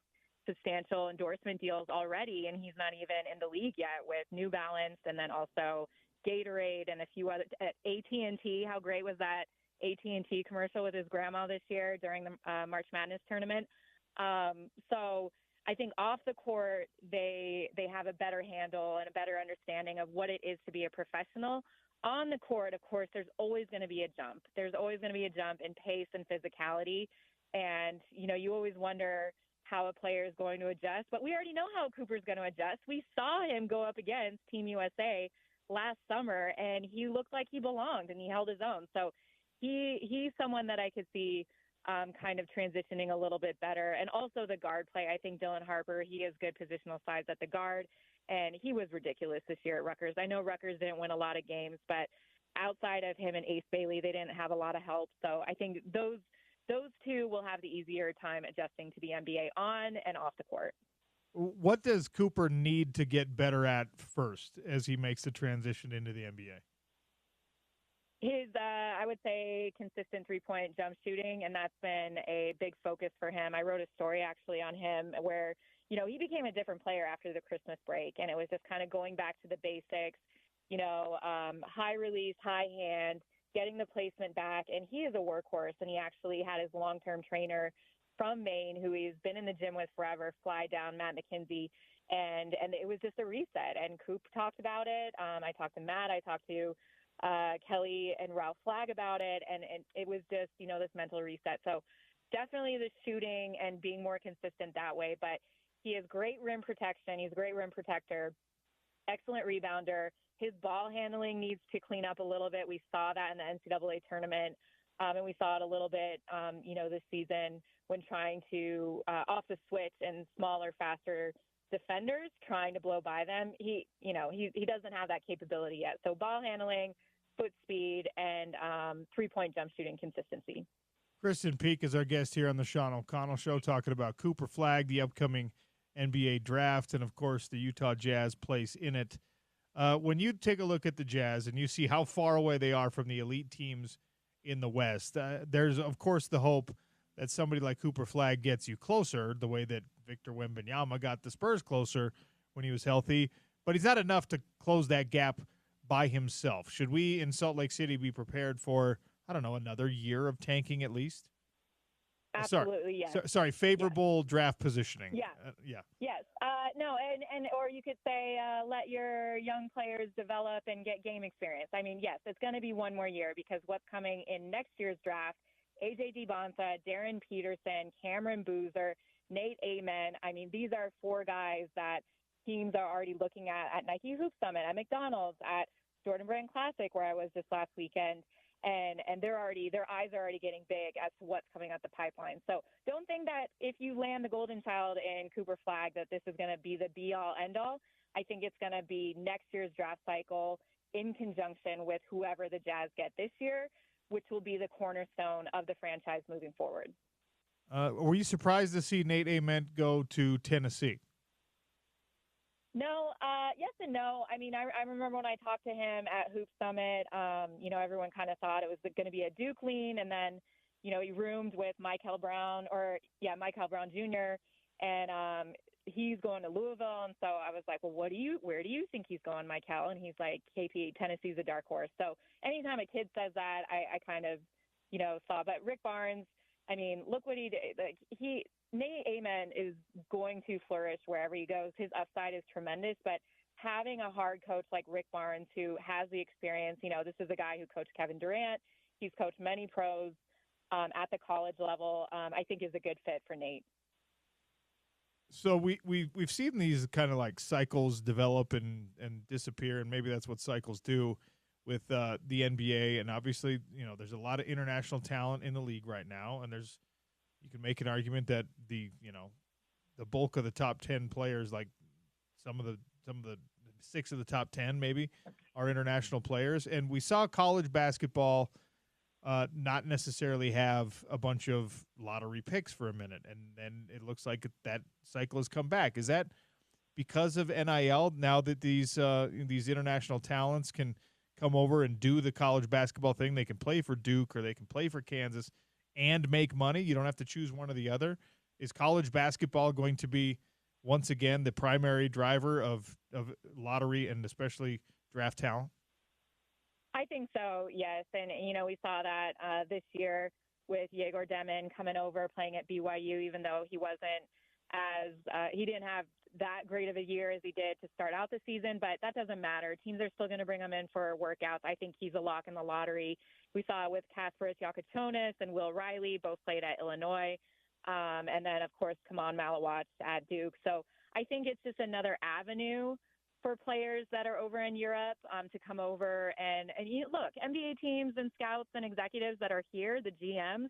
substantial endorsement deals already, and he's not even in the league yet with New Balance and then also Gatorade and a few other AT&T. How great was that AT&T commercial with his grandma this year during the March Madness tournament? So I think off the court, they have a better handle and a better understanding of what it is to be a professional. On the court, of course, there's always going to be a jump. There's always going to be a jump in pace and physicality. And, you always wonder how a player is going to adjust. But we already know how Cooper's going to adjust. We saw him go up against Team USA last summer, and he looked like he belonged, and he held his own. So he's someone that I could see kind of transitioning a little bit better. And also the guard play. I think Dylan Harper, he has good positional size at the guard, and he was ridiculous this year at Rutgers. I know Rutgers didn't win a lot of games, but outside of him and Ace Bailey, they didn't have a lot of help. So I think those 2 will have the easier time adjusting to the NBA on and off the court. What does Cooper need to get better at first as he makes the transition into the NBA? His, I would say, consistent 3-point jump shooting, and that's been a big focus for him. I wrote a story actually on him where, he became a different player after the Christmas break, and it was just kind of going back to the basics, high release, high hand, getting the placement back. And he is a workhorse, and he actually had his long-term trainer from Maine, who he's been in the gym with forever, fly down, Matt McKenzie. And it was just a reset. And Coop talked about it. I talked to Matt. I talked to Kelly and Ralph Flagg about it. And it was just, this mental reset. So definitely the shooting and being more consistent that way. But he has great rim protection. He's a great rim protector, excellent rebounder. His ball handling needs to clean up a little bit. We saw that in the NCAA tournament, and we saw it a little bit, this season when trying to off the switch and smaller, faster defenders trying to blow by them. He doesn't have that capability yet. So ball handling, foot speed, and 3-point jump shooting consistency. Kristen Peak is our guest here on the Sean O'Connell Show, talking about Cooper Flagg, the upcoming NBA draft, and, of course, the Utah Jazz place in it. When you take a look at the Jazz and you see how far away they are from the elite teams in the West, there's, of course, the hope that somebody like Cooper Flagg gets you closer, the way that Victor Wembanyama got the Spurs closer when he was healthy. But he's not enough to close that gap by himself. Should we in Salt Lake City be prepared for, another year of tanking at least? Absolutely, yes. Favorable draft positioning. Yeah. Yeah. Yes. No, or you could say let your young players develop and get game experience. Yes, it's going to be one more year because what's coming in next year's draft AJ DeBonsa, Darren Peterson, Cameron Boozer, Nate Amen. I mean, these are 4 guys that teams are already looking at Nike Hoop Summit, at McDonald's, at Jordan Brand Classic, where I was this last weekend. And their eyes are already getting big as to what's coming out the pipeline. So don't think that if you land the golden child in Cooper Flagg that this is going to be the be-all, end-all. I think it's going to be next year's draft cycle in conjunction with whoever the Jazz get this year, which will be the cornerstone of the franchise moving forward. Were you surprised to see Nate Amen go to Tennessee? No, yes and no. I mean, I remember when I talked to him at Hoop Summit, everyone kind of thought it was going to be a Duke lean, and then, he roomed with Michael Brown Jr., and he's going to Louisville, and so I was like, well, where do you think he's going, Michael? And he's like, KP, Tennessee's a dark horse. So anytime a kid says that, I kind of, saw. But Rick Barnes, I mean, look what he did. Like Nate Amen is going to flourish wherever he goes. His upside is tremendous, but having a hard coach like Rick Barnes, who has the experience, this is a guy who coached Kevin Durant. He's coached many pros at the college level. I think is a good fit for Nate. So we've seen these kind of like cycles develop and disappear, and maybe that's what cycles do with the NBA. And obviously, there's a lot of international talent in the league right now, and you can make an argument that the bulk of the top 10 players, like some of the 6 of the top 10 maybe, are international players. And we saw college basketball not necessarily have a bunch of lottery picks for a minute, and then it looks like that cycle has come back. Is that because of NIL now that these international talents can come over and do the college basketball thing? They can play for Duke or they can play for Kansas and make money. You don't have to choose one or the other. Is college basketball going to be once again the primary driver of lottery and especially draft talent? I think so, yes. And, we saw that this year with Yegor Demin coming over, playing at BYU, even though he didn't have that great of a year as he did to start out the season, but that doesn't matter. Teams are still going to bring him in for workouts. I think he's a lock in the lottery. We saw it with Kasparis Yakachonis and Will Riley, both played at Illinois. And then, of course, Kaman Malawach at Duke. So I think it's just another avenue for players that are over in Europe to come over. And look, NBA teams and scouts and executives that are here, the GMs,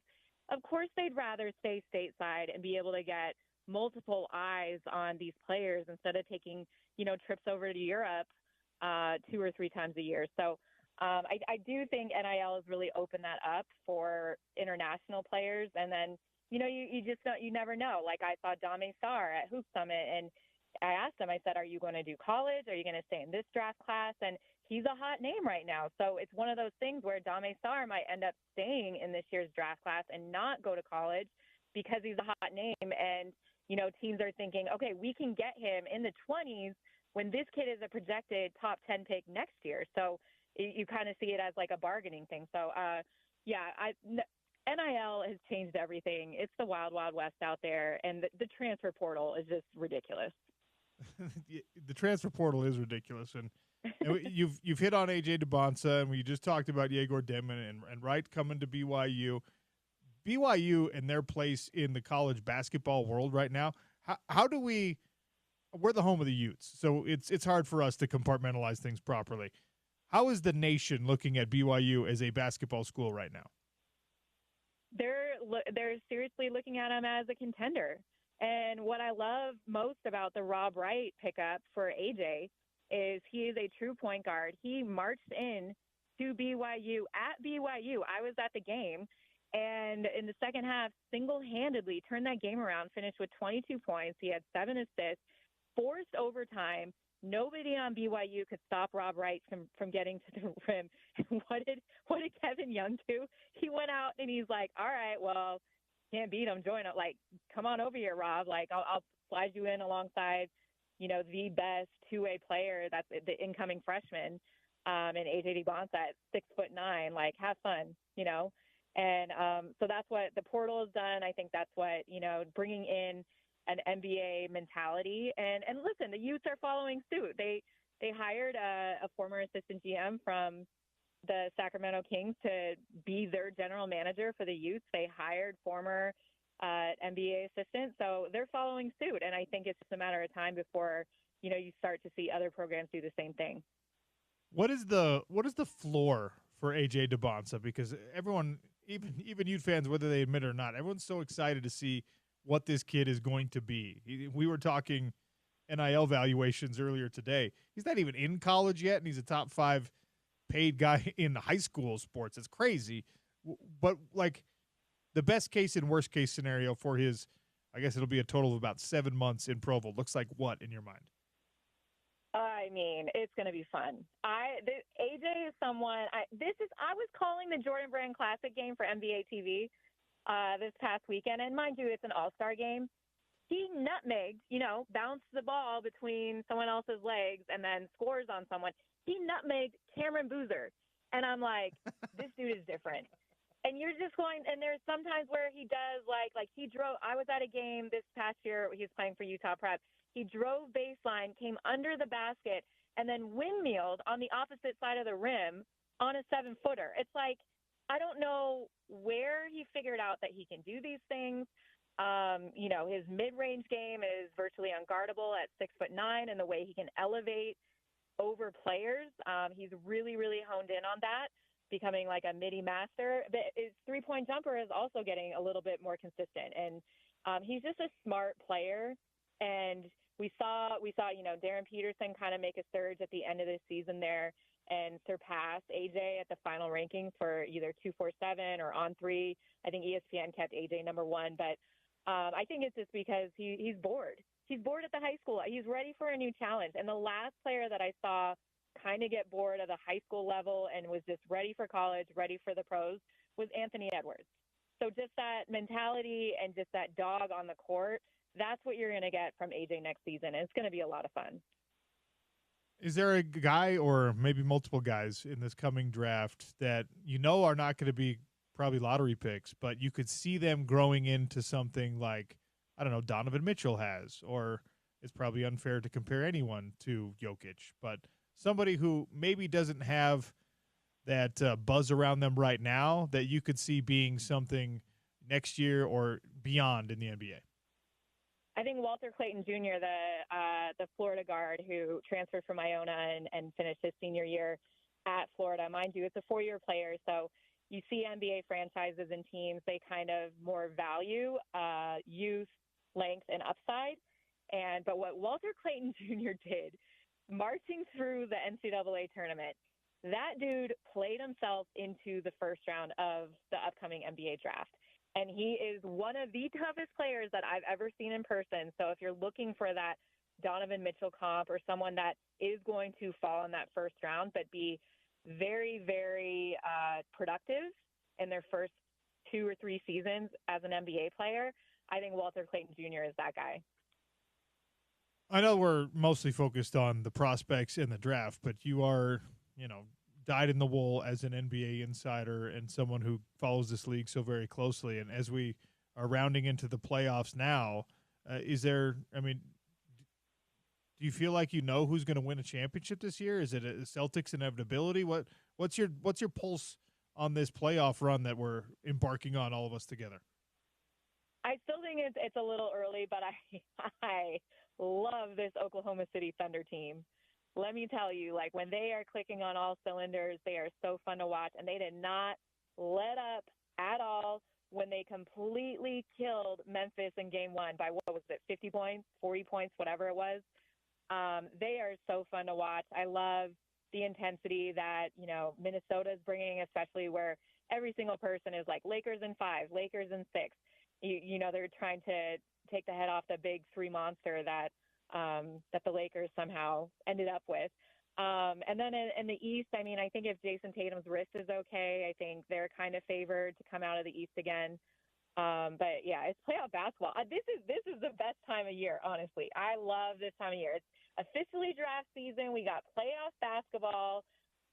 of course they'd rather stay stateside and be able to get multiple eyes on these players instead of taking, trips over to Europe 2 or 3 times a year. So I do think NIL has really opened that up for international players. And then, you just don't, you never know. Like I saw Dame Sarr at Hoop Summit, and I asked him, I said, are you going to do college? Are you going to stay in this draft class? And he's a hot name right now. So it's one of those things where Dame Sarr might end up staying in this year's draft class and not go to college because he's a hot name. And, teams are thinking, okay, we can get him in the 20s when this kid is a projected top 10 pick next year. So you kind of see it as like a bargaining thing. So, NIL has changed everything. It's the wild, wild west out there. And the transfer portal is just ridiculous. The transfer portal is ridiculous. And you've hit on AJ DeBonsa, and we just talked about Yegor Demin and Wright coming to BYU. BYU and their place in the college basketball world right now, how do we're the home of the Utes, so it's hard for us to compartmentalize things properly. How is the nation looking at BYU as a basketball school right now? They're seriously looking at them as a contender. And what I love most about the Rob Wright pickup for AJ is he is a true point guard. He marched in to BYU at BYU. I was at the game. And in the second half, single-handedly turned that game around, finished with 22 points. He had 7 assists, forced overtime. Nobody on BYU could stop Rob Wright from getting to the rim. And what did Kevin Young do? He went out and he's like, all right, well, can't beat him. Join up. Like, come on over here, Rob. Like, I'll slide you in alongside, the best two-way player. That's the incoming freshman, and AJ DeBonsa at 6'9". Like, have fun, And so that's what the portal has done. I think that's what, bringing in an NBA mentality. And listen, the Utes are following suit. They hired a former assistant GM from the Sacramento Kings to be their general manager for the youth. They hired former NBA assistants, so they're following suit. And I think it's just a matter of time before, you start to see other programs do the same thing. What is the floor for AJ DeBonsa? Because everyone, even Ute fans, whether they admit it or not, everyone's so excited to see what this kid is going to be. We were talking NIL valuations earlier today. He's not even in college yet, and he's a top 5 paid guy in high school sports. It's crazy. But, like, the best case and worst case scenario for his, I guess it'll be a total of about 7 months in Provo. Looks like what in your mind? I mean, it's going to be fun. AJ is someone. I was calling the Jordan Brand Classic game for NBA TV this past weekend, and mind you, it's an all-star game. He nutmegged, bounced the ball between someone else's legs and then scores on someone. He nutmegged Cameron Boozer, and I'm like, this dude is different. And you're just going, and there's sometimes where he does like he drove. I was at a game this past year. He was playing for Utah Prep. He drove baseline, came under the basket, and then windmilled on the opposite side of the rim on a 7-footer. It's like, I don't know where he figured out that he can do these things. His mid-range game is virtually unguardable at 6'9", and the way he can elevate over players, he's really, really honed in on that, becoming like a midi master. But his three-point jumper is also getting a little bit more consistent, and he's just a smart player. And we saw, Darren Peterson kind of make a surge at the end of the season there and surpass AJ at the final rankings for either 247 or on 3. I think ESPN kept AJ number 1, but I think it's just because he's bored. He's bored at the high school. He's ready for a new challenge. And the last player that I saw kind of get bored at the high school level and was just ready for college, ready for the pros, was Anthony Edwards. So just that mentality and just that dog on the court, that's what you're going to get from AJ next season. And it's going to be a lot of fun. Is there a guy or maybe multiple guys in this coming draft that are not going to be probably lottery picks, but you could see them growing into something like, I don't know, Donovan Mitchell has, or it's probably unfair to compare anyone to Jokic, but somebody who maybe doesn't have that buzz around them right now that you could see being something next year or beyond in the NBA? I think Walter Clayton Jr., the Florida guard who transferred from Iona and finished his senior year at Florida. Mind you, it's a 4-year player, so you see NBA franchises and teams, they kind of more value youth, length, and upside. But what Walter Clayton Jr. did, marching through the NCAA tournament, that dude played himself into the first round of the upcoming NBA draft. And he is one of the toughest players that I've ever seen in person. So if you're looking for that Donovan Mitchell comp or someone that is going to fall in that first round but be very, very productive in their first 2 or 3 seasons as an NBA player, I think Walter Clayton Jr. is that guy. I know we're mostly focused on the prospects in the draft, but you are, dyed in the wool as an NBA insider and someone who follows this league so very closely. And as we are rounding into the playoffs now, do you feel like who's going to win a championship this year? Is it a Celtics inevitability? What's your pulse on this playoff run that we're embarking on, all of us together? I still think it's a little early, but I love this Oklahoma City Thunder team. Let me tell you, when they are clicking on all cylinders, they are so fun to watch, and they did not let up at all when they completely killed Memphis in Game 1 by, 50 points, 40 points, whatever it was. They are so fun to watch. I love the intensity that, Minnesota is bringing, especially where every single person is like Lakers in 5, Lakers in 6. They're trying to take the head off the big 3 monster that the Lakers somehow ended up with. And then in the East, I think if Jason Tatum's wrist is okay, I think they're kind of favored to come out of the East again. But yeah, it's playoff basketball. This is the best time of year, honestly. I love this time of year. It's officially draft season. We got playoff basketball.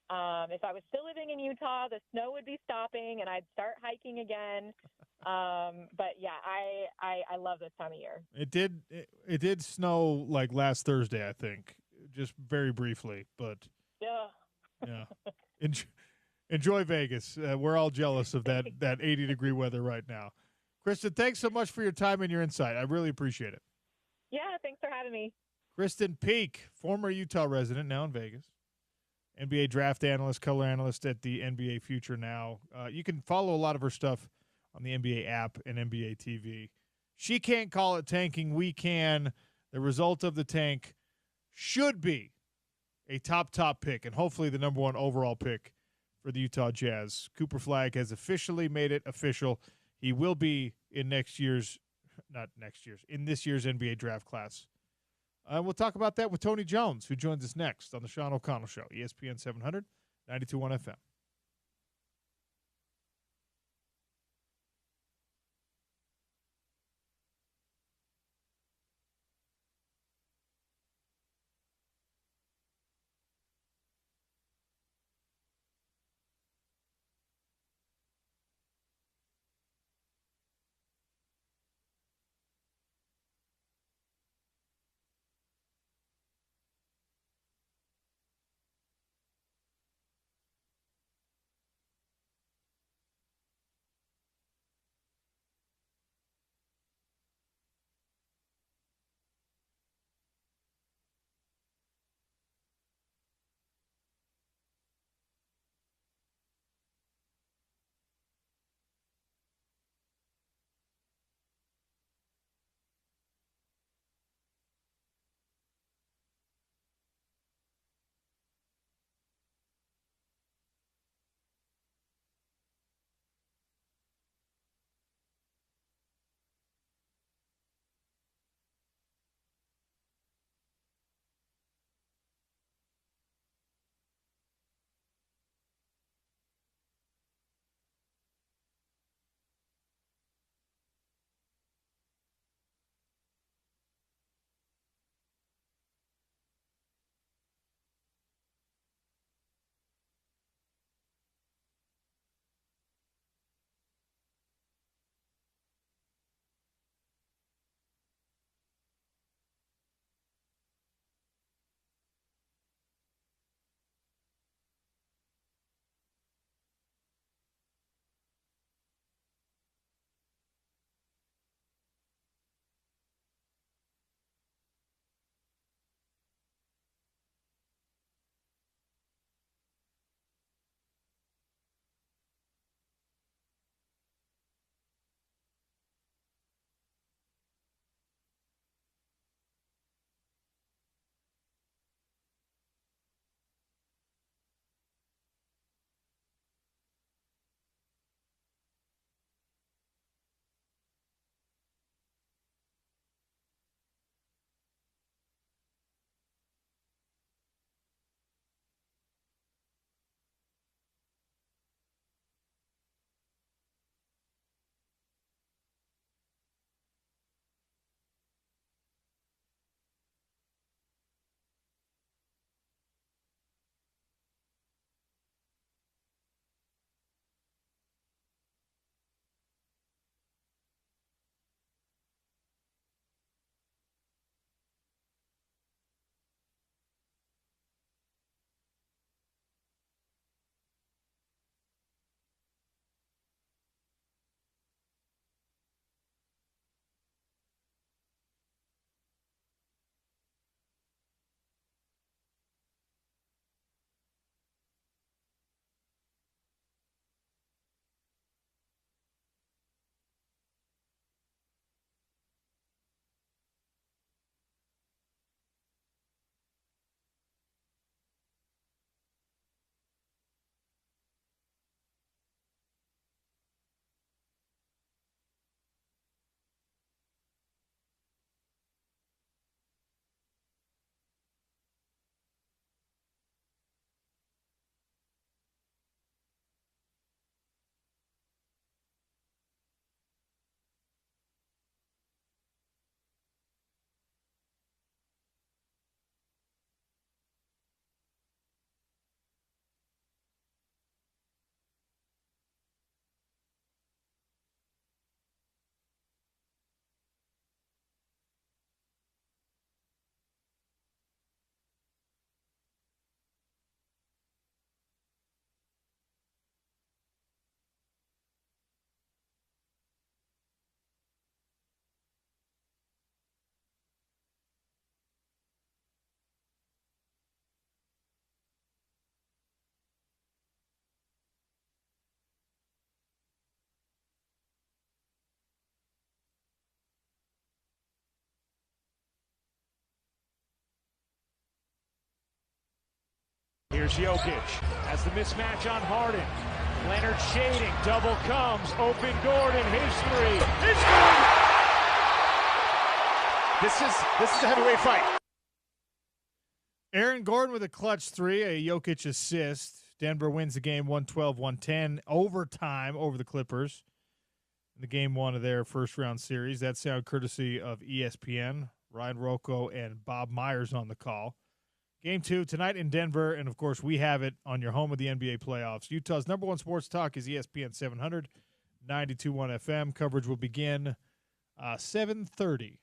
If I was still living in Utah, the snow would be stopping and I'd start hiking again. But yeah, I love this time of year. It did snow like last Thursday, I think, just very briefly, but yeah. Yeah. Enjoy Vegas. We're all jealous of that 80-degree weather right now. Kristen, thanks so much for your time and your insight. I really appreciate it. Yeah, thanks for having me. Kristen Peak, former Utah resident, now in Vegas. NBA draft analyst, color analyst at the NBA Future Now. You can follow a lot of her stuff on the NBA app and NBA TV. She can't call it tanking. We can. The result of the tank should be a top pick and hopefully the number 1 overall pick for the Utah Jazz. Cooper Flagg has officially made it official. He will be in in this year's NBA draft class. We'll talk about that with Tony Jones, who joins us next on the Sean O'Connell Show, ESPN 700, 92.1 FM. Here's Jokic. Has the mismatch on Harden. Leonard shading. Double comes. Open Gordon. His three. It's good! This is a heavyweight fight. Aaron Gordon with a clutch three, a Jokic assist. Denver wins the game 112-110, overtime over the Clippers in the game one of their first-round series. That sound courtesy of ESPN. Ryan Rocco and Bob Myers on the call. Game two tonight in Denver, and, of course, we have it on your home of the NBA playoffs. Utah's number one sports talk is ESPN 700, 92.1 FM. Coverage will begin 7:30.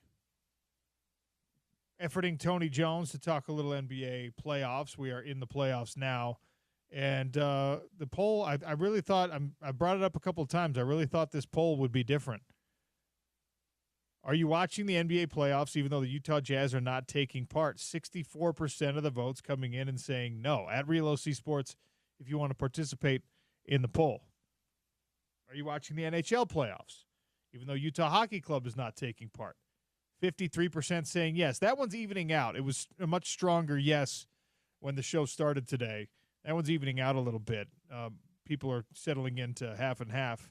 Efforting Tony Jones to talk a little NBA playoffs. We are in the playoffs now. And the poll, I really thought, I brought it up a couple of times, I really thought this poll would be different. Are you watching the NBA playoffs even though the Utah Jazz are not taking part? 64% of the votes coming in and saying no. At Real OC Sports, if you want to participate in the poll. Are you watching the NHL playoffs even though Utah Hockey Club is not taking part? 53% saying yes. That one's evening out. It was a much stronger yes when the show started today. That one's evening out a little bit. People are settling into half and half.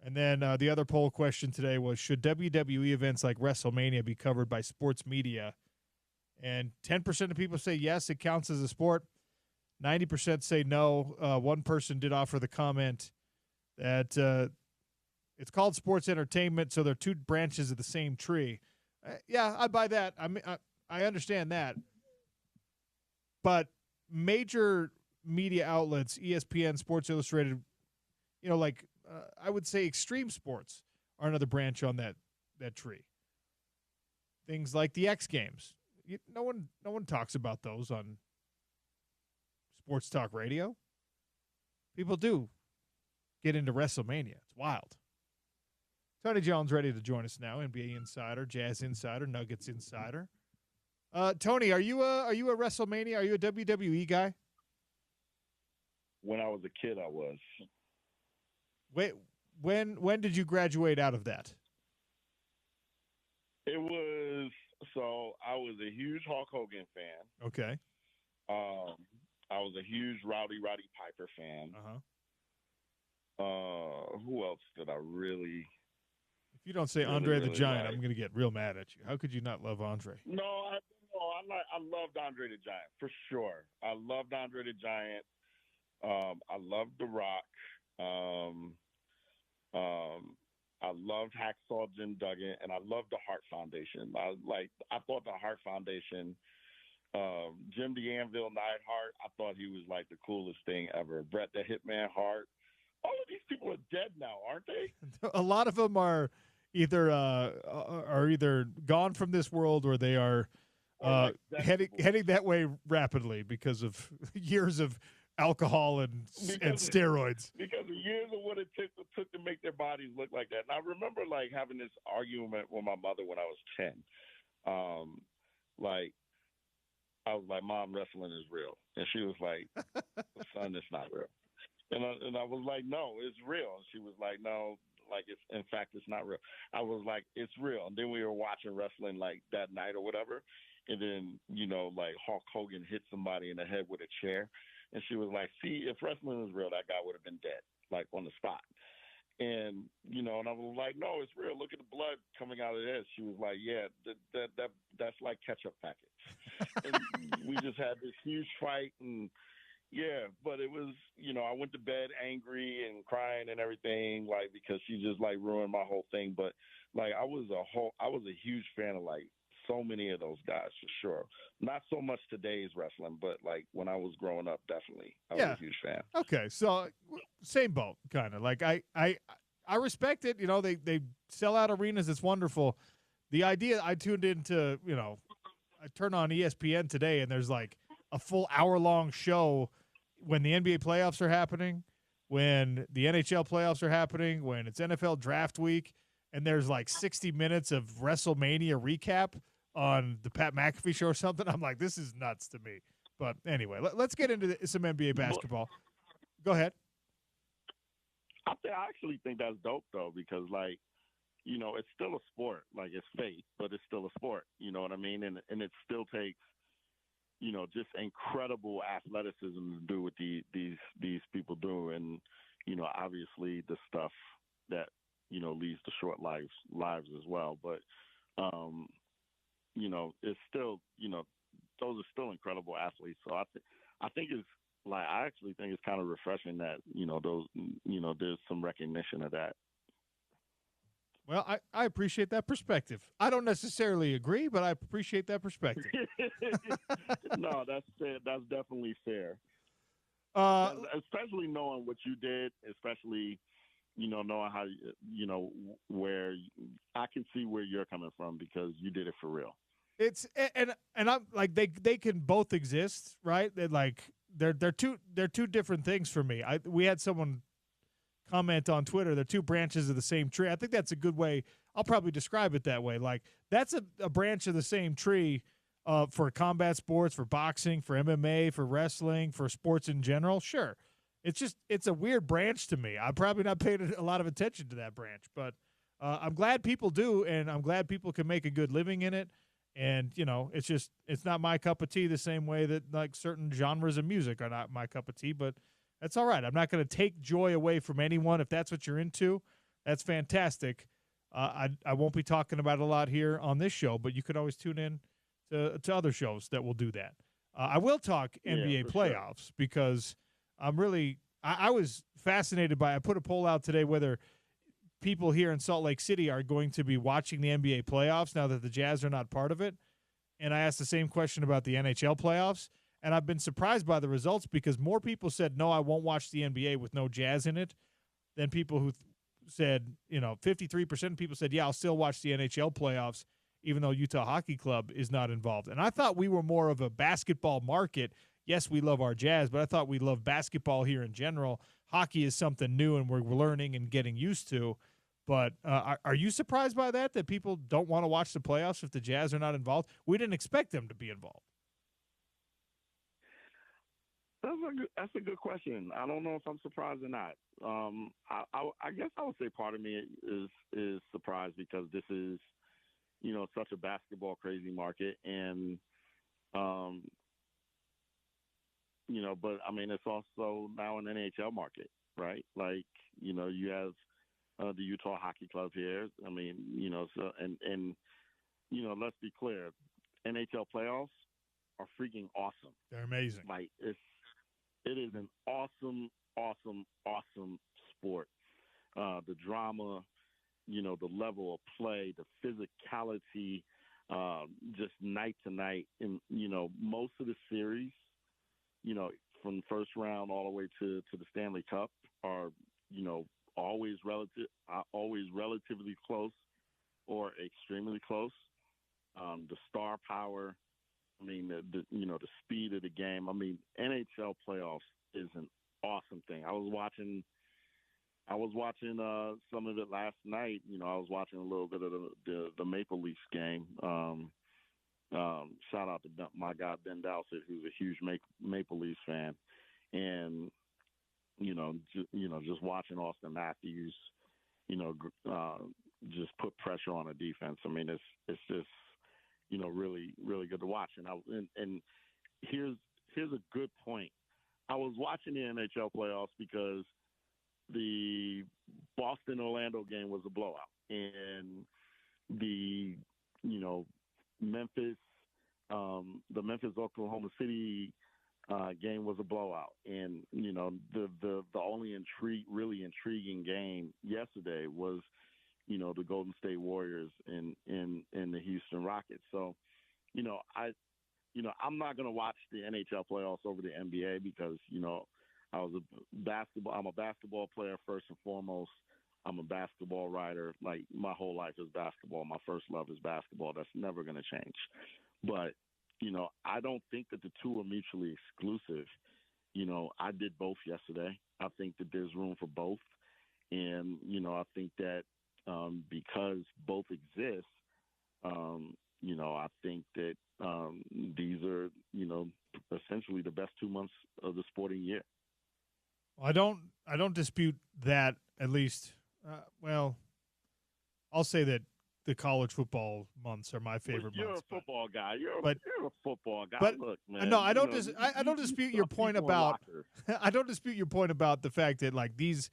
And then the other poll question today was, should WWE events like WrestleMania be covered by sports media? And 10% of people say yes, it counts as a sport. 90% say no. One person did offer the comment that it's called sports entertainment, so they're two branches of the same tree. Yeah, I buy that. I understand that. But major media outlets, ESPN, Sports Illustrated, I would say extreme sports are another branch on that tree. Things like the X Games. No one talks about those on sports talk radio. People do get into WrestleMania. It's wild. Tony Jones ready to join us now. NBA insider, Jazz insider, Nuggets insider. Tony, are you a WrestleMania? Are you a WWE guy? When I was a kid, I was. Wait, when did you graduate out of that? It was I was a huge Hulk Hogan fan. Okay. I was a huge Roddy Piper fan. Who else did I really? If you don't say really, Andre the really Giant, like? I'm going to get real mad at you. How could you not love Andre? I loved Andre the Giant for sure. I loved Andre the Giant. I loved The Rock. I loved Hacksaw Jim Duggan, and I loved the Hart Foundation. I thought the Hart Foundation, Jim the Anvil Neidhart, I thought he was like the coolest thing ever. Bret the Hitman Hart. All of these people are dead now, aren't they? A lot of them are either gone from this world or they are heading that way rapidly because of years of alcohol and steroids. Because of years of what it took to make their bodies look like that. And I remember having this argument with my mother when I was 10. I was like, Mom, wrestling is real. And she was like, son, it's not real. And I was like, no, it's real. And she was like, no, it's not real. I was like, it's real. And then we were watching wrestling that night or whatever. And then, Hulk Hogan hit somebody in the head with a chair. And she was like, see, if wrestling was real, that guy would have been dead, on the spot. And, and I was like, no, it's real. Look at the blood coming out of this. She was like, yeah, that's like ketchup packets. And we just had this huge fight. And, yeah, but it was, I went to bed angry and crying and everything, because she just, ruined my whole thing. But, I was a huge fan of, so many of those guys for sure. Not so much today's wrestling, but when I was growing up, definitely I was a huge fan. Okay, so same boat, kind of. I respect it. They sell out arenas. It's wonderful. The idea, I tuned into, I turn on ESPN today, and there's a full hour-long show when the NBA playoffs are happening, when the NHL playoffs are happening, when it's NFL draft week, and there's 60 minutes of WrestleMania recap on the Pat McAfee show or something. I'm like, this is nuts to me. But anyway, let's get into some NBA basketball. Go ahead. I actually think that's dope, though, because, it's still a sport. It's fake, but it's still a sport. You know what I mean? And it still takes just incredible athleticism to do what these people do, and obviously the stuff that leads to short lives as well. But it's still those are still incredible athletes. So I think it's like I actually think it's kind of refreshing that those there's some recognition of that. Well, I appreciate that perspective. I don't necessarily agree, but I appreciate that perspective. No, that's fair. That's definitely fair. Especially knowing what you did, especially, knowing how, where I can see where you're coming from because you did it for real. It's and I'm like they can both exist, right? They're two different things for me. We had someone comment on Twitter, they're two branches of the same tree. I think that's a good way. I'll probably describe it that way. Like that's a branch of the same tree for combat sports, for boxing, for MMA, for wrestling, for sports in general. Sure. It's a weird branch to me. I'm probably not paying a lot of attention to that branch, but I'm glad people do, and I'm glad people can make a good living in it. And, it's not my cup of tea the same way that like certain genres of music are not my cup of tea, but that's all right. I'm not going to take joy away from anyone. If that's what you're into, that's fantastic. I won't be talking about it a lot here on this show, but you could always tune in to other shows that will do that. I will talk NBA playoffs because I was fascinated by. I put a poll out today whether people here in Salt Lake City are going to be watching the NBA playoffs now that the Jazz are not part of it. And I asked the same question about the NHL playoffs. And I've been surprised by the results because more people said, no, I won't watch the NBA with no Jazz in it than people who said, 53% of people said, yeah, I'll still watch the NHL playoffs even though Utah Hockey Club is not involved. And I thought we were more of a basketball market. Yes, we love our Jazz, but I thought we love basketball here in general. Hockey is something new and we're learning and getting used to. But are you surprised by that people don't want to watch the playoffs if the Jazz are not involved? We didn't expect them to be involved. That's a good question. I don't know if I'm surprised or not. I guess I would say part of me is surprised because this is, such a basketball crazy market, and but I mean it's also now an NHL market, right? Like you have the Utah Hockey Club here. I mean so and let's be clear, NHL playoffs are freaking awesome. They're amazing. Like it is an awesome sport. The drama, the level of play, the physicality, just night to night. And, most of the series, from first round all the way to the Stanley Cup are, always relatively close or extremely close. The star power, I mean, the speed of the game. I mean, NHL playoffs is an awesome thing. I was watching some of it last night. I was watching a little bit of the Maple Leafs game. Shout out to my guy Ben Dowsett, who's a huge Maple Leafs fan, and just watching Austin Matthews, just put pressure on the defense. I mean, it's just really, really good to watch. And here's a good point. I was watching the NHL playoffs because the Boston-Orlando game was a blowout. And the Memphis-Oklahoma City game was a blowout. And, the only really intriguing game yesterday was, the Golden State Warriors and the Houston Rockets. So, I'm not going to watch the NHL playoffs over the NBA because, I'm a basketball player first and foremost. I'm a basketball writer. Like my whole life is basketball. My first love is basketball. That's never going to change. But, I don't think that the two are mutually exclusive. I did both yesterday. I think that there's room for both. And, I think that because both exist, I think that these are, essentially the best 2 months of the sporting year. I don't dispute that, at least. I'll say that the college football months are my favorite You're months. A football guy. You're but, a football guy. But look, man. no, I don't. I don't dispute your point about. locker. I don't dispute your point about the fact that like these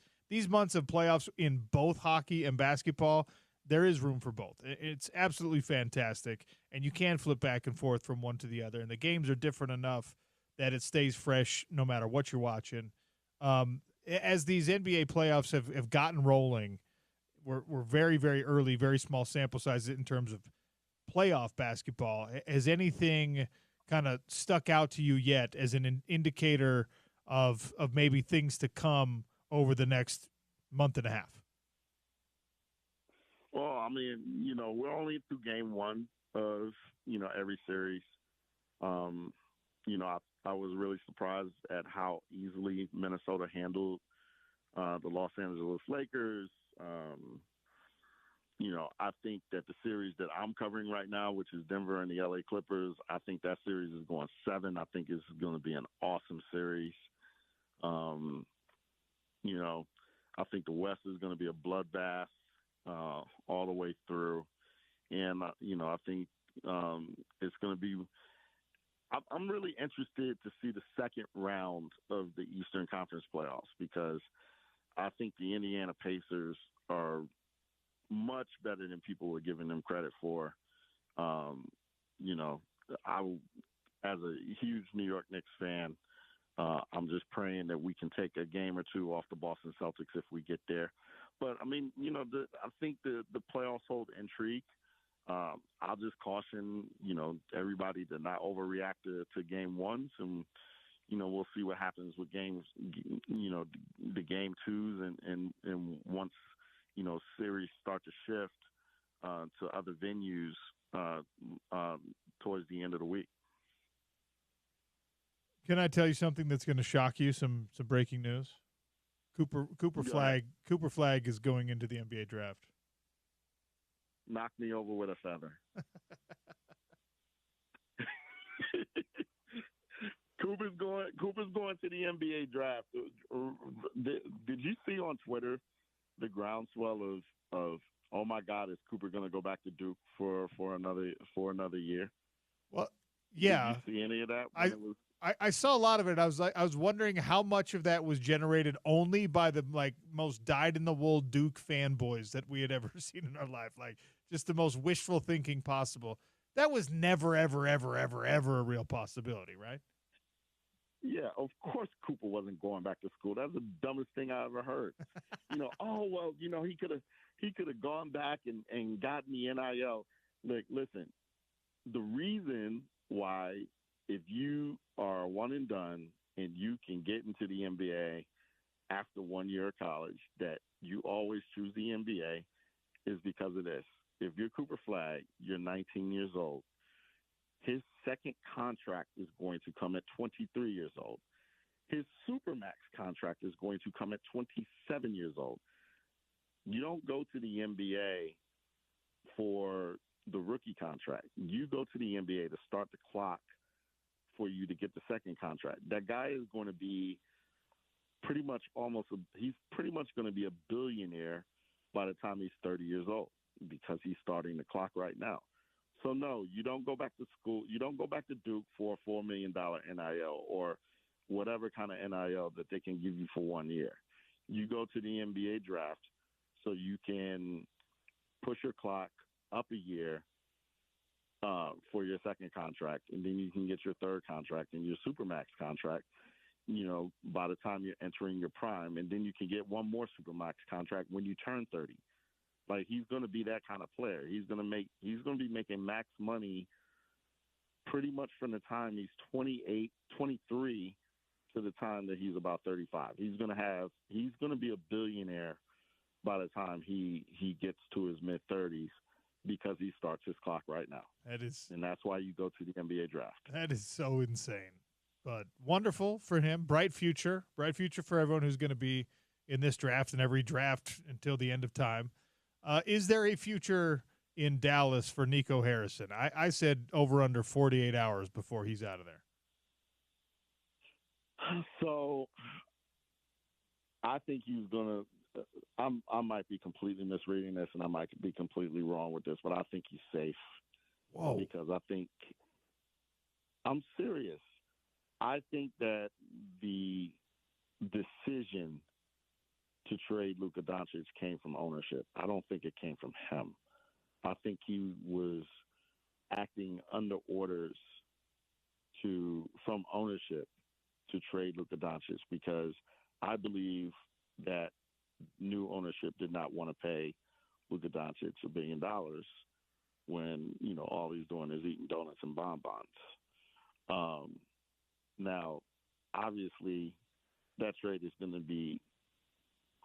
months of playoffs in both hockey and basketball, there is room for both. It's absolutely fantastic, and you can flip back and forth from one to the other. And the games are different enough that it stays fresh no matter what you're watching. As these NBA playoffs have gotten rolling, we're very, very early, very small sample sizes in terms of playoff basketball. Has anything kind of stuck out to you yet as an indicator of maybe things to come over the next month and a half? Well, I mean, we're only through game one of, every series. I was really surprised at how easily Minnesota handled the Los Angeles Lakers. I think that the series that I'm covering right now, which is Denver and the LA Clippers, I think that series is going 7. I think it's going to be an awesome series. I think the West is going to be a bloodbath all the way through. And, I think it's going to be – I'm really interested to see the second round of the Eastern Conference playoffs because I think the Indiana Pacers are much better than people were giving them credit for. As a huge New York Knicks fan, I'm just praying that we can take a game or two off the Boston Celtics if we get there. But, I mean, I think the playoffs hold intrigue. I'll just caution, everybody to not overreact to game ones. And, we'll see what happens with games, the game twos. And once, series start to shift to other venues towards the end of the week. Can I tell you something that's going to shock you? Some breaking news. Cooper Flag is going into the NBA draft. Knock me over with a feather. Cooper's going to the NBA draft. Did you see on Twitter the groundswell of oh my God, is Cooper going to go back to Duke for another year? Well, yeah. Did you see any of that? I saw a lot of it. I was wondering how much of that was generated only by the most dyed-in-the-wool Duke fanboys that we had ever seen in our life. Just the most wishful thinking possible. That was never, ever, ever, ever, ever a real possibility, right? Yeah, of course Cooper wasn't going back to school. That's the dumbest thing I ever heard. He could have gone back and gotten the NIL. Listen, the reason why, if you are one and done and you can get into the NBA after 1 year of college, that you always choose the NBA is because of this. If you're Cooper Flag, you're 19 years old. His second contract is going to come at 23 years old. His Supermax contract is going to come at 27 years old. You don't go to the NBA for the rookie contract. You go to the NBA to start the clock for you to get the second contract. That guy is going to be he's pretty much going to be a billionaire by the time he's 30 years old because he's starting the clock right now. So, no, you don't go back to school. You don't go back to Duke for a $4 million NIL or whatever kind of NIL that they can give you for 1 year. You go to the NBA draft so you can push your clock up a year for your second contract, and then you can get your third contract and your Supermax contract, by the time you're entering your prime, and then you can get one more Supermax contract when you turn 30. He's going to be that kind of player. He's going to be making max money pretty much from the time he's 28, 23 to the time that he's about 35. He's going to be a billionaire by the time he gets to his mid-30s because he starts his clock right now. And that's why you go to the NBA draft. That is so insane. But wonderful for him. Bright future for everyone who's going to be in this draft and every draft until the end of time. Is there a future in Dallas for Nico Harrison? I said over under 48 hours before he's out of there. So I think he's going to I might be completely misreading this, and I might be completely wrong with this, but I think he's safe. Whoa. Because I think I'm serious. I think that the decision to trade Luka Doncic came from ownership. I don't think it came from him. I think he was acting under orders from ownership to trade Luka Doncic because I believe that new ownership did not want to pay Luka Doncic $1 billion when, all he's doing is eating donuts and bonbons. Now, obviously, that trade is going to be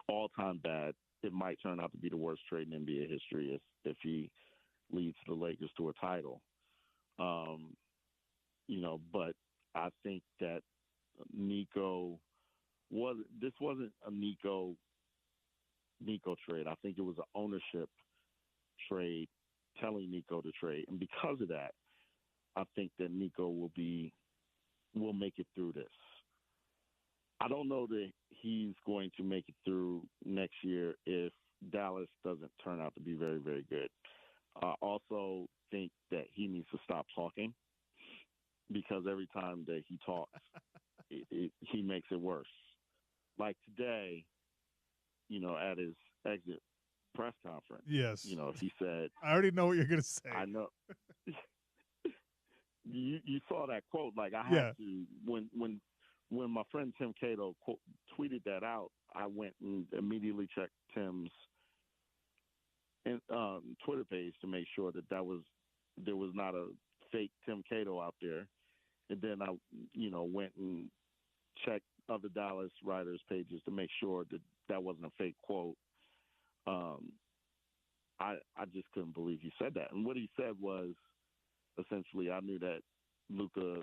all-time bad. It might turn out to be the worst trade in NBA history if he leads the Lakers to a title. But I think that this wasn't a Nico trade. I think it was an ownership trade telling Nico to trade. And because of that, I think that Nico will make it through this. I don't know that he's going to make it through next year if Dallas doesn't turn out to be very, very good. I also think that he needs to stop talking because every time that he talks, he makes it worse. Like today, at his exit press conference. Yes. He said, I already know what you're going to say. I know. You saw that quote. Like I had to when my friend Tim Cato tweeted that out, I went and immediately checked Tim's Twitter page to make sure that there was not a fake Tim Cato out there. And then I, went and checked other Dallas writers' pages to make sure that wasn't a fake quote. I just couldn't believe he said that. And what he said was, essentially, I knew that Luka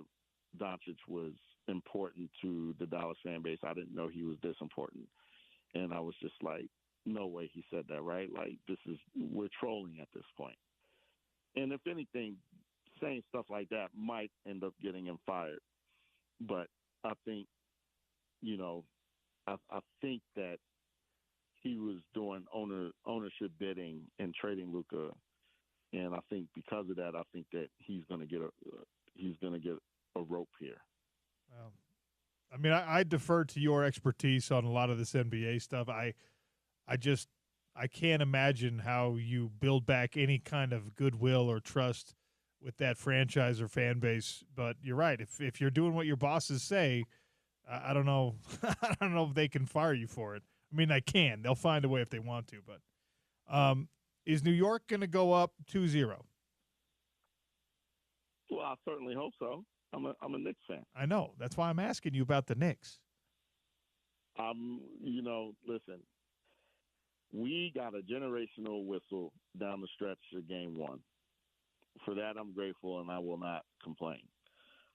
Doncic was important to the Dallas fan base. I didn't know he was this important. And I was just like, no way he said that, right? Like, we're trolling at this point. And if anything, saying stuff like that might end up getting him fired. But I think, I think that he was doing ownership bidding and trading Luka. And I think because of that, I think that he's going to get a rope here. Well, I mean, I defer to your expertise on a lot of this NBA stuff. I can't imagine how you build back any kind of goodwill or trust with that franchise or fan base. But you're right. If you're doing what your bosses say, I don't know. I don't know if they can fire you for it. I mean, they can. They'll find a way if they want to. But is New York going to go up 2-0? Well, I certainly hope so. I'm a Knicks fan. I know. That's why I'm asking you about the Knicks. Listen, we got a generational whistle down the stretch of game one. For that, I'm grateful, and I will not complain.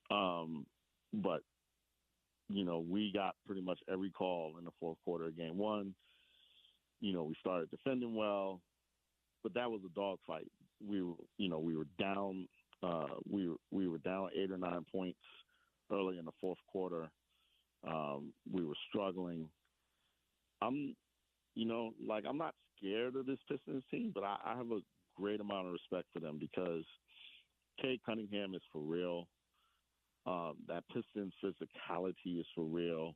But, we got pretty much every call in the fourth quarter of game one. We started defending well, but that was a dogfight. We were down. We were down 8 or 9 points early in the fourth quarter. We were struggling. I'm not scared of this Pistons team, but I have a great amount of respect for them because Cade Cunningham is for real. That Pistons physicality is for real.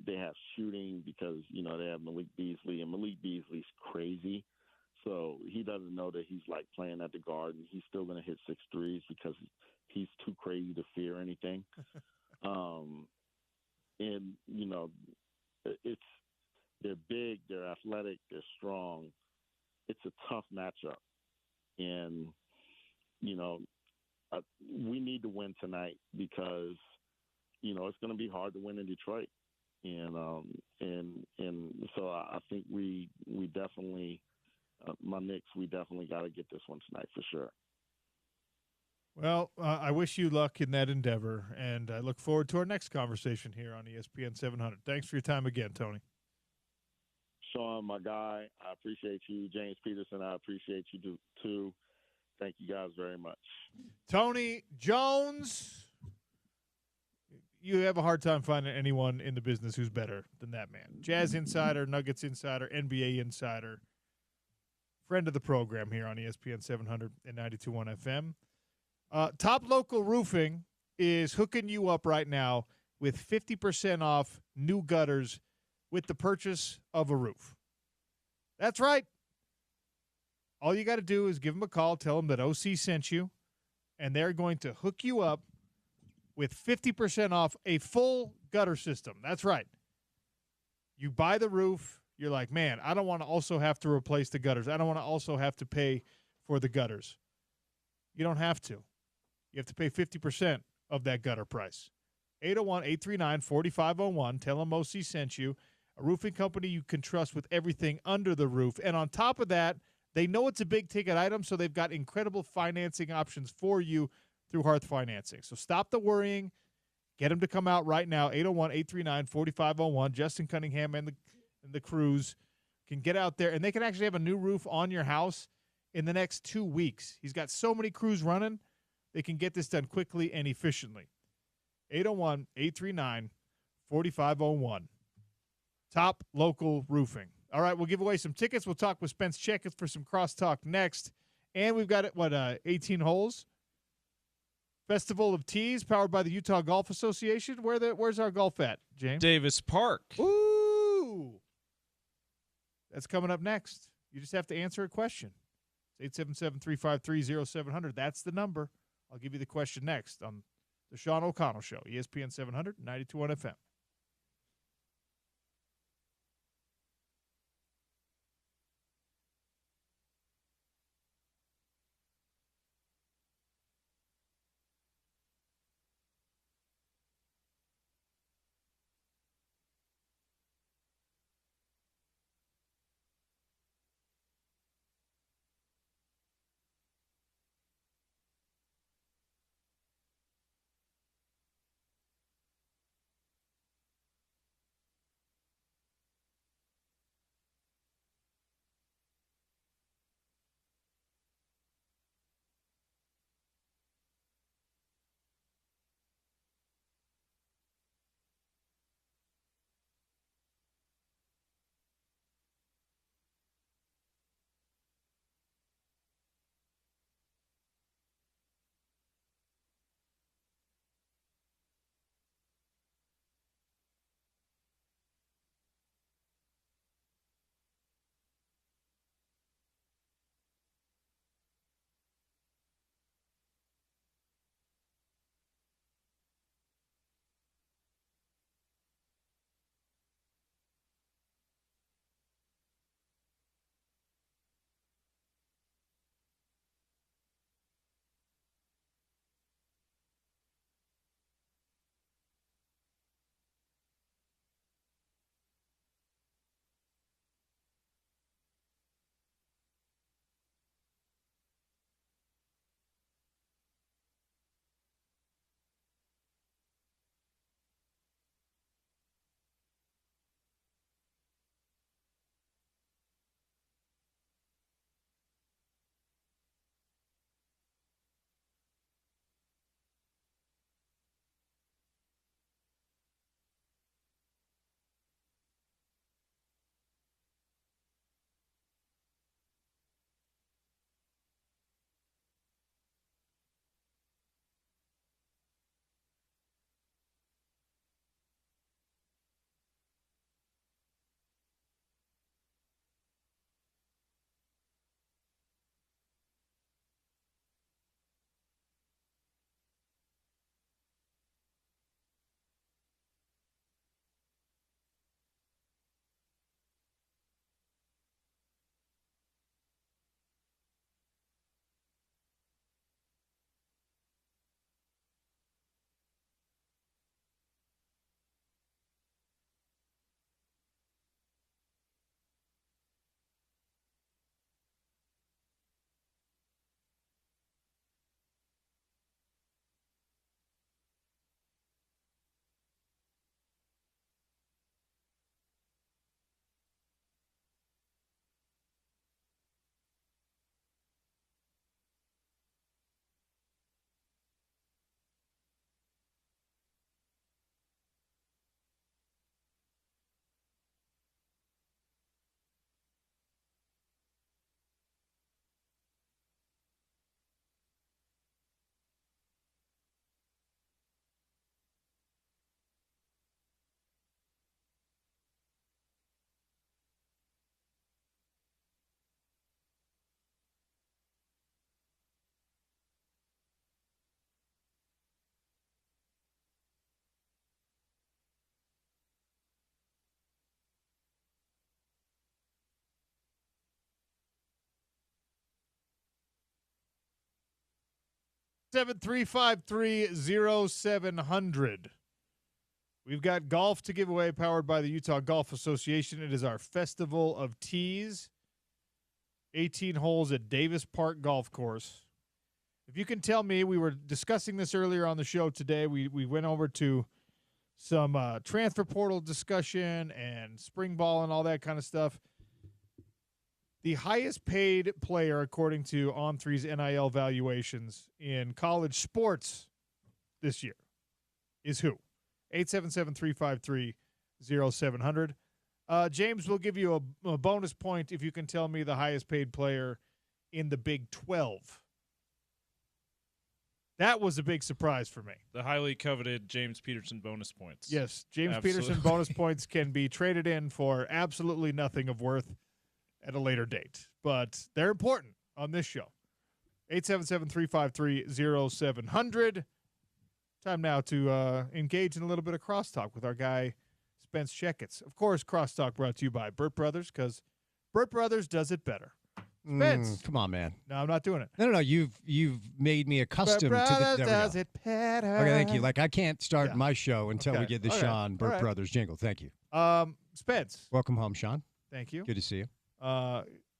They have shooting because, they have Malik Beasley, and Malik Beasley's crazy. So he doesn't know that he's like playing at the guard, and he's still going to hit 6 threes because he's too crazy to fear anything. They're big, they're athletic, they're strong. It's a tough matchup, and we need to win tonight because it's going to be hard to win in Detroit, and so I think we definitely. My Knicks, we definitely got to get this one tonight for sure. Well, I wish you luck in that endeavor, and I look forward to our next conversation here on ESPN 700. Thanks for your time again, Tony. Sean, my guy, I appreciate you. James Peterson, I appreciate you too. Thank you guys very much. Tony Jones, you have a hard time finding anyone in the business who's better than that man. Jazz insider, Nuggets insider, NBA insider, friend of the program here on ESPN 700 and 92.1 FM. Top Local Roofing is hooking you up right now with 50% off new gutters with the purchase of a roof. That's right. All you got to do is give them a call, tell them that OC sent you, and they're going to hook you up with 50% off a full gutter system. That's right. You buy the roof, you're like, man, I don't want to also have to replace the gutters. I don't want to also have to pay for the gutters. You don't have to. You have to pay 50% of that gutter price. 801-839-4501. Tell them OC sent you. A roofing company you can trust with everything under the roof. And on top of that, they know it's a big-ticket item, so they've got incredible financing options for you through Hearth Financing. So stop the worrying. Get them to come out right now, 801-839-4501. Justin Cunningham and the crews can get out there, and they can actually have a new roof on your house in the next 2 weeks. He's got so many crews running, they can get this done quickly and efficiently. 801-839-4501. Top Local Roofing. All right, we'll give away some tickets. We'll talk with Spence Checketts for some crosstalk next. And we've got, 18 holes? Festival of Tees, powered by the Utah Golf Association. Where's our golf at, James? Davis Park. Ooh. That's coming up next. You just have to answer a question. It's 877-353-0700. That's the number. I'll give you the question next on the Sean O'Connell Show, ESPN 700, 92.1 FM. 877-353-0700. We've got golf to give away, powered by the Utah Golf Association. It is our Festival of Tees. 18 holes at Davis Park Golf Course. If you can tell me, we were discussing this earlier on the show today. We went over to some transfer portal discussion and spring ball and all that kind of stuff. The highest paid player, according to On3's NIL valuations in college sports this year, is who? 877-353-0700. James, will give you a bonus point if you can tell me the highest paid player in the Big 12. That was a big surprise for me. The highly coveted James Peterson bonus points. Yes, James Absolutely. Peterson bonus points can be traded in for absolutely nothing of worth at a later date. But they're important on this show. 877-353-0700. Time now to engage in a little bit of crosstalk with our guy, Spence Checketts. Of course, crosstalk brought to you by Burt Brothers, because Burt Brothers does it better. Spence. Come on, man. No, I'm not doing it. No. You've made me accustomed Burt to Brothers the. does it better. Okay, thank you. Like, I can't start my show until we get the Okay. Sean Burt All right. Brothers jingle. Thank you. Spence. Welcome home, Sean. Thank you. Good to see you.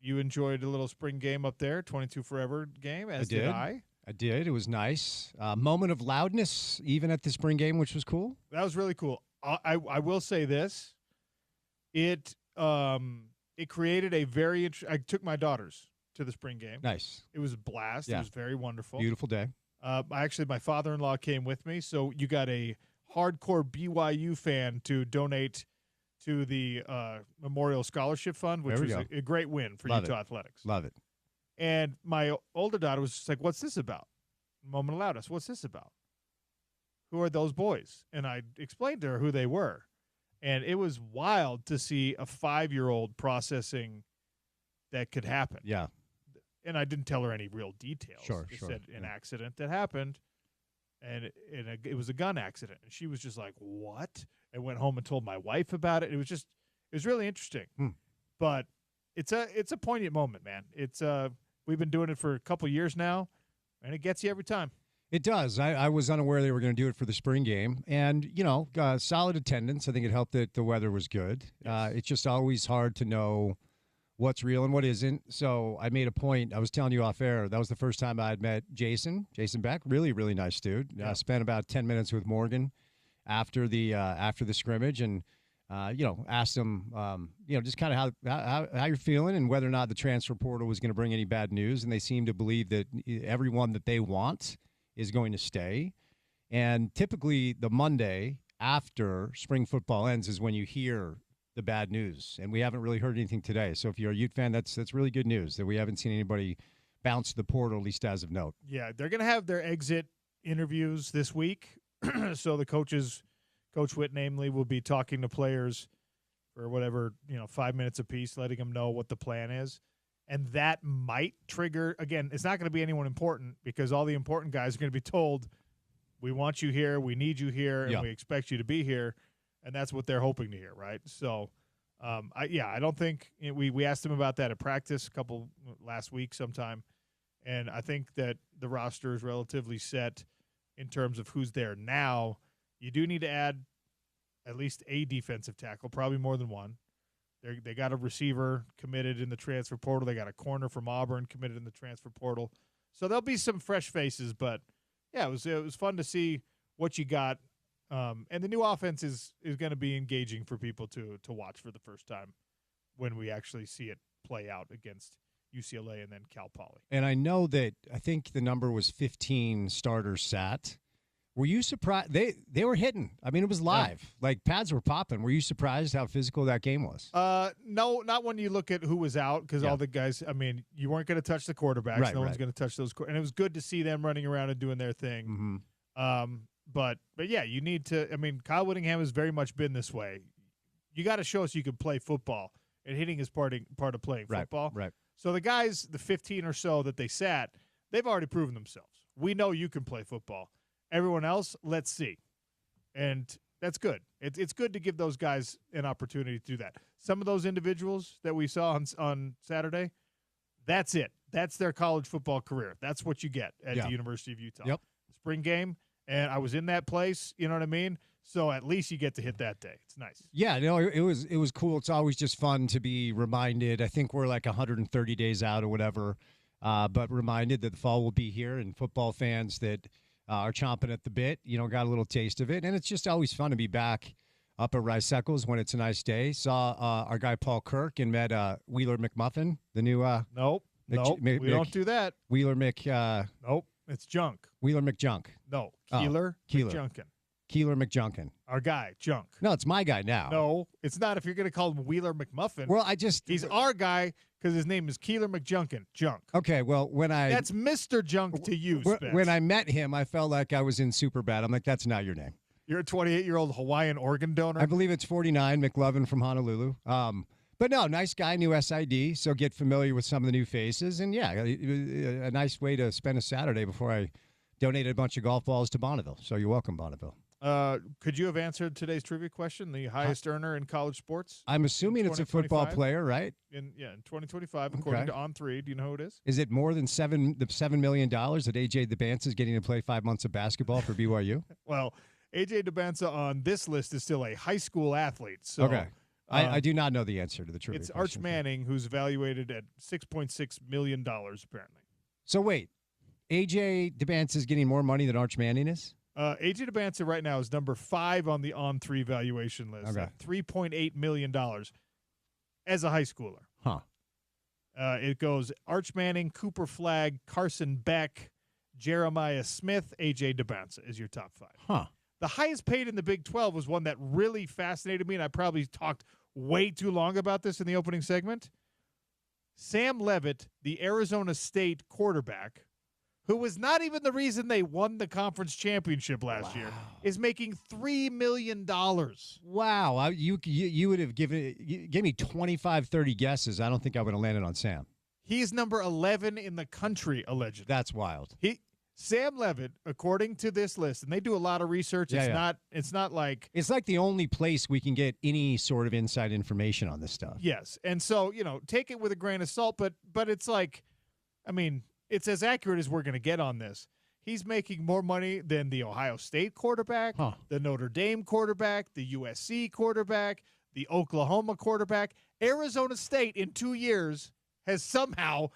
You enjoyed a little spring game up there, 22 Forever game, as did I. I did. It was nice. Moment of loudness, even at the spring game, which was cool. That was really cool. I will say this. It created a very I took my daughters to the spring game. Nice. It was a blast. Yeah. It was very wonderful. Beautiful day. Actually, my father-in-law came with me, so you got a hardcore BYU fan to donate to the Memorial Scholarship Fund, which was a great win for Utah Athletics. Love it. And my older daughter was just like, "What's this about?" Moment allowed us. "What's this about? Who are those boys?" And I explained to her who they were. And it was wild to see a 5-year-old processing that could happen. Yeah. And I didn't tell her any real details. Sure. Said an accident that happened, and it was a gun accident. And she was just like, "What?" And went home and told my wife about it. It was really interesting. But it's a poignant moment, man. We've been doing it for a couple years now, and it gets you every time. It does. I was unaware they were going to do it for the spring game. And, solid attendance. I think it helped that the weather was good. Yes. It's just always hard to know what's real and what isn't. So I made a point. I was telling you off air, that was the first time I had met Jason Beck. Really, really nice dude. Yeah. Spent about 10 minutes with Morgan after the scrimmage, and asked him, just kind of how you're feeling and whether or not the transfer portal was going to bring any bad news. And they seem to believe that everyone that they want is going to stay. And typically the Monday after spring football ends is when you hear the bad news. And we haven't really heard anything today. So if you're a Ute fan, that's really good news that we haven't seen anybody bounce the portal, at least as of note. Yeah, they're going to have their exit interviews this week. So the coaches, Coach Witt namely, will be talking to players for whatever, 5 minutes apiece, letting them know what the plan is. And that might trigger, again, it's not going to be anyone important, because all the important guys are going to be told, "We want you here, we need you here, and we expect you to be here." And that's what they're hoping to hear, right? So, I don't think we asked them about that at practice last week sometime. And I think that the roster is relatively set in terms of who's there now. You do need to add at least a defensive tackle, probably more than one. They got a receiver committed in the transfer portal. They got a corner from Auburn committed in the transfer portal. So there'll be some fresh faces, but yeah, it was fun to see what you got. And the new offense is going to be engaging for people to watch for the first time when we actually see it play out against UCLA and then Cal Poly. And I know that I think the number was 15 starters sat. Were you surprised? They were hitting. I mean, it was live. Yeah. Like, pads were popping. Were you surprised how physical that game was? No, not when you look at who was out, because all the guys, I mean, you weren't going to touch the quarterbacks. Right, one's going to touch those. And it was good to see them running around and doing their thing. Mm-hmm. But yeah, you need to, I mean, Kyle Whittingham has very much been this way. You got to show us you can play football, and hitting is part of playing football. Right. So the guys, the 15 or so that they sat, they've already proven themselves. We know you can play football. Everyone else, let's see. And that's good. It's good to give those guys an opportunity to do that. Some of those individuals that we saw on Saturday, That's it. That's their college football career. That's what you get at Yeah. the University of Utah. Yep. Spring game, and I was in that place, you know what I mean? So at least you get to hit that day. It's nice. Yeah, no, it was cool. It's always just fun to be reminded. I think we're like 130 days out or whatever, but reminded that the fall will be here, and football fans that are chomping at the bit, got a little taste of it. And it's just always fun to be back up at Rice Eccles when it's a nice day. Saw our guy Paul Kirk and met Wheeler McMuffin, the new Nope. We don't do that. Wheeler Nope. It's junk. Wheeler McJunk. No. Keeler McJunkin. Keeler McJunkin. Our guy, Junk. No, it's my guy now. No, it's not if you're going to call him Wheeler McMuffin. Well, he's our guy because his name is Keeler McJunkin. Junk. Okay, well, That's Mr. Junk to you, Spence. When I met him, I felt like I was in Superbad. I'm like, that's not your name. You're a 28-year-old Hawaiian organ donor? I believe it's 49, McLovin from Honolulu. But no, nice guy, new SID, so get familiar with some of the new faces. And, yeah, a nice way to spend a Saturday before I donated a bunch of golf balls to Bonneville. So you're welcome, Bonneville. Could you have answered today's trivia question, the highest earner in college sports? I'm assuming it's a football player, right? In 2025, according to On3. Do you know who it is? Is it more than $7 million that A.J. DeBance is getting to play 5 months of basketball for BYU? Well, A.J. DeBanza on this list is still a high school athlete. So, okay. I do not know the answer to the trivia It's question. Arch Manning, who's evaluated at $6.6 million, apparently. So, wait. A.J. DeBance is getting more money than Arch Manning is? A.J. DeBanza right now is number 5 on the On3 valuation list. Okay. $3.8 million as a high schooler. Huh. It goes Arch Manning, Cooper Flagg, Carson Beck, Jeremiah Smith, A.J. DeBanza is your top 5. Huh. The highest paid in the Big 12 was one that really fascinated me, and I probably talked way too long about this in the opening segment. Sam Leavitt, the Arizona State quarterback, who was not even the reason they won the conference championship last year, is making $3 million. Wow. You would have give me 25, 30 guesses. I don't think I would have landed on Sam. He's number 11 in the country, allegedly. That's wild. Sam Leavitt, according to this list, and they do a lot of research. It's not like it's like the only place we can get any sort of inside information on this stuff. Yes. And so, take it with a grain of salt, but it's like, I mean, it's as accurate as we're going to get on this. He's making more money than the Ohio State quarterback, the Notre Dame quarterback, the USC quarterback, the Oklahoma quarterback. Arizona State in 2 years has somehow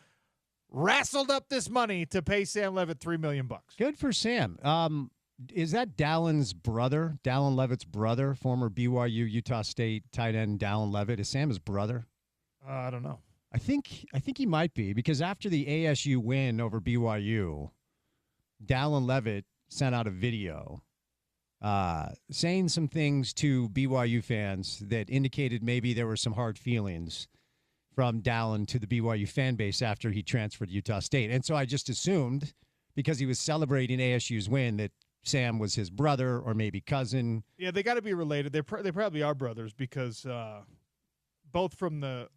wrestled up this money to pay Sam Leavitt $3 million. Good for Sam. Is that Dallin's brother, Dallin Leavitt's brother, former BYU Utah State tight end Dallin Leavitt? Is Sam his brother? I don't know. I think he might be, because after the ASU win over BYU, Dallin Leavitt sent out a video saying some things to BYU fans that indicated maybe there were some hard feelings from Dallin to the BYU fan base after he transferred to Utah State. And so I just assumed, because he was celebrating ASU's win, that Sam was his brother or maybe cousin. Yeah, they got to be related. They probably are brothers, because both from the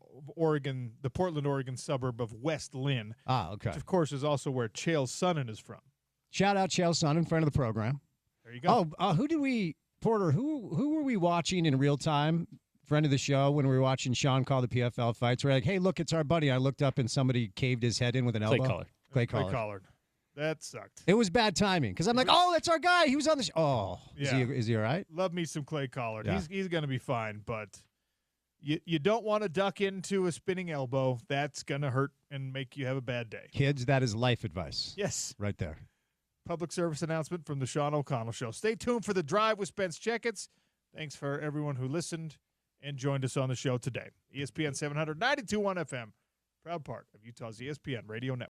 Portland, Oregon suburb of West Lynn. Okay. Which, of course, is also where Chael Sonnen is from. Shout out Chael Sonnen, friend of the program. There you go. Porter, who were we watching in real time? Friend of the show, when we were watching Sean call the PFL fights, we're like, hey, look, it's our buddy. I looked up and somebody caved his head in with an elbow. Clay Collard. That sucked. It was bad timing, because I'm like, oh, that's our guy. He was on the show. Oh, yeah. Is he all right? Love me some Clay Collard. Yeah. He's going to be fine, but you don't want to duck into a spinning elbow. That's going to hurt and make you have a bad day. Kids, that is life advice. Yes. Right there. Public service announcement from the Sean O'Connell Show. Stay tuned for The Drive with Spence Checketts. Thanks for everyone who listened and joined us on the show today. ESPN 700, 92.1 FM, proud part of Utah's ESPN Radio Network.